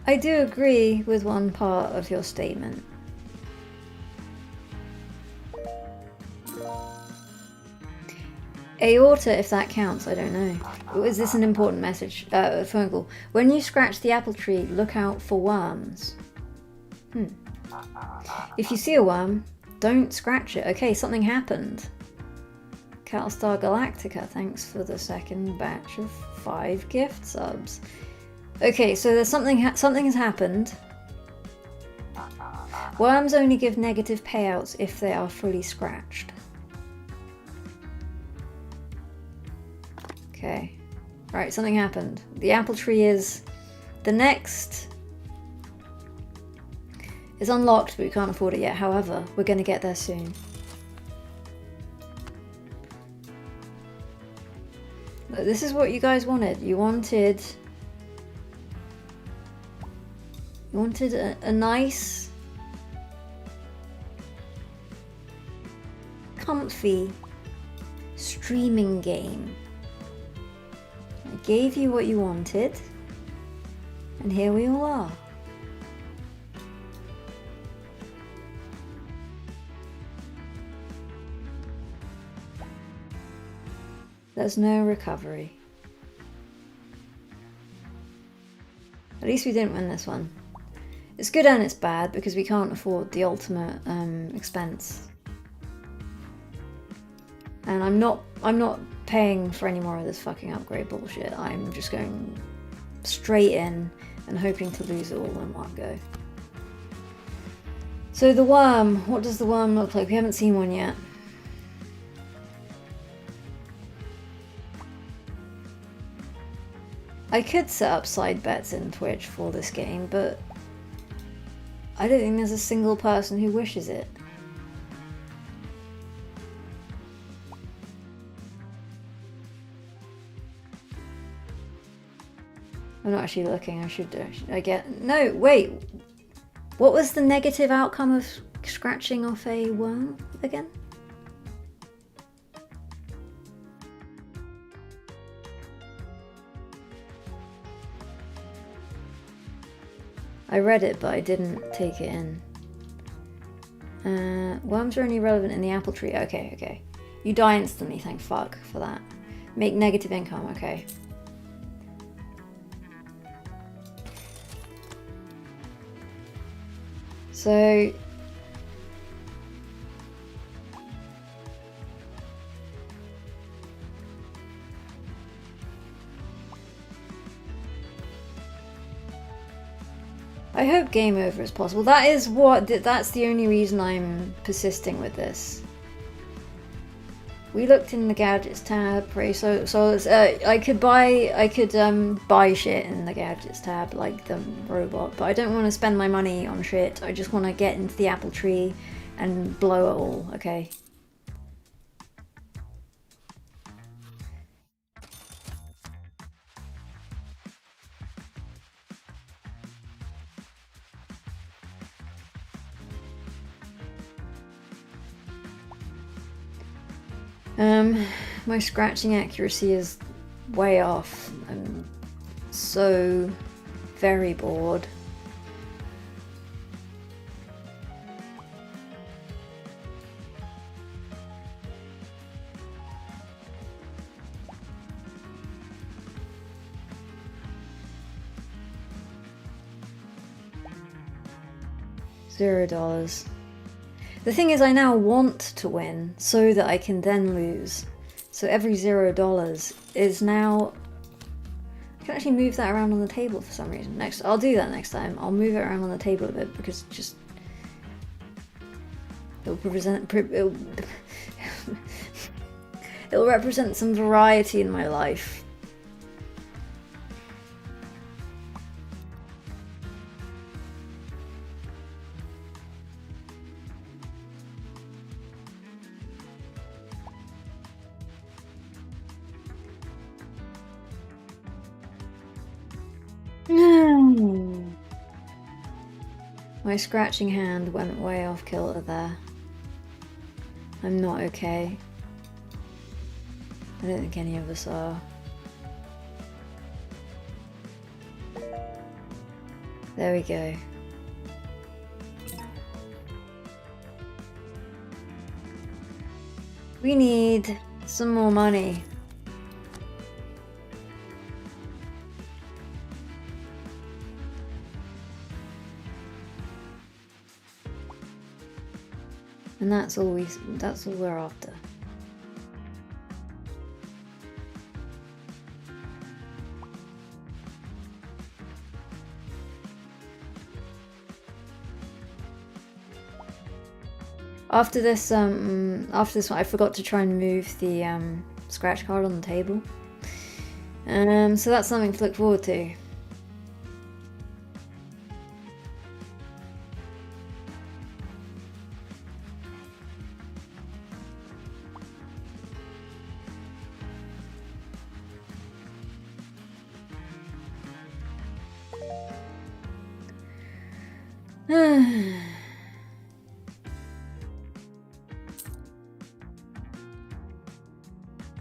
I do agree with one part of your statement. Aorta, if that counts, I don't know. Is this an important message? Phone call. When you scratch the apple tree, look out for worms. If you see a worm, don't scratch it. Okay, something happened. Cattlestar Galactica, thanks for the second batch of 5 gift subs. Okay, so there's something has happened. Worms only give negative payouts if they are fully scratched. Okay. Right, something happened. The apple tree is... The next... is unlocked, but we can't afford it yet. However, we're going to get there soon. This is what you guys wanted. You wanted a nice, comfy streaming game. I gave you what you wanted, and here we all are. There's no recovery. At least we didn't win this one. It's good and it's bad because we can't afford the ultimate expense. And I'm not paying for any more of this fucking upgrade bullshit. I'm just going straight in and hoping to lose it all in one go. So the worm, what does the worm look like? We haven't seen one yet. I could set up side bets in Twitch for this game, but I don't think there's a single person who wishes it. I'm not actually looking, I should do. No, wait! What was the negative outcome of scratching off a worm again? I read it, but I didn't take it in. Worms are only relevant in the apple tree. Okay. You die instantly, thank fuck for that. Make negative income, okay. So... I hope game over is possible. That's the only reason I'm persisting with this. We looked in the gadgets tab, I could buy shit in the gadgets tab, like the robot, but I don't want to spend my money on shit. I just want to get into the apple tree and blow it all, okay? My scratching accuracy is way off. I'm so very bored. $0. The thing is, I now want to win so that I can then lose. So every $0 is now... I can actually move that around on the table for some reason. I'll do that next time. I'll move it around on the table a bit because just... it'll represent some variety in my life. My scratching hand went way off kilter there. I'm not okay. I don't think any of us are. There we go. We need some more money. And that's all we're after. After this one, I forgot to try and move the scratch card on the table. So that's something to look forward to.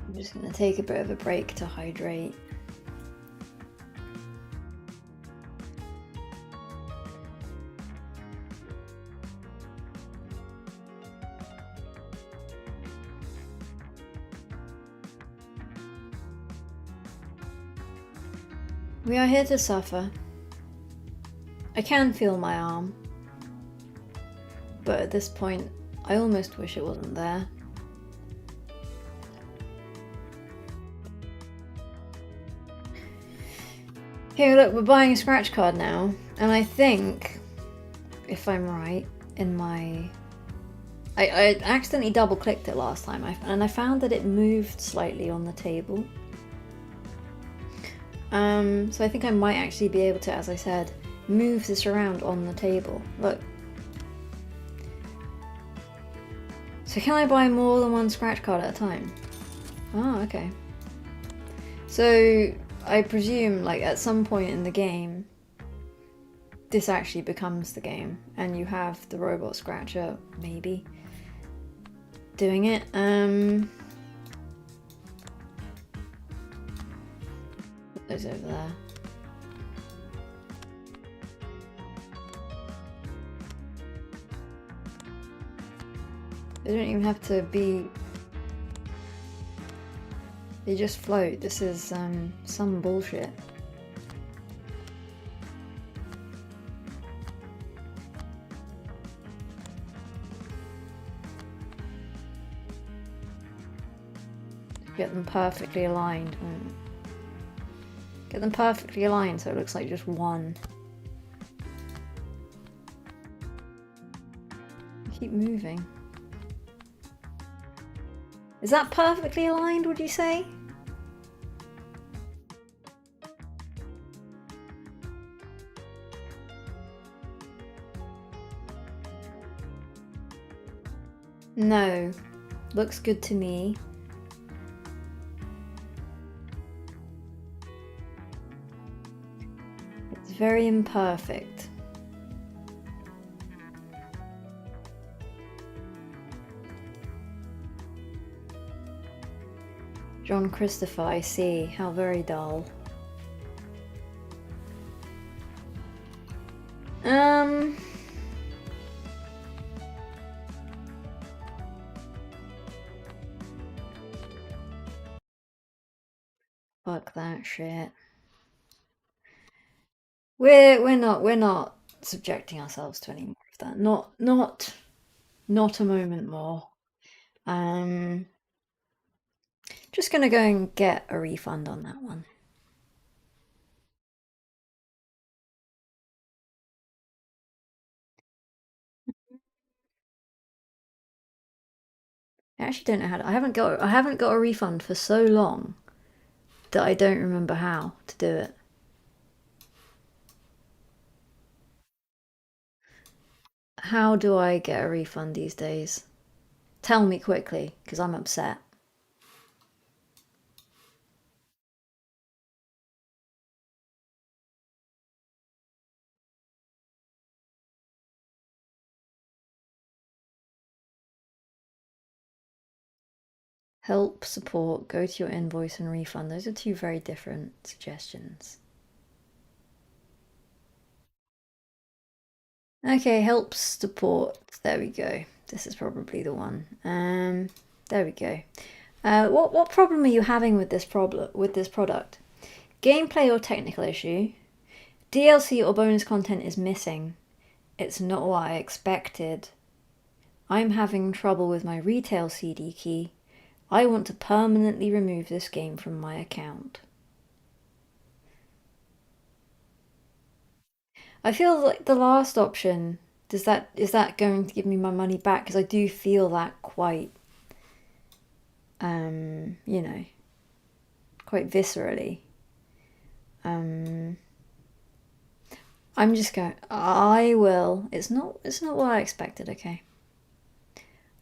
I'm just going to take a bit of a break to hydrate. We are here to suffer. I can feel my arm, but at this point, I almost wish it wasn't there. Here, look, we're buying a scratch card now, and I think, if I'm right, in my... I accidentally double-clicked it last time, and I found that it moved slightly on the table. So I think I might actually be able to, as I said, move this around on the table. Look. So can I buy more than one scratch card at a time? Oh, okay. So I presume, like, at some point in the game, this actually becomes the game, and you have the robot scratcher, maybe, doing it. Put those over there. They don't even have to be... They just float. This is some bullshit. Get them perfectly aligned. Get them perfectly aligned so it looks like just one. Keep moving. Is that perfectly aligned, would you say? No. Looks good to me. It's very imperfect. John Christopher, I see. How very dull. Fuck that shit. We're not subjecting ourselves to any more of that. Not a moment more. Just gonna go and get a refund on that one. I actually don't know how to, I haven't got a refund for so long that I don't remember how to do it. How do I get a refund these days? Tell me quickly, because I'm upset. Help, support, go to your invoice and refund. Those are two very different suggestions. Okay, help, support. There we go. This is probably the one. There we go. What problem are you having with this product? Gameplay or technical issue? DLC or bonus content is missing. It's not what I expected. I'm having trouble with my retail CD key. I want to permanently remove this game from my account. I feel like the last option, is that going to give me my money back? Because I do feel that quite, you know, quite viscerally. I'm just going. I will. It's not. It's not what I expected. Okay.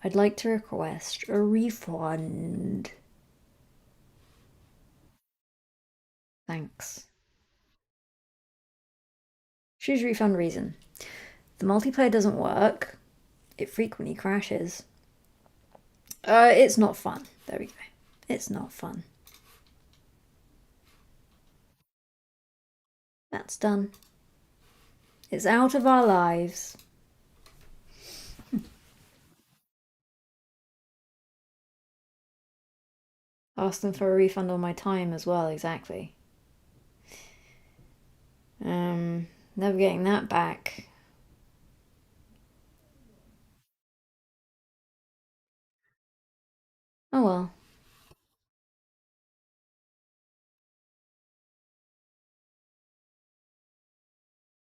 I'd like to request a refund. Thanks. Choose refund reason. The multiplayer doesn't work. It frequently crashes. It's not fun. There we go. It's not fun. That's done. It's out of our lives. Ask them for a refund on my time as well, exactly. Never getting that back. Oh well.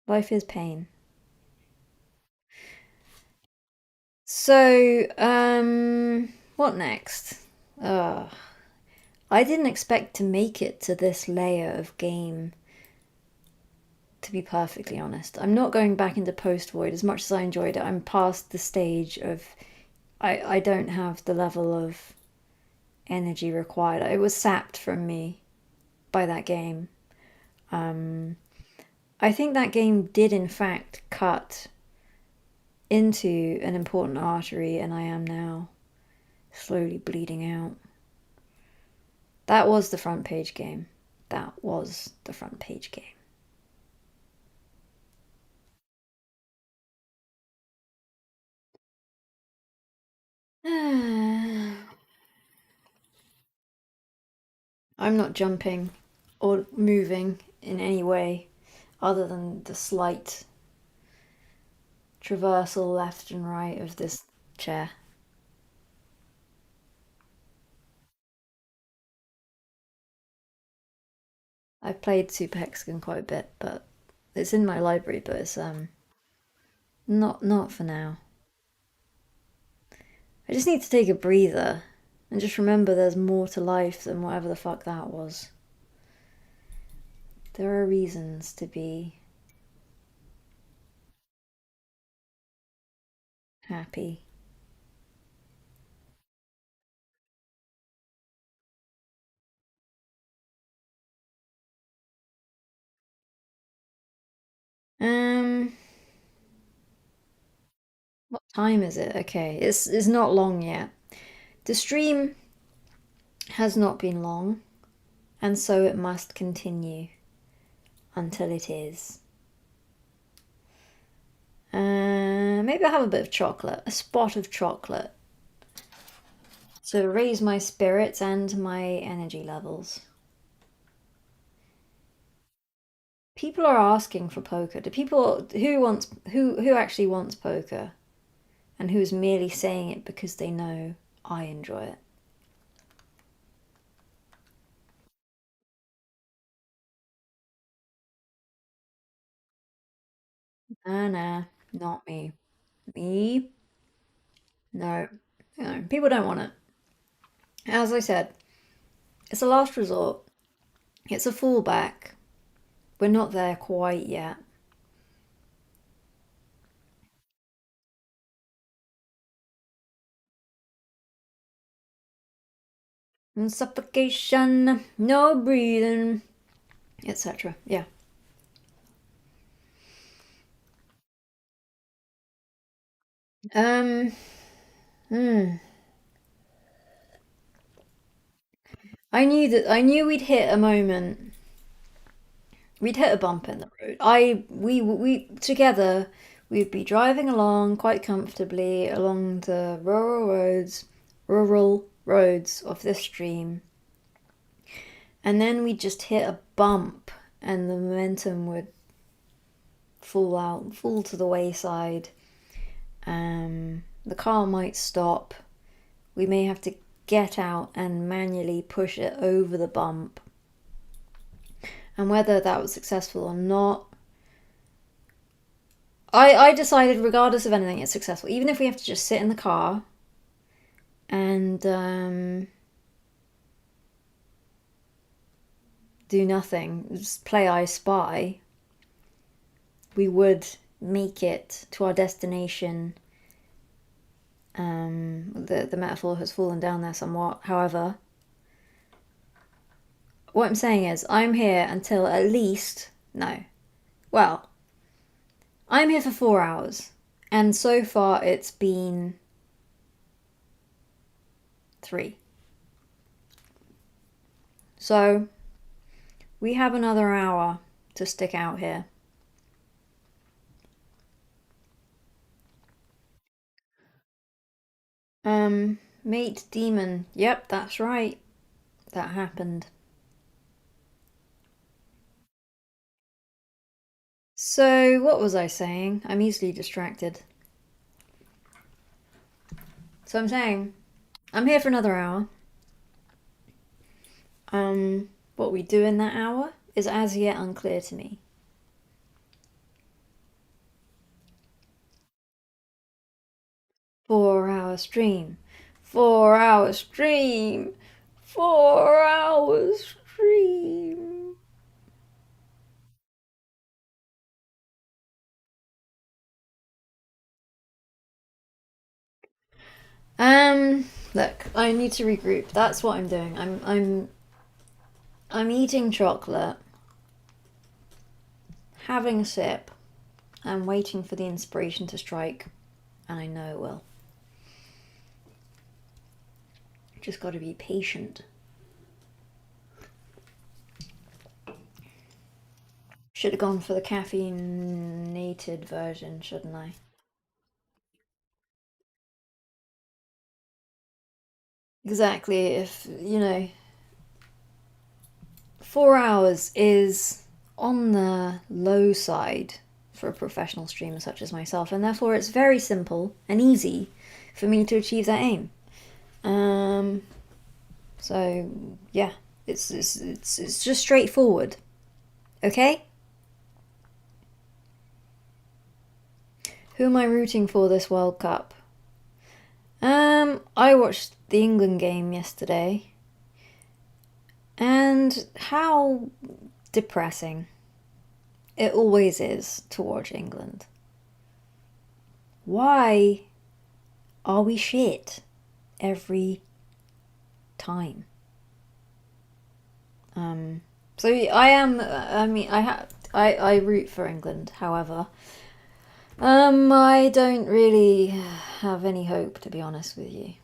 Life is pain. So, what next? Ugh. I didn't expect to make it to this layer of game, to be perfectly honest. I'm not going back into Post Void as much as I enjoyed it. I'm past the stage of I don't have the level of energy required. It was sapped from me by that game. I think that game did in fact cut into an important artery and I am now slowly bleeding out. That was the front page game. That was the front page game. I'm not jumping or moving in any way other than the slight traversal left and right of this chair. I've played Super Hexagon quite a bit, but it's in my library, but it's not for now. I just need to take a breather and just remember there's more to life than whatever the fuck that was. There are reasons to be happy. Um, what time is it? Okay, it's not long yet. The stream has not been long, and so it must continue until it is. Maybe I'll have a bit of chocolate, a spot of chocolate, to raise my spirits and my energy levels. People are asking for poker. Do people who actually wants poker, and who's merely saying it because they know I enjoy it? Nah, not me. Me? No. No, people don't want it. As I said, it's a last resort. It's a fallback. We're not there quite yet. And suffocation, no breathing, etc. Yeah. Um. Hmm. I knew we'd hit a moment. We'd hit a bump in the road. We together we'd be driving along quite comfortably along the rural roads of this stream, and then we'd just hit a bump and the momentum would fall to the wayside. The car might stop. We may have to get out and manually push it over the bump. And whether that was successful or not, I decided regardless of anything, it's successful. Even if we have to just sit in the car and do nothing, just play I Spy, we would make it to our destination. The metaphor has fallen down there somewhat. However, what I'm saying is, I'm here until at least, no, well, I'm here for 4 hours, and so far it's been 3. So, we have another hour to stick out here. Mate demon. Yep, that's right. That happened. So, what was I saying? I'm easily distracted. So I'm saying, I'm here for another hour. What we do in that hour is as yet unclear to me. Four-hour stream. 4-hour stream. 4-hour stream. Look, I need to regroup. That's what I'm doing. I'm eating chocolate, having a sip, and waiting for the inspiration to strike, and I know it will. Just got to be patient. Should have gone for the caffeinated version, shouldn't I? Exactly. If, 4 hours is on the low side for a professional streamer such as myself, and therefore it's very simple and easy for me to achieve that aim. So yeah, it's just straightforward. Okay? Who am I rooting for this World Cup? I watched the England game yesterday, and how depressing it always is to watch England. Why are we shit every time? So I am. I mean, I root for England. However, I don't really have any hope, to be honest with you.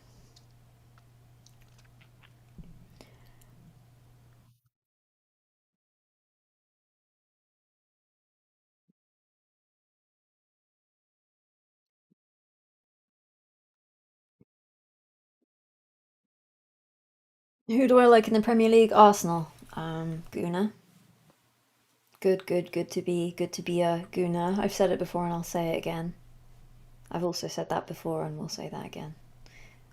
Who do I like in the Premier League? Arsenal. Guna. Good to be a Guna. I've said it before and I'll say it again. I've also said that before and will say that again.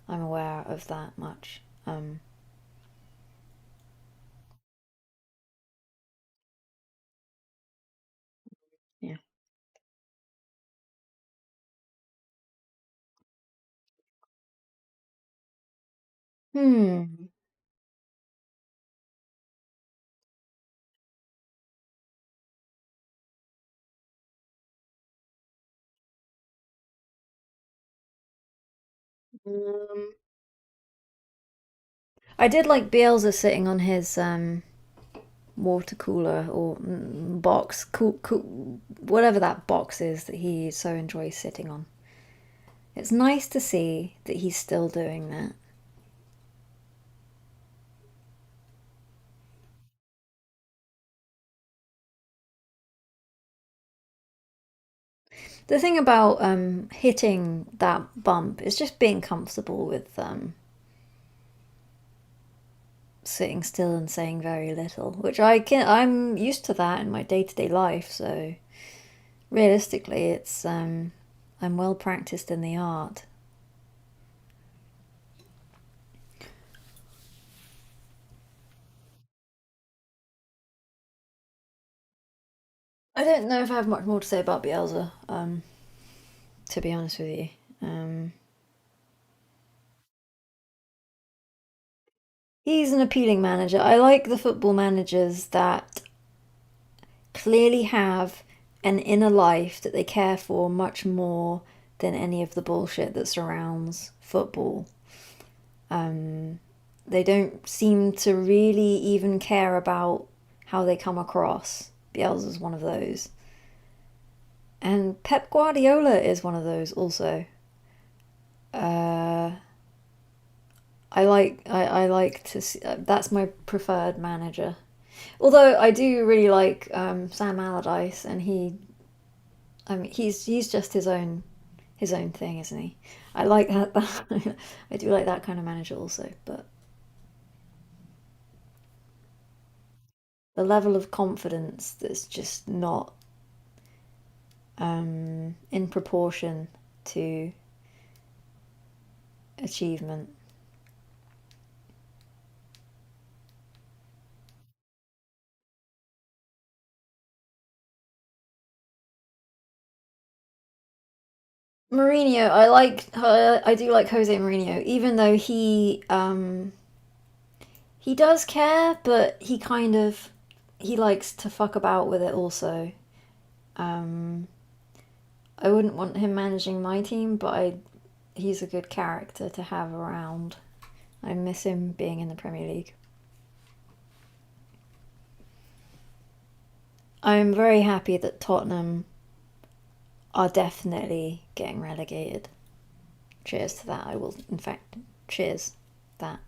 I'm aware of that much. Yeah. Hmm. Um, I did like Bielsa sitting on his water cooler or box, whatever that box is that he so enjoys sitting on. It's nice to see that he's still doing that. The thing about hitting that bump is just being comfortable with sitting still and saying very little, which I'm used to that in my day-to-day life, so realistically it's I'm well practiced in the art. I don't know if I have much more to say about Bielsa, to be honest with you. He's an appealing manager. I like the football managers that clearly have an inner life that they care for much more than any of the bullshit that surrounds football. They don't seem to really even care about how they come across. Bielsa's one of those. And Pep Guardiola is one of those also. Uh, I like to see, that's my preferred manager. Although I do really like Sam Allardyce, and I mean he's just his own thing, isn't he? I like that. I do like that kind of manager also, but the level of confidence that's just not in proportion to achievement. Mourinho, I do like Jose Mourinho, even though he does care, but he likes to fuck about with it also. Um, I wouldn't want him managing my team, but he's a good character to have around. I miss him being in the Premier League. I'm very happy that Tottenham are definitely getting relegated. Cheers to that. I will, in fact, cheers that.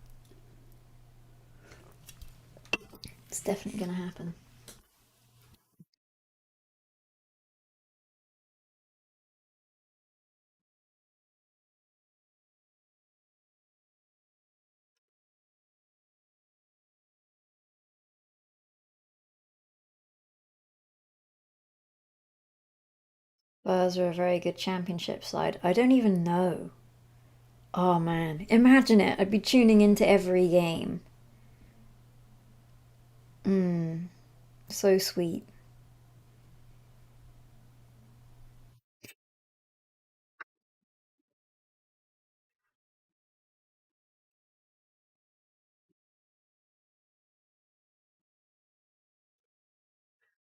It's definitely going to happen. Spurs are a very good championship side. I don't even know. Oh man, imagine it. I'd be tuning into every game. Mmm, so sweet.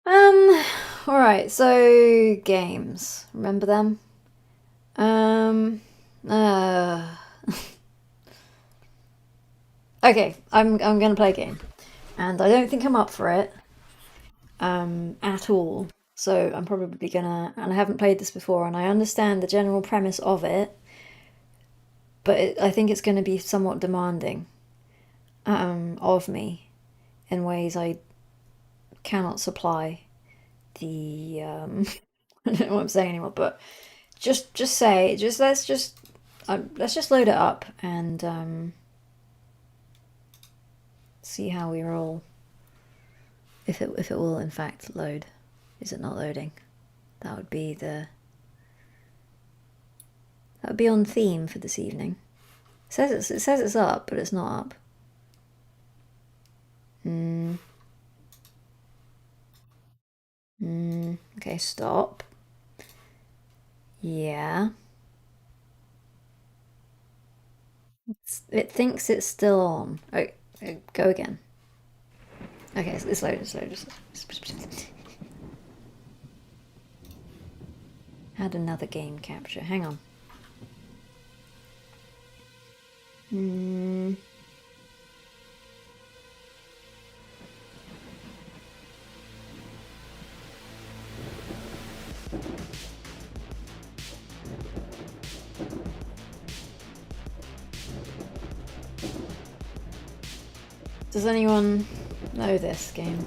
Um, alright, so games. Remember them? Um, uh, okay, I'm gonna play a game. And I don't think I'm up for it, at all. So I'm probably gonna, and I haven't played this before, and I understand the general premise of it, but I think it's gonna be somewhat demanding, of me in ways I cannot supply the, I don't know what I'm saying anymore, but just say, let's just load it up and see how we roll. If it will in fact load. Is it not loading? That would be the that would be on theme for this evening. It says it's up, but it's not up. Hmm. Okay, stop. Yeah. It thinks it's still on. Oh, go again. Okay, it's loaded. It's loaded. Add another game capture. Hang on. Hmm. Does anyone know this game?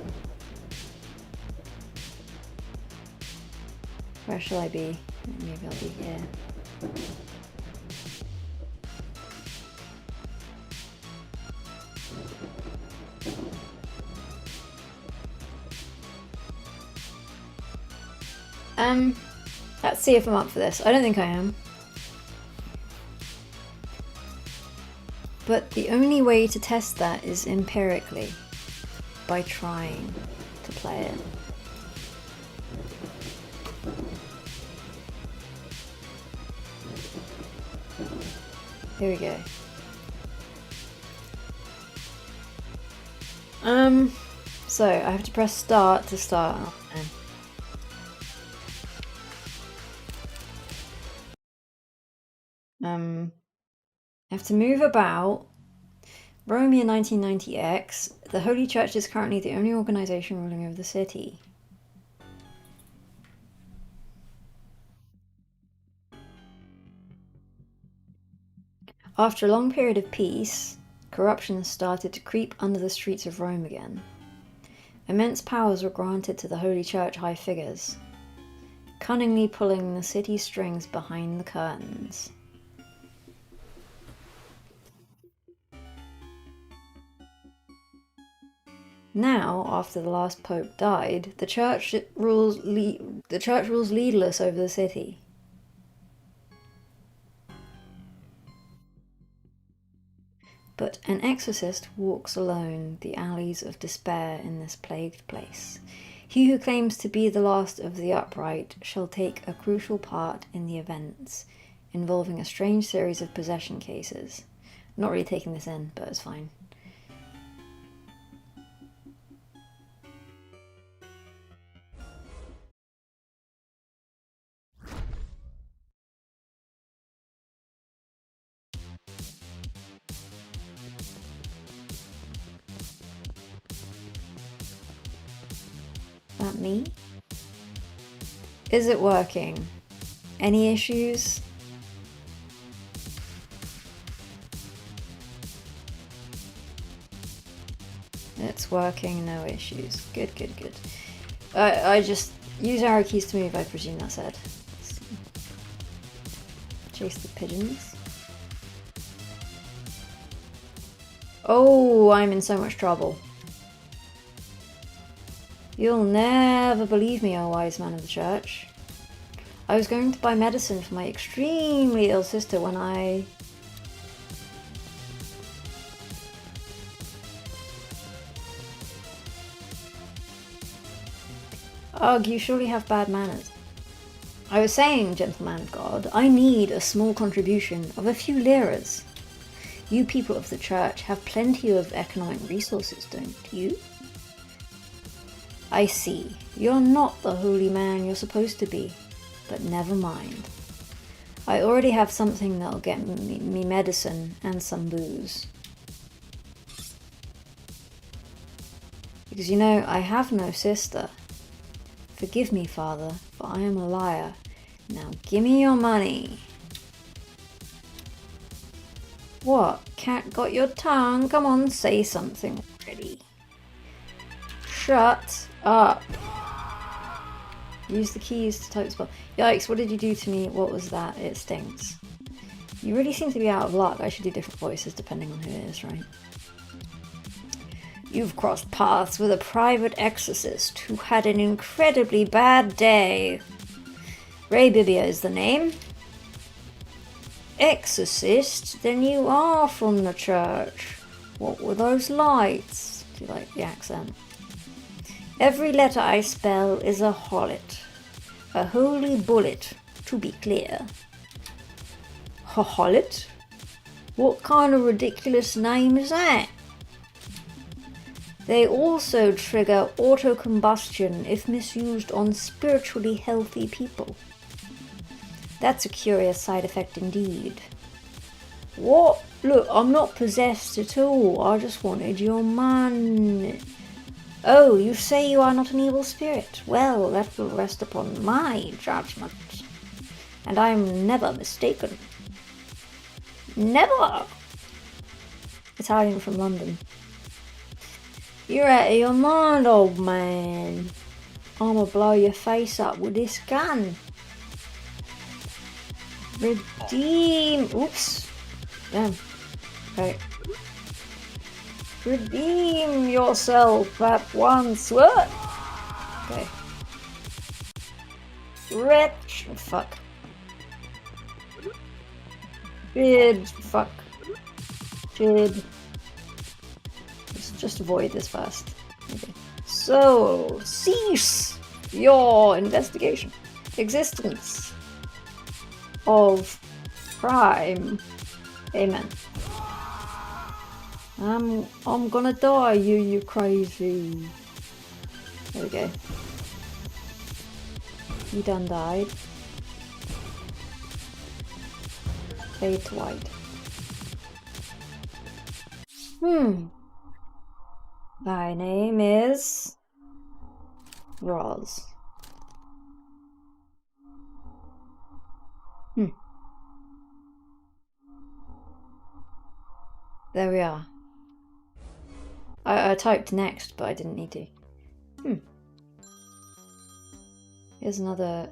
Where shall I be? Maybe I'll be here. Let's see if I'm up for this. I don't think I am. But the only way to test that is empirically, by trying to play it. Here we go. So I have to press start to start. I have to move about. Romeo 1990X. The Holy Church is currently the only organisation ruling over the city. After a long period of peace, corruption started to creep under the streets of Rome again. Immense powers were granted to the Holy Church high figures, cunningly pulling the city strings behind the curtains. Now, after the last pope died, the church rules leaderless over the city. But an exorcist walks alone the alleys of despair in this plagued place. He who claims to be the last of the upright shall take a crucial part in the events, involving a strange series of possession cases. I'm not really taking this in, but it's fine. That me? Is it working? Any issues? It's working, no issues. Good, good, good. I just use arrow keys to move, I presume that said. Chase the pigeons. Oh, I'm in so much trouble. You'll never believe me, O wise man of the church. I was going to buy medicine for my extremely ill sister when I... Ugh, you surely have bad manners. I was saying, gentleman of God, I need a small contribution of a few liras. You people of the church have plenty of economic resources, don't you? I see. You're not the holy man you're supposed to be, but never mind. I already have something that'll get me medicine and some booze. Because you know, I have no sister. Forgive me, Father, for I am a liar. Now give me your money. What? Cat got your tongue? Come on, say something already. Shut up. Use the keys to type the spell. Yikes, what did you do to me? What was that? It stinks. You really seem to be out of luck. I should do different voices depending on who it is, right? You've crossed paths with a private exorcist who had an incredibly bad day. Ray Bibia is the name. Exorcist? Then you are from the church. What were those lights? Do you like the accent? Every letter I spell is a hollet. A holy bullet, to be clear. A hollet? What kind of ridiculous name is that? They also trigger autocombustion if misused on spiritually healthy people. That's a curious side effect indeed. What? Look, I'm not possessed at all. I just wanted your money. Oh, you say you are not an evil spirit. Well, that will rest upon my judgment. And I am never mistaken. Never! Italian from London. You're out of your mind, old man. I'ma blow your face up with this gun. Redeem. Oops. Damn. Okay. Redeem yourself at once. What? Okay. Wretch. Fuck. Bid. Fuck. Bid. Let's just avoid this first. Okay. So, cease your investigation. Existence of crime. Amen. I'm gonna die, you crazy. There we go. You done died. Fade to white. Thy name is Roz. There we are. I typed next, but I didn't need to. Here's another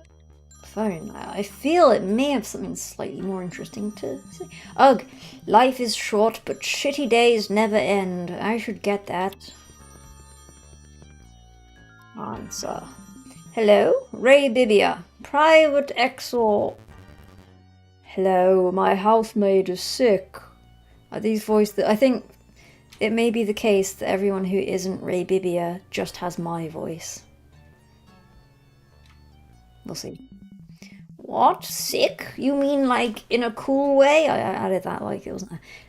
phone. I feel it may have something slightly more interesting to say. Ugh, life is short, but shitty days never end. I should get that. Answer. Hello, Ray Bibia. Private Exor. Hello, my housemaid is sick. Are these voices? I think it may be the case that everyone who isn't Ray Bibia just has my voice. We'll see. What? Sick? You mean like in a cool way? I added that like it was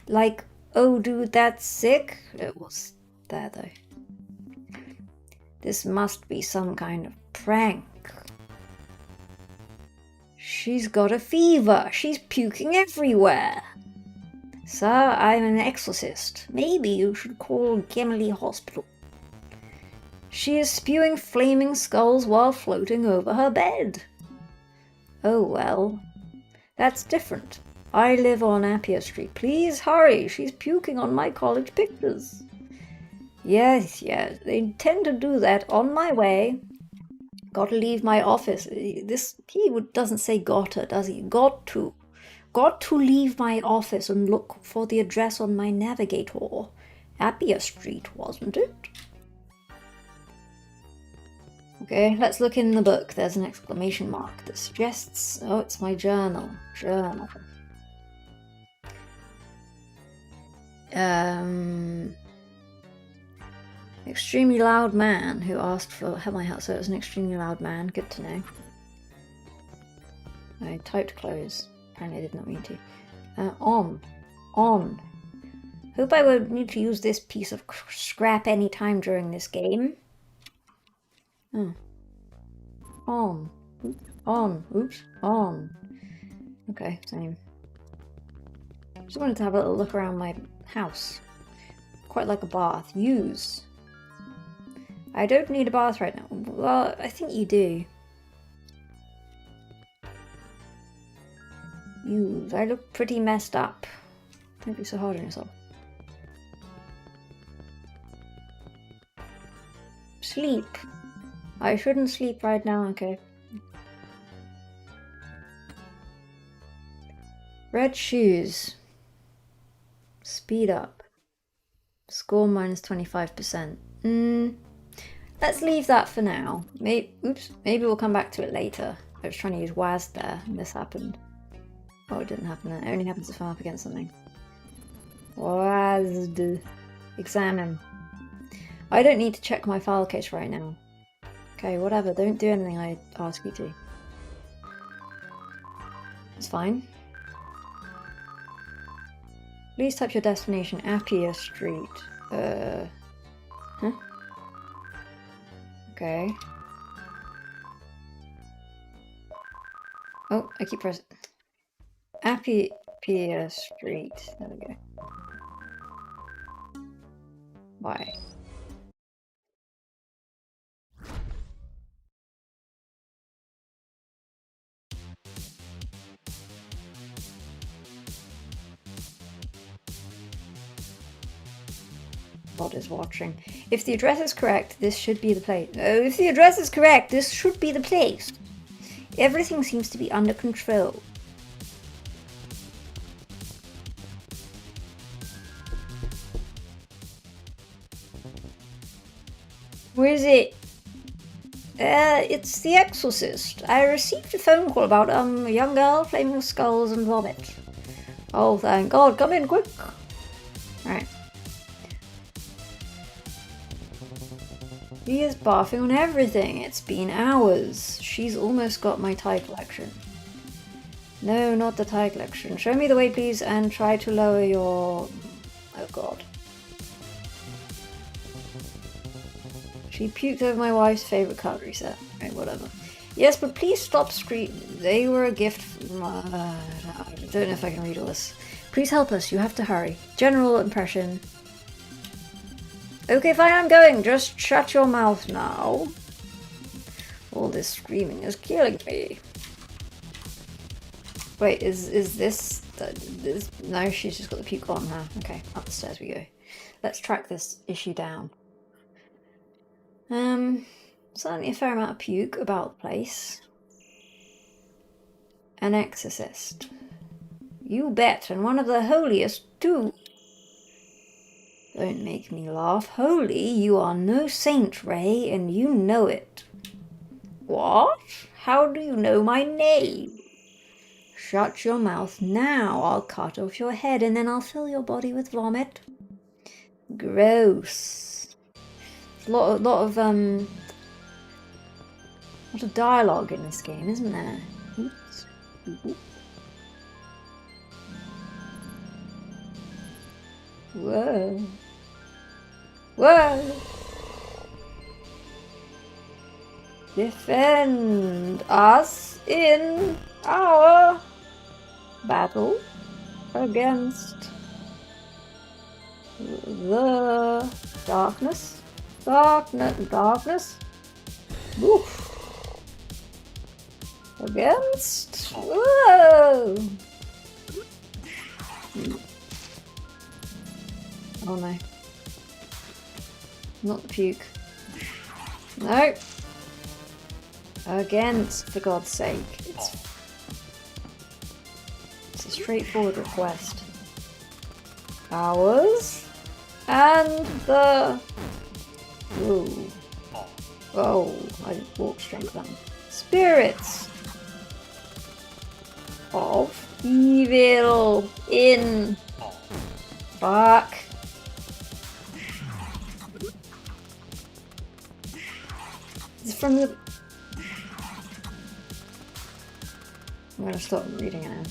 like, oh dude, that's sick? It was there though. This must be some kind of prank. She's got a fever. She's puking everywhere. Sir, I'm an exorcist. Maybe you should call Gemily Hospital. She is spewing flaming skulls while floating over her bed. Oh well. That's different. I live on Appiah Street. Please hurry. She's puking on my college pictures. Yes, they tend to do that on my way. Gotta leave my office. He doesn't say gotta, does he? Got to leave my office and look for the address on my navigator. Appiah Street, wasn't it? Okay, let's look in the book. There's an exclamation mark that suggests... Oh, it's my journal. Extremely loud man who asked for my help. So it was an extremely loud man. Good to know. I typed close. Apparently I did not mean to. On. Hope I won't need to use this piece of scrap any time during this game. On. Oops. On. Okay, same. Just wanted to have a little look around my house. Quite like a bath. Use. I don't need a bath right now. Well, I think you do. Use. I look pretty messed up. Don't be so hard on yourself. Sleep. I shouldn't sleep right now, okay. Red shoes. Speed up. Score minus 25%. Let's leave that for now. Maybe we'll come back to it later. I was trying to use WASD there, and this happened. Oh, it didn't happen. It only happens if I'm up against something. WASD. Examine. I don't need to check my file case right now. Okay, whatever. Don't do anything I ask you to. It's fine. Please type your destination. Appiah Street. Huh? Okay. Oh, I keep pressing. Appiah Street. There we go. Why? Bot is watching. If the address is correct, this should be the place. If the address is correct, this should be the place. Everything seems to be under control. Where is it? It's the Exorcist. I received a phone call about a young girl playing with skulls and vomit. Oh, thank God! Come in quick. Right. He is barfing on everything. It's been hours. She's almost got my tie collection. No, not the tie collection. Show me the way, please, and try to lower your... Oh, God. She puked over my wife's favourite cutlery set. Right, whatever. Yes, but please stop screaming. They were a gift from... I don't know if I can read all this. Please help us. You have to hurry. General impression. Okay, fine, I'm going. Just shut your mouth now. All this screaming is killing me. Wait, is this... No, she's just got the puke on now. Okay, up the stairs we go. Let's track this issue down. Certainly a fair amount of puke about the place. An exorcist. You bet, and one of the holiest too. Don't make me laugh. Holy, you are no saint, Ray, and you know it. What? How do you know my name? Shut your mouth now. I'll cut off your head and then I'll fill your body with vomit. Gross. A lot of dialogue in this game, isn't there? Oops. Whoa. Whoa. Defend us in our battle against the darkness. Darkness. Oof. Against. Whoa. Oh no. Not the puke. No. Against, for God's sake. It's a straightforward request. Ours. And the... Ooh. Oh, I walked straight down. Spirits of evil in... Fuck. It's from the... I'm gonna stop reading it now.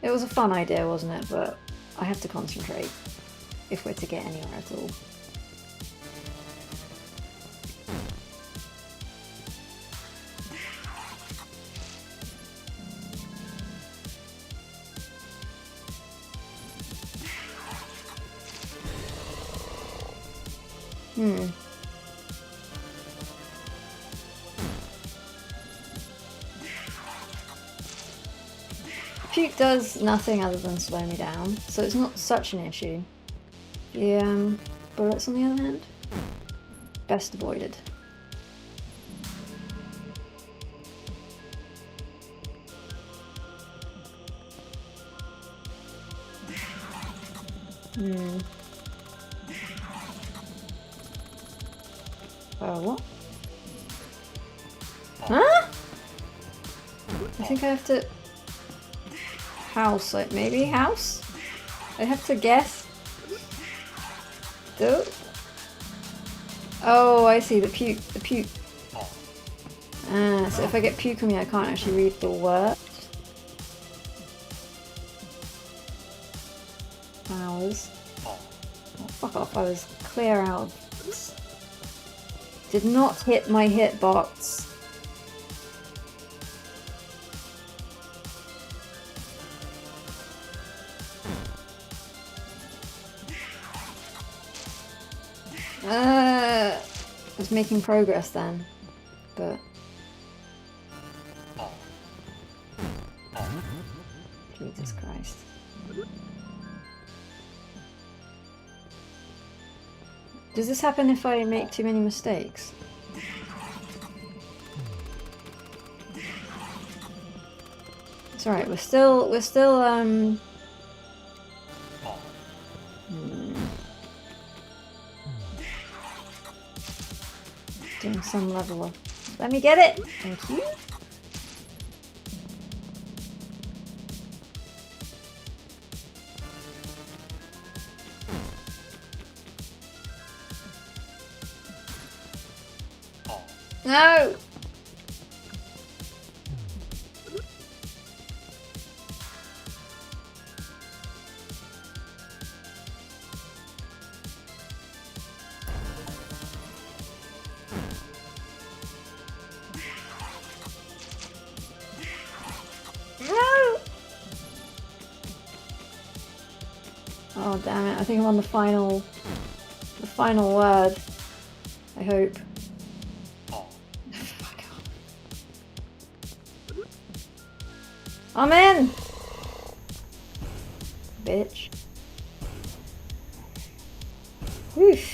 It was a fun idea, wasn't it? But I have to concentrate if we're to get anywhere at all. Puke does nothing other than slow me down, so it's not such an issue. The bullets on the other hand, best avoided. What? Huh? I think I have to... House, like maybe house? I have to guess. Do? Oh, I see, the puke. So if I get puke on me, I can't actually read the word. Hours. Oh, fuck off, I was clear out of this. Did not hit my hitbox. I was making progress then, but... Jesus Christ. Does this happen if I make too many mistakes? It's alright, we're still Doing some level of... Let me get it! Thank you. No! No! Oh damn it, I think I'm on the final word. I hope. Fuck off. I'm in! Bitch. Oof.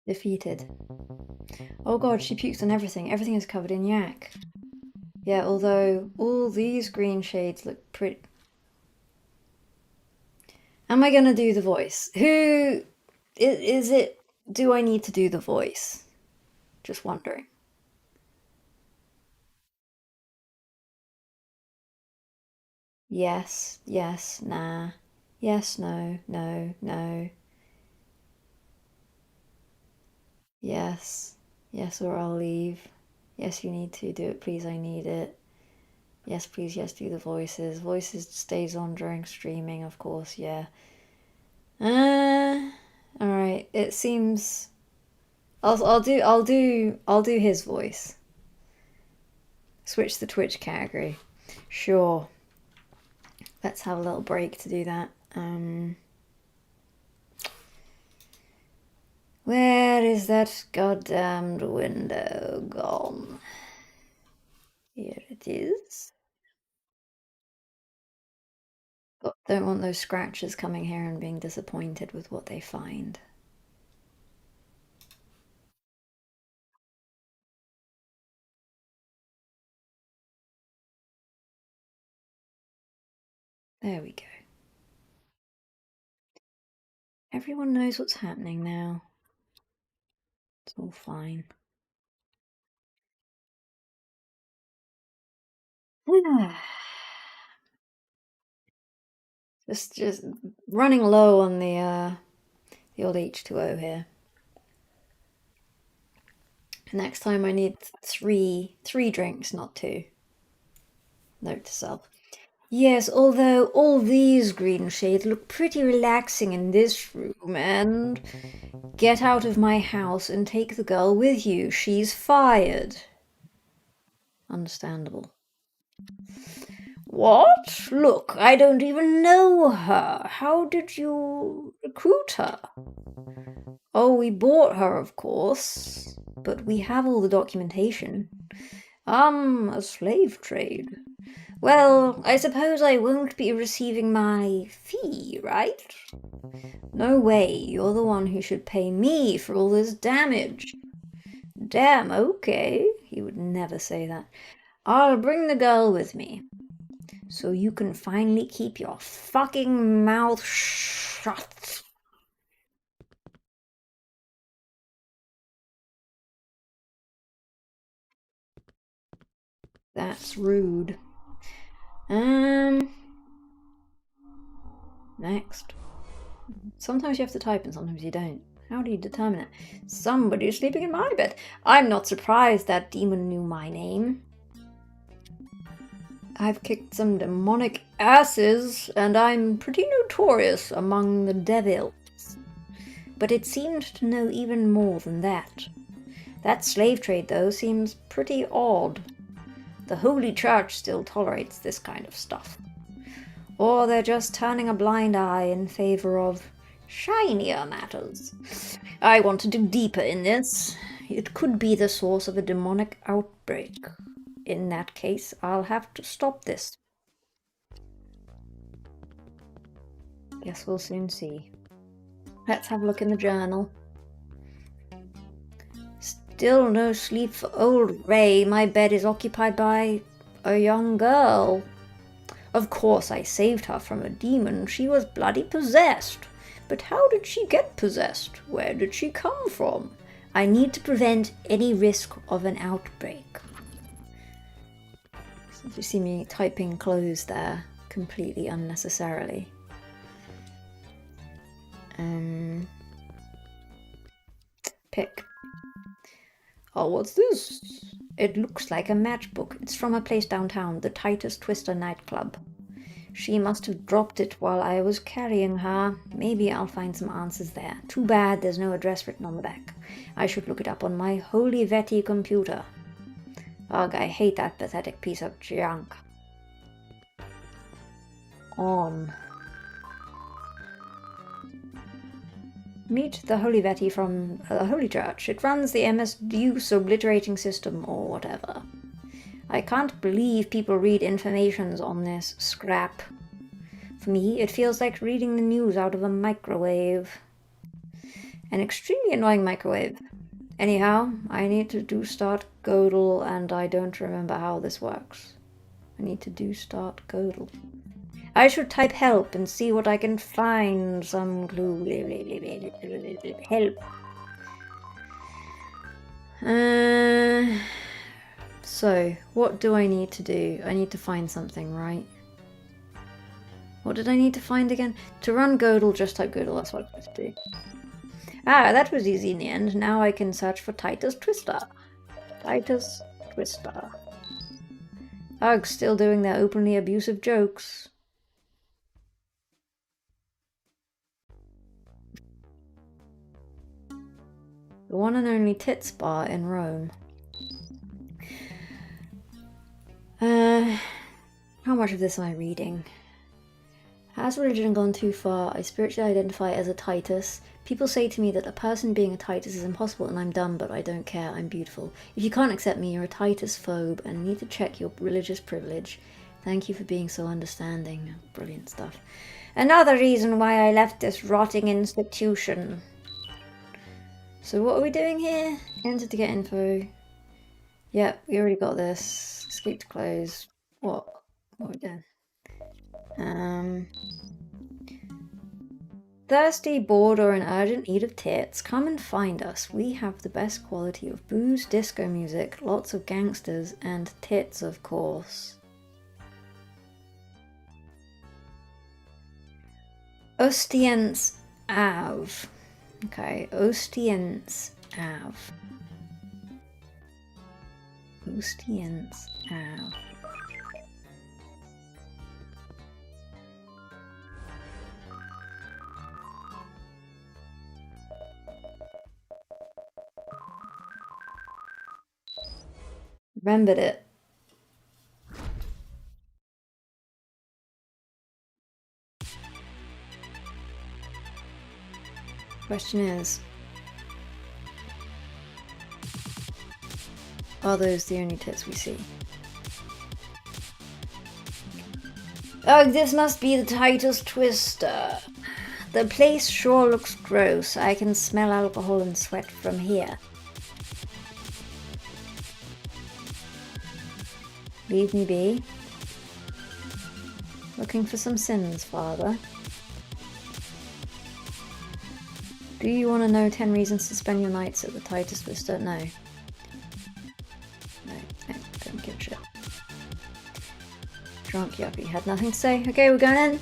Defeated. Oh god, she pukes on everything. Everything is covered in yak. Yeah, although all these green shades look pretty... Am I gonna do the voice? Who... Is it... Do I need to do the voice? Just wondering. Yes, yes, nah. Yes, no, no, no. Yes. Yes, or I'll leave. Yes, you need to do it, please, I need it. Yes, please, yes, do the voices. Voices stays on during streaming, of course, yeah. Alright, it seems... I'll do his voice. Switch the Twitch category. Sure. Let's have a little break to do that. Where is that goddamned window gone? Here it is. Don't want those scratchers coming here and being disappointed with what they find. There we go. Everyone knows what's happening now. It's all fine. just running low on the old H2O here. Next time I need three drinks, not two. Note to self. Yes, although all these green shades look pretty relaxing in this room, and get out of my house and take the girl with you. She's fired. Understandable. What? Look, I don't even know her. How did you recruit her? Oh, we bought her, of course, but we have all the documentation. A slave trade. Well, I suppose I won't be receiving my fee, right? No way, you're the one who should pay me for all this damage. Damn, okay. He would never say that. I'll bring the girl with me. So you can finally keep your fucking mouth shut. That's rude. Next. Sometimes you have to type and sometimes you don't. How do you determine it? Somebody's sleeping in my bed. I'm not surprised that demon knew my name. I've kicked some demonic asses, and I'm pretty notorious among the devils. But it seemed to know even more than that. That slave trade, though, seems pretty odd. The Holy Church still tolerates this kind of stuff. Or they're just turning a blind eye in favor of shinier matters. I want to dig deeper in this. It could be the source of a demonic outbreak. In that case, I'll have to stop this. Guess we'll soon see. Let's have a look in the journal. Still no sleep for old Ray. My bed is occupied by a young girl. Of course I saved her from a demon. She was bloody possessed. But how did she get possessed? Where did she come from? I need to prevent any risk of an outbreak. So you see me typing close there completely unnecessarily. Pick. Oh, what's this? It looks like a matchbook. It's from a place downtown, the Titus Twister nightclub. She must have dropped it while I was carrying her. Maybe I'll find some answers there. Too bad there's no address written on the back. I should look it up on my holy vetty computer. Ugh, I hate that pathetic piece of junk. On. Meet the Holy Vetty from the Holy Church. It runs the MS-DOS obliterating system or whatever. I can't believe people read informations on this scrap. For me, it feels like reading the news out of a microwave. An extremely annoying microwave. Anyhow, I need to do start Godel, and I don't remember how this works. I need to do start Godel. I should type help and see what I can find. Some clue. Help. So, what do I need to do? I need to find something, right? What did I need to find again? To run Godel, just type Godel. That's what I have to do. Ah, that was easy in the end. Now I can search for Titus Twister. Titus Twister. Ugh, still doing their openly abusive jokes. The one and only tits bar in Rome. How much of this am I reading? Has religion gone too far? I spiritually identify as a Titus. People say to me that a person being a Titus is impossible and I'm dumb, but I don't care. I'm beautiful. If you can't accept me, you're a Titus phobe and need to check your religious privilege. Thank you for being so understanding. Brilliant stuff. Another reason why I left this rotting institution. So what are we doing here? Enter to get info. Yep, we already got this. Escape to close. What are we doing? Thirsty, bored, or in urgent need of tits, come and find us. We have the best quality of booze, disco music, lots of gangsters, and tits, of course. Ostiense Ave. Okay, Ostiense Ave. Ostiense Ave. Remembered it. Question is, are those the only tits we see? Oh, this must be the Titus Twister. The place sure looks gross. I can smell alcohol and sweat from here. Leave me be. Looking for some sins, Father. Do you want to know 10 reasons to spend your nights at the Titus Twister? No. No, don't give a shit. Drunk yuppie had nothing to say. Okay, we're going in.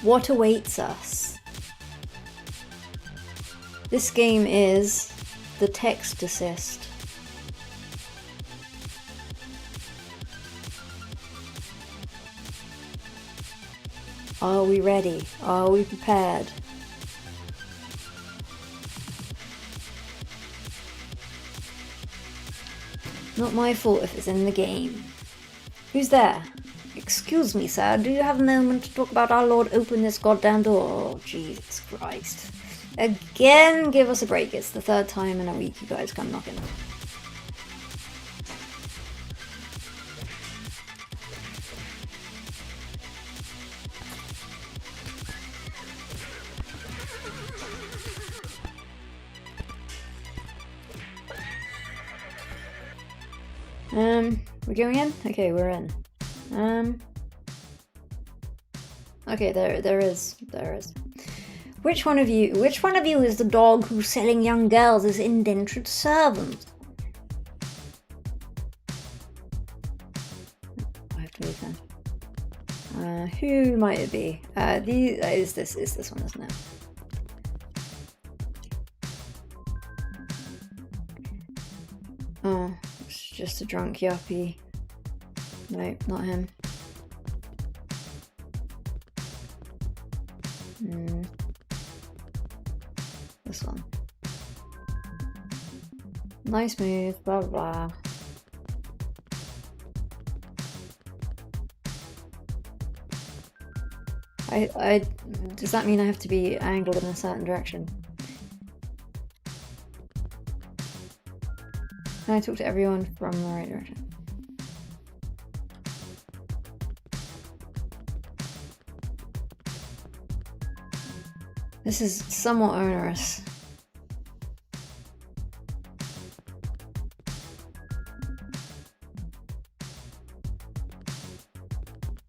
What awaits us? This game is the text assist. Are we ready? Are we prepared? Not my fault if it's in the game. Who's there? Excuse me, sir, do you have a moment to talk about our Lord open this goddamn door? Oh, Jesus Christ. Again, give us a break. It's the third time in a week you guys come knocking. We're going in? Okay, we're in. Okay, there is. Which one of you is the dog who's selling young girls as indentured servants? I have to move then. Who might it be? Is this one, isn't it? Oh, it's just a drunk yuppie. No, not him. This one. Nice move, blah blah. Does that mean I have to be angled in a certain direction? Can I talk to everyone from the right direction? This is somewhat onerous.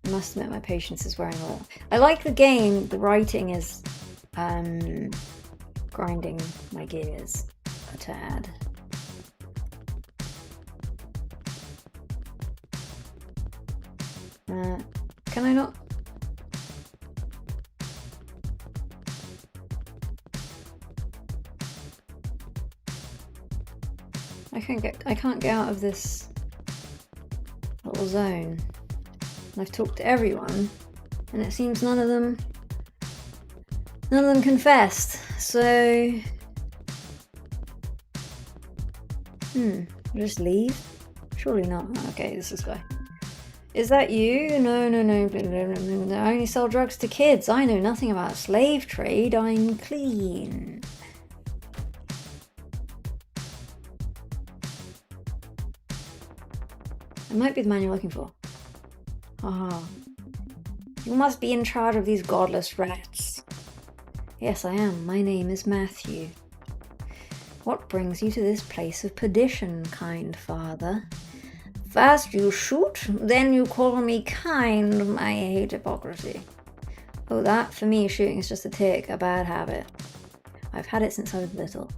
I must admit my patience is wearing a lot. I like the game, the writing is grinding my gears a tad. Can I not? I can't get out of this little zone. I've talked to everyone, and it seems none of them confessed. So, I'll just leave? Surely not. Okay, this is guy. Is that you? No. I only sell drugs to kids. I know nothing about slave trade. I'm clean. It might be the man you're looking for. Ah. You must be in charge of these godless rats. Yes, I am. My name is Matthew. What brings you to this place of perdition, kind father? First you shoot, then you call me kind. I hate hypocrisy. Oh, that, for me, shooting is just a tick, a bad habit. I've had it since I was little.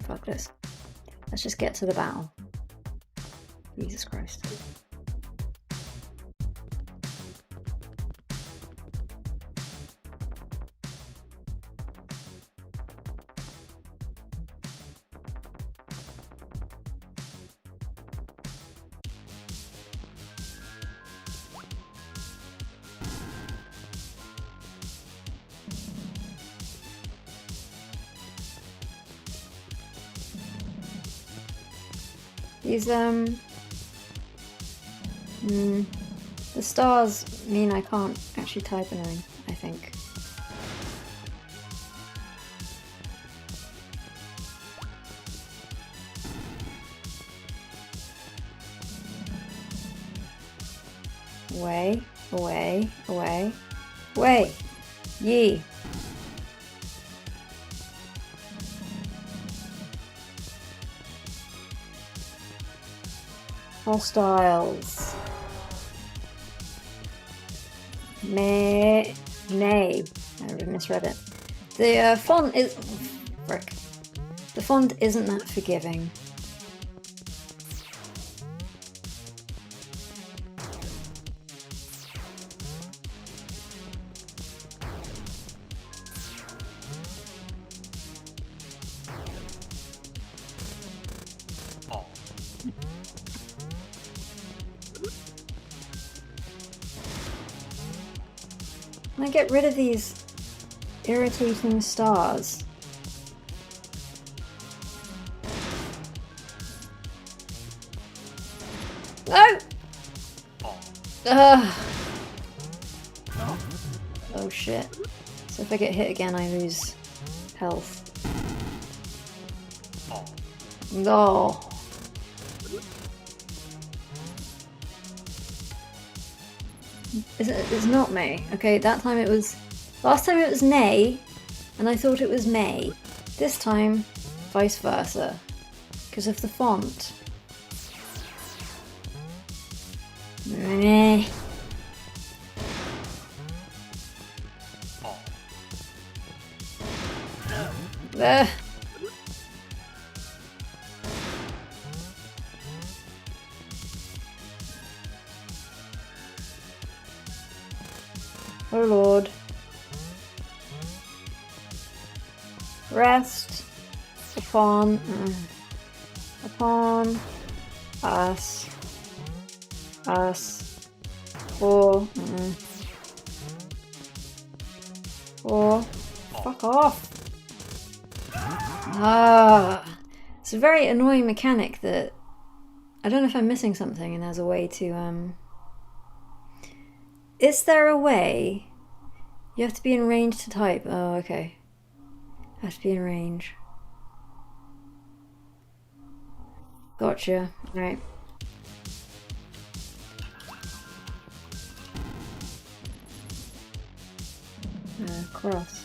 Fuck this. Let's just get to the battle. Jesus Christ. These, the stars mean I can't actually type anything, I think. Away. Ye. Hostiles. Nay. I misread it. The font is... frick. The font isn't that forgiving. Can I get rid of these irritating stars? No! Oh shit. So if I get hit again, I lose health. No. It's not May. Okay, that time it was... Last time it was Nay, and I thought it was May. This time, vice versa. Because of the font. Meh. Ugh. Oh Lord. Rest upon us for fuck off. It's a very annoying mechanic that I don't know if I'm missing something and there's a way to is there a way you have to be in range to type? Oh, okay. Have to be in range. Gotcha. Alright. Cross.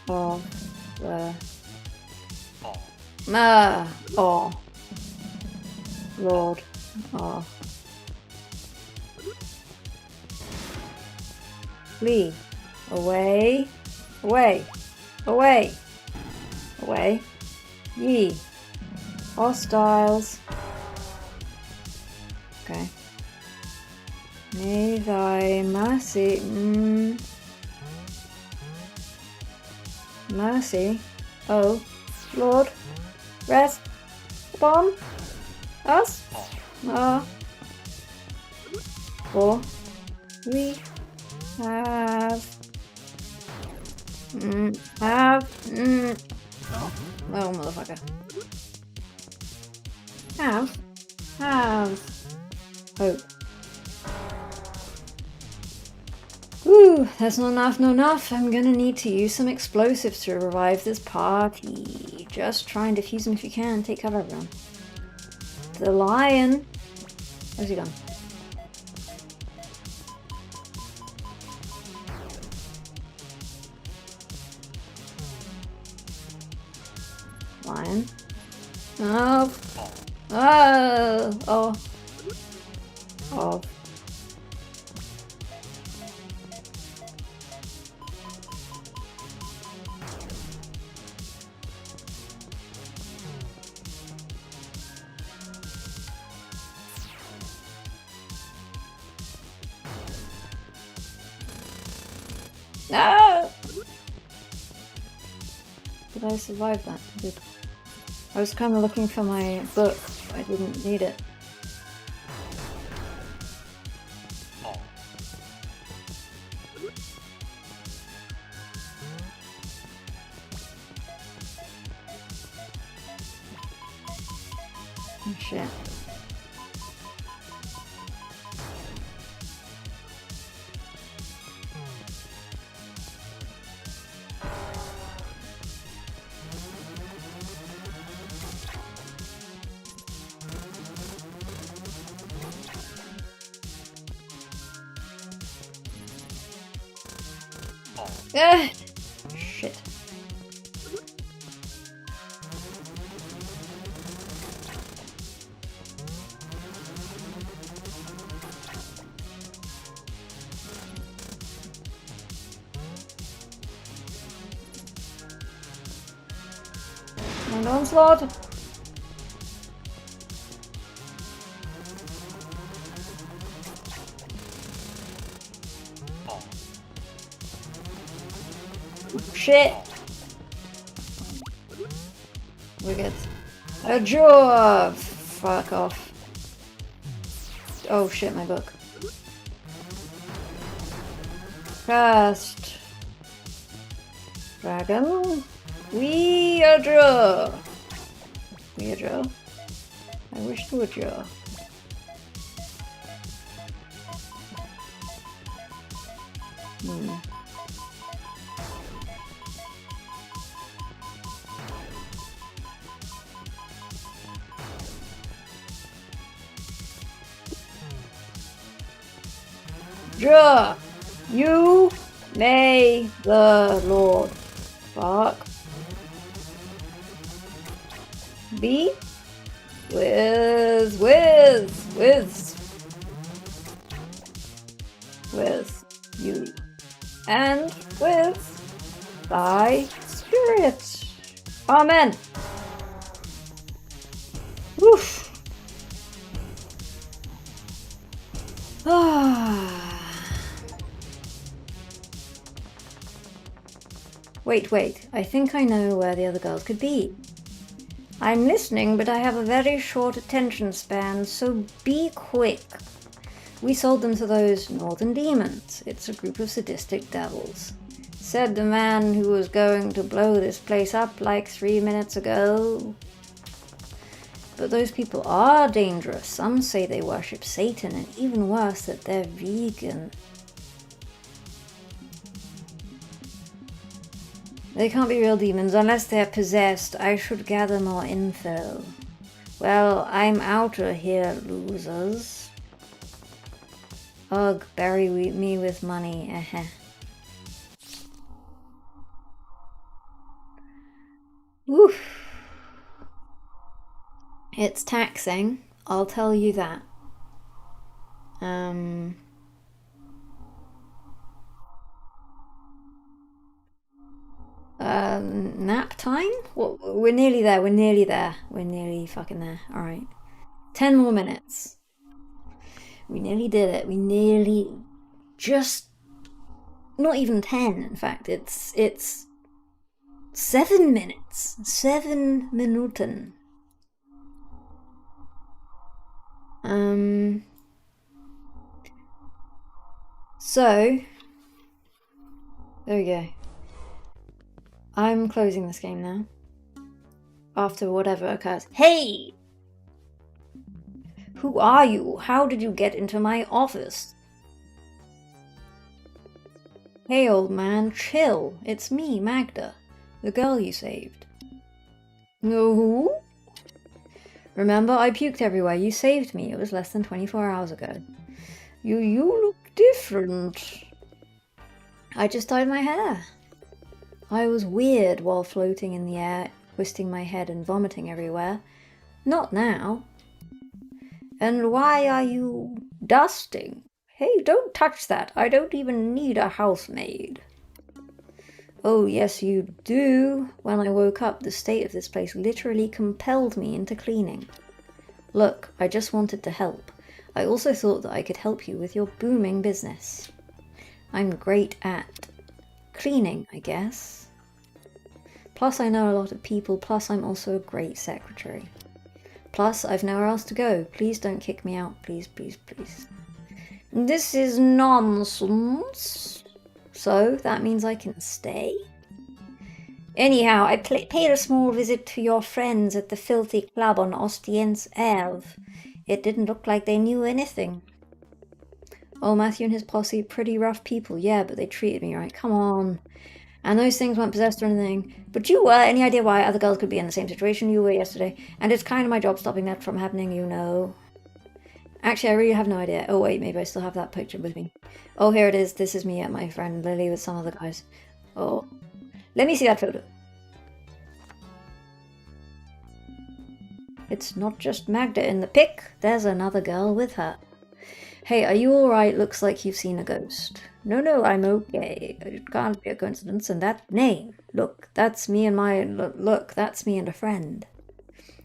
Oh. Oh. Lord. Oh. Flee. Away. Away. Away. Away. Ye. Hostiles. Okay. May thy mercy. Mercy. Oh. Lord. Rest upon us. For we have. Oh, motherfucker. Have hope. Ooh, that's not enough. I'm gonna need to use some explosives to revive this party. Just try and defuse them if you can. Take cover, everyone. The lion. Where's he gone? Lion. Oh. Oh. Oh. No! Did I survive that? I was kind of looking for my book. I didn't need it. Oh shit. Shit. And onslaught. Shit. We get a jaw. Fuck off. Oh shit, my book. Cast. Dragon. We are draw. We are draw. I wish to draw. Draw. You may the Lord. Fuck. B. with you, and with thy spirit. Amen. Woof. Wait, I think I know where the other girls could be. I'm listening, but I have a very short attention span, so be quick. We sold them to those northern demons. It's a group of sadistic devils. Said the man who was going to blow this place up like 3 minutes ago. But those people are dangerous. Some say they worship Satan, and even worse, that they're vegan. They can't be real demons unless they're possessed. I should gather more info. Well, I'm out of here, losers. Ugh, bury me with money. Woof. It's taxing, I'll tell you that. Nap time? We're nearly there, we're nearly fucking there. Alright. 10 more minutes. We nearly did it. We nearly just not even 10, in fact. It's 7 minutes. 7 Minuten. So there we go. I'm closing this game now. After whatever occurs. Hey! Who are you? How did you get into my office? Hey, old man, chill. It's me, Magda. The girl you saved. Who? Remember, I puked everywhere. You saved me. It was less than 24 hours ago. You look different. I just dyed my hair. I was weird while floating in the air, twisting my head and vomiting everywhere. Not now. And why are you dusting? Hey, don't touch that. I don't even need a housemaid. Oh, yes, you do. When I woke up, the state of this place literally compelled me into cleaning. Look, I just wanted to help. I also thought that I could help you with your booming business. I'm great at cleaning, I guess. Plus, I know a lot of people, plus I'm also a great secretary. Plus, I've nowhere else to go. Please don't kick me out. Please, please, please. This is nonsense. So, that means I can stay? Anyhow, I paid a small visit to your friends at the filthy club on Ostiense Ave. It didn't look like they knew anything. Oh, Matthew and his posse, pretty rough people, yeah, but they treated me right. Come on. And those things weren't possessed or anything. But you were. Any idea why other girls could be in the same situation you were yesterday? And it's kind of my job stopping that from happening, you know. Actually, I really have no idea. Oh, wait, maybe I still have that picture with me. Oh, here it is. This is me and my friend Lily with some other guys. Oh. Let me see that photo. It's not just Magda in the pic. There's another girl with her. Hey, are you alright? Looks like you've seen a ghost. No, I'm okay. It can't be a coincidence. And that name. Look, that's me and that's me and a friend.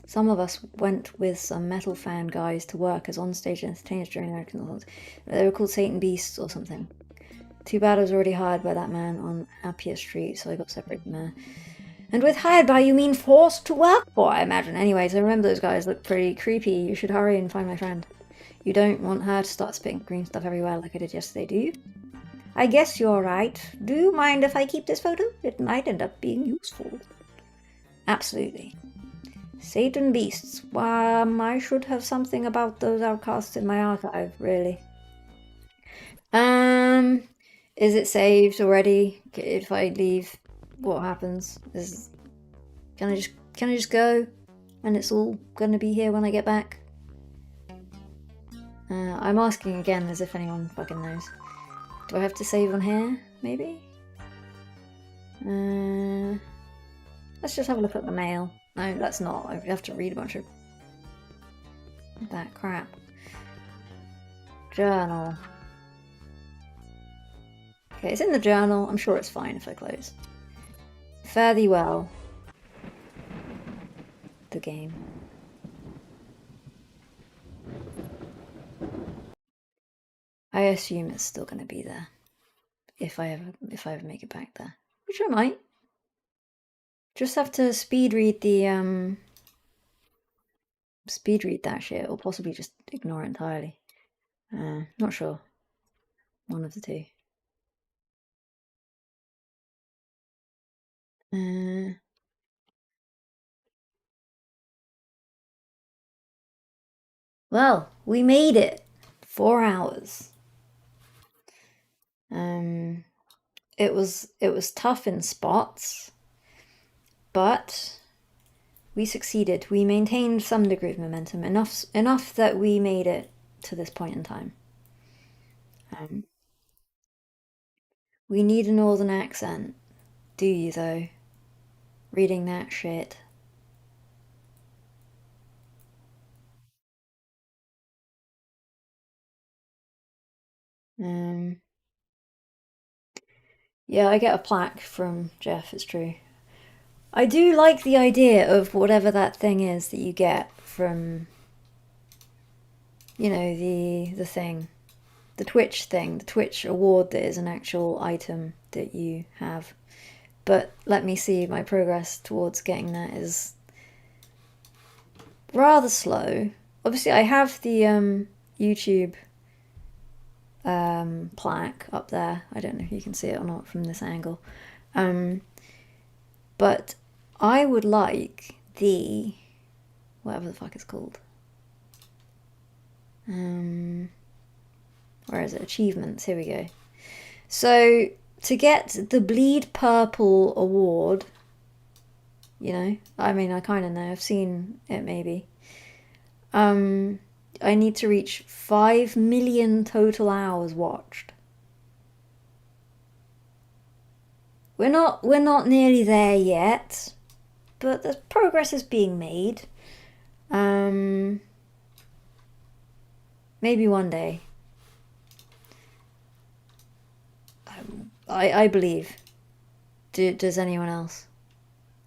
Some of us went with some metal fan guys to work as onstage entertainers during their concerts. They were called Satan Beasts or something. Too bad I was already hired by that man on Appia Street, so I got separated from there. And with hired by, you mean forced to work for, I imagine. Anyways, I remember those guys look pretty creepy. You should hurry and find my friend. You don't want her to start spitting green stuff everywhere like I did yesterday, do you? I guess you're right. Do you mind if I keep this photo? It might end up being useful. Absolutely. Satan Beasts. I should have something about those outcasts in my archive, really. Is it saved already? If I leave, what happens? Can I just go? And it's all gonna be here when I get back? I'm asking again as if anyone fucking knows. Do I have to save on here? Maybe? Let's just have a look at the mail. No, that's not. I have to read a bunch of that crap. Journal. Okay, it's in the journal. I'm sure it's fine if I close. Fare thee well. The game. I assume it's still going to be there if I ever make it back there, which I might. Just have to speed read that shit, or possibly just ignore it entirely. Not sure. One of the two. Well, we made it. 4 hours. It was tough in spots, but we succeeded. We maintained some degree of momentum, enough that we made it to this point in time. We need a northern accent. Do you, though? Reading that shit. Yeah, I get a plaque from Jeff, it's true. I do like the idea of whatever that thing is that you get from, you know, the thing. The Twitch thing, the Twitch award that is an actual item that you have. But let me see, my progress towards getting that is rather slow. Obviously, I have the YouTube plaque up there. I don't know if you can see it or not from this angle. But I would like the whatever the fuck it's called. Where is it? Achievements. Here we go. So to get the Bleed Purple award, you know, I mean, I kind of know. I've seen it maybe. I need to reach 5 million total hours watched. We're not nearly there yet, but the progress is being made. Maybe one day. I believe. Does anyone else?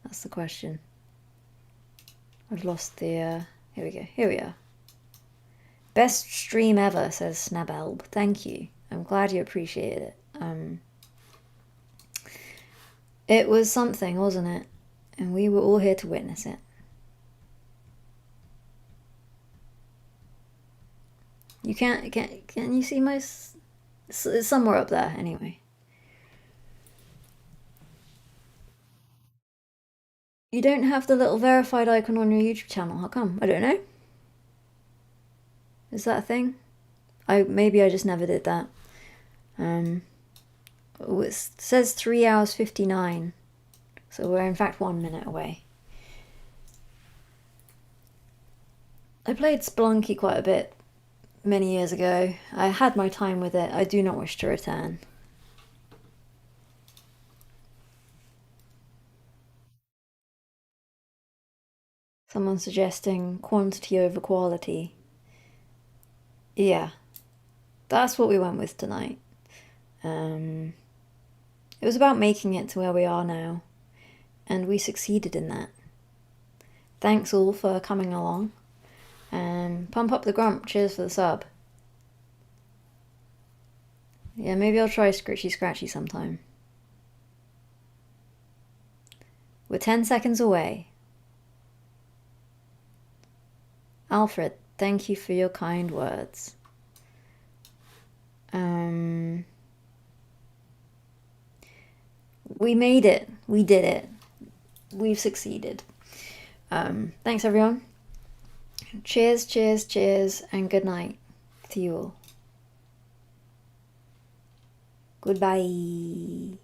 That's the question. I've lost the. Here we go. Here we are. Best stream ever, says Snabelb. Thank you. I'm glad you appreciated it. It was something, wasn't it? And we were all here to witness it. You can't. Can you see most? It's somewhere up there, anyway. You don't have the little verified icon on your YouTube channel. How come? I don't know. Is that a thing? Maybe I just never did that. It says 3 hours 59, so we're in fact 1 minute away. I played Spelunky quite a bit many years ago. I had my time with it. I do not wish to return. Someone suggesting quantity over quality. Yeah, that's what we went with tonight. It was about making it to where we are now, and we succeeded in that. Thanks all for coming along. Pump up the grump. Cheers for the sub. Yeah, maybe I'll try Scritchy Scratchy sometime. We're 10 seconds away. Alfred, thank you for your kind words. We made it. We did it. We've succeeded. Thanks, everyone. Cheers, cheers, cheers, and good night to you all. Goodbye.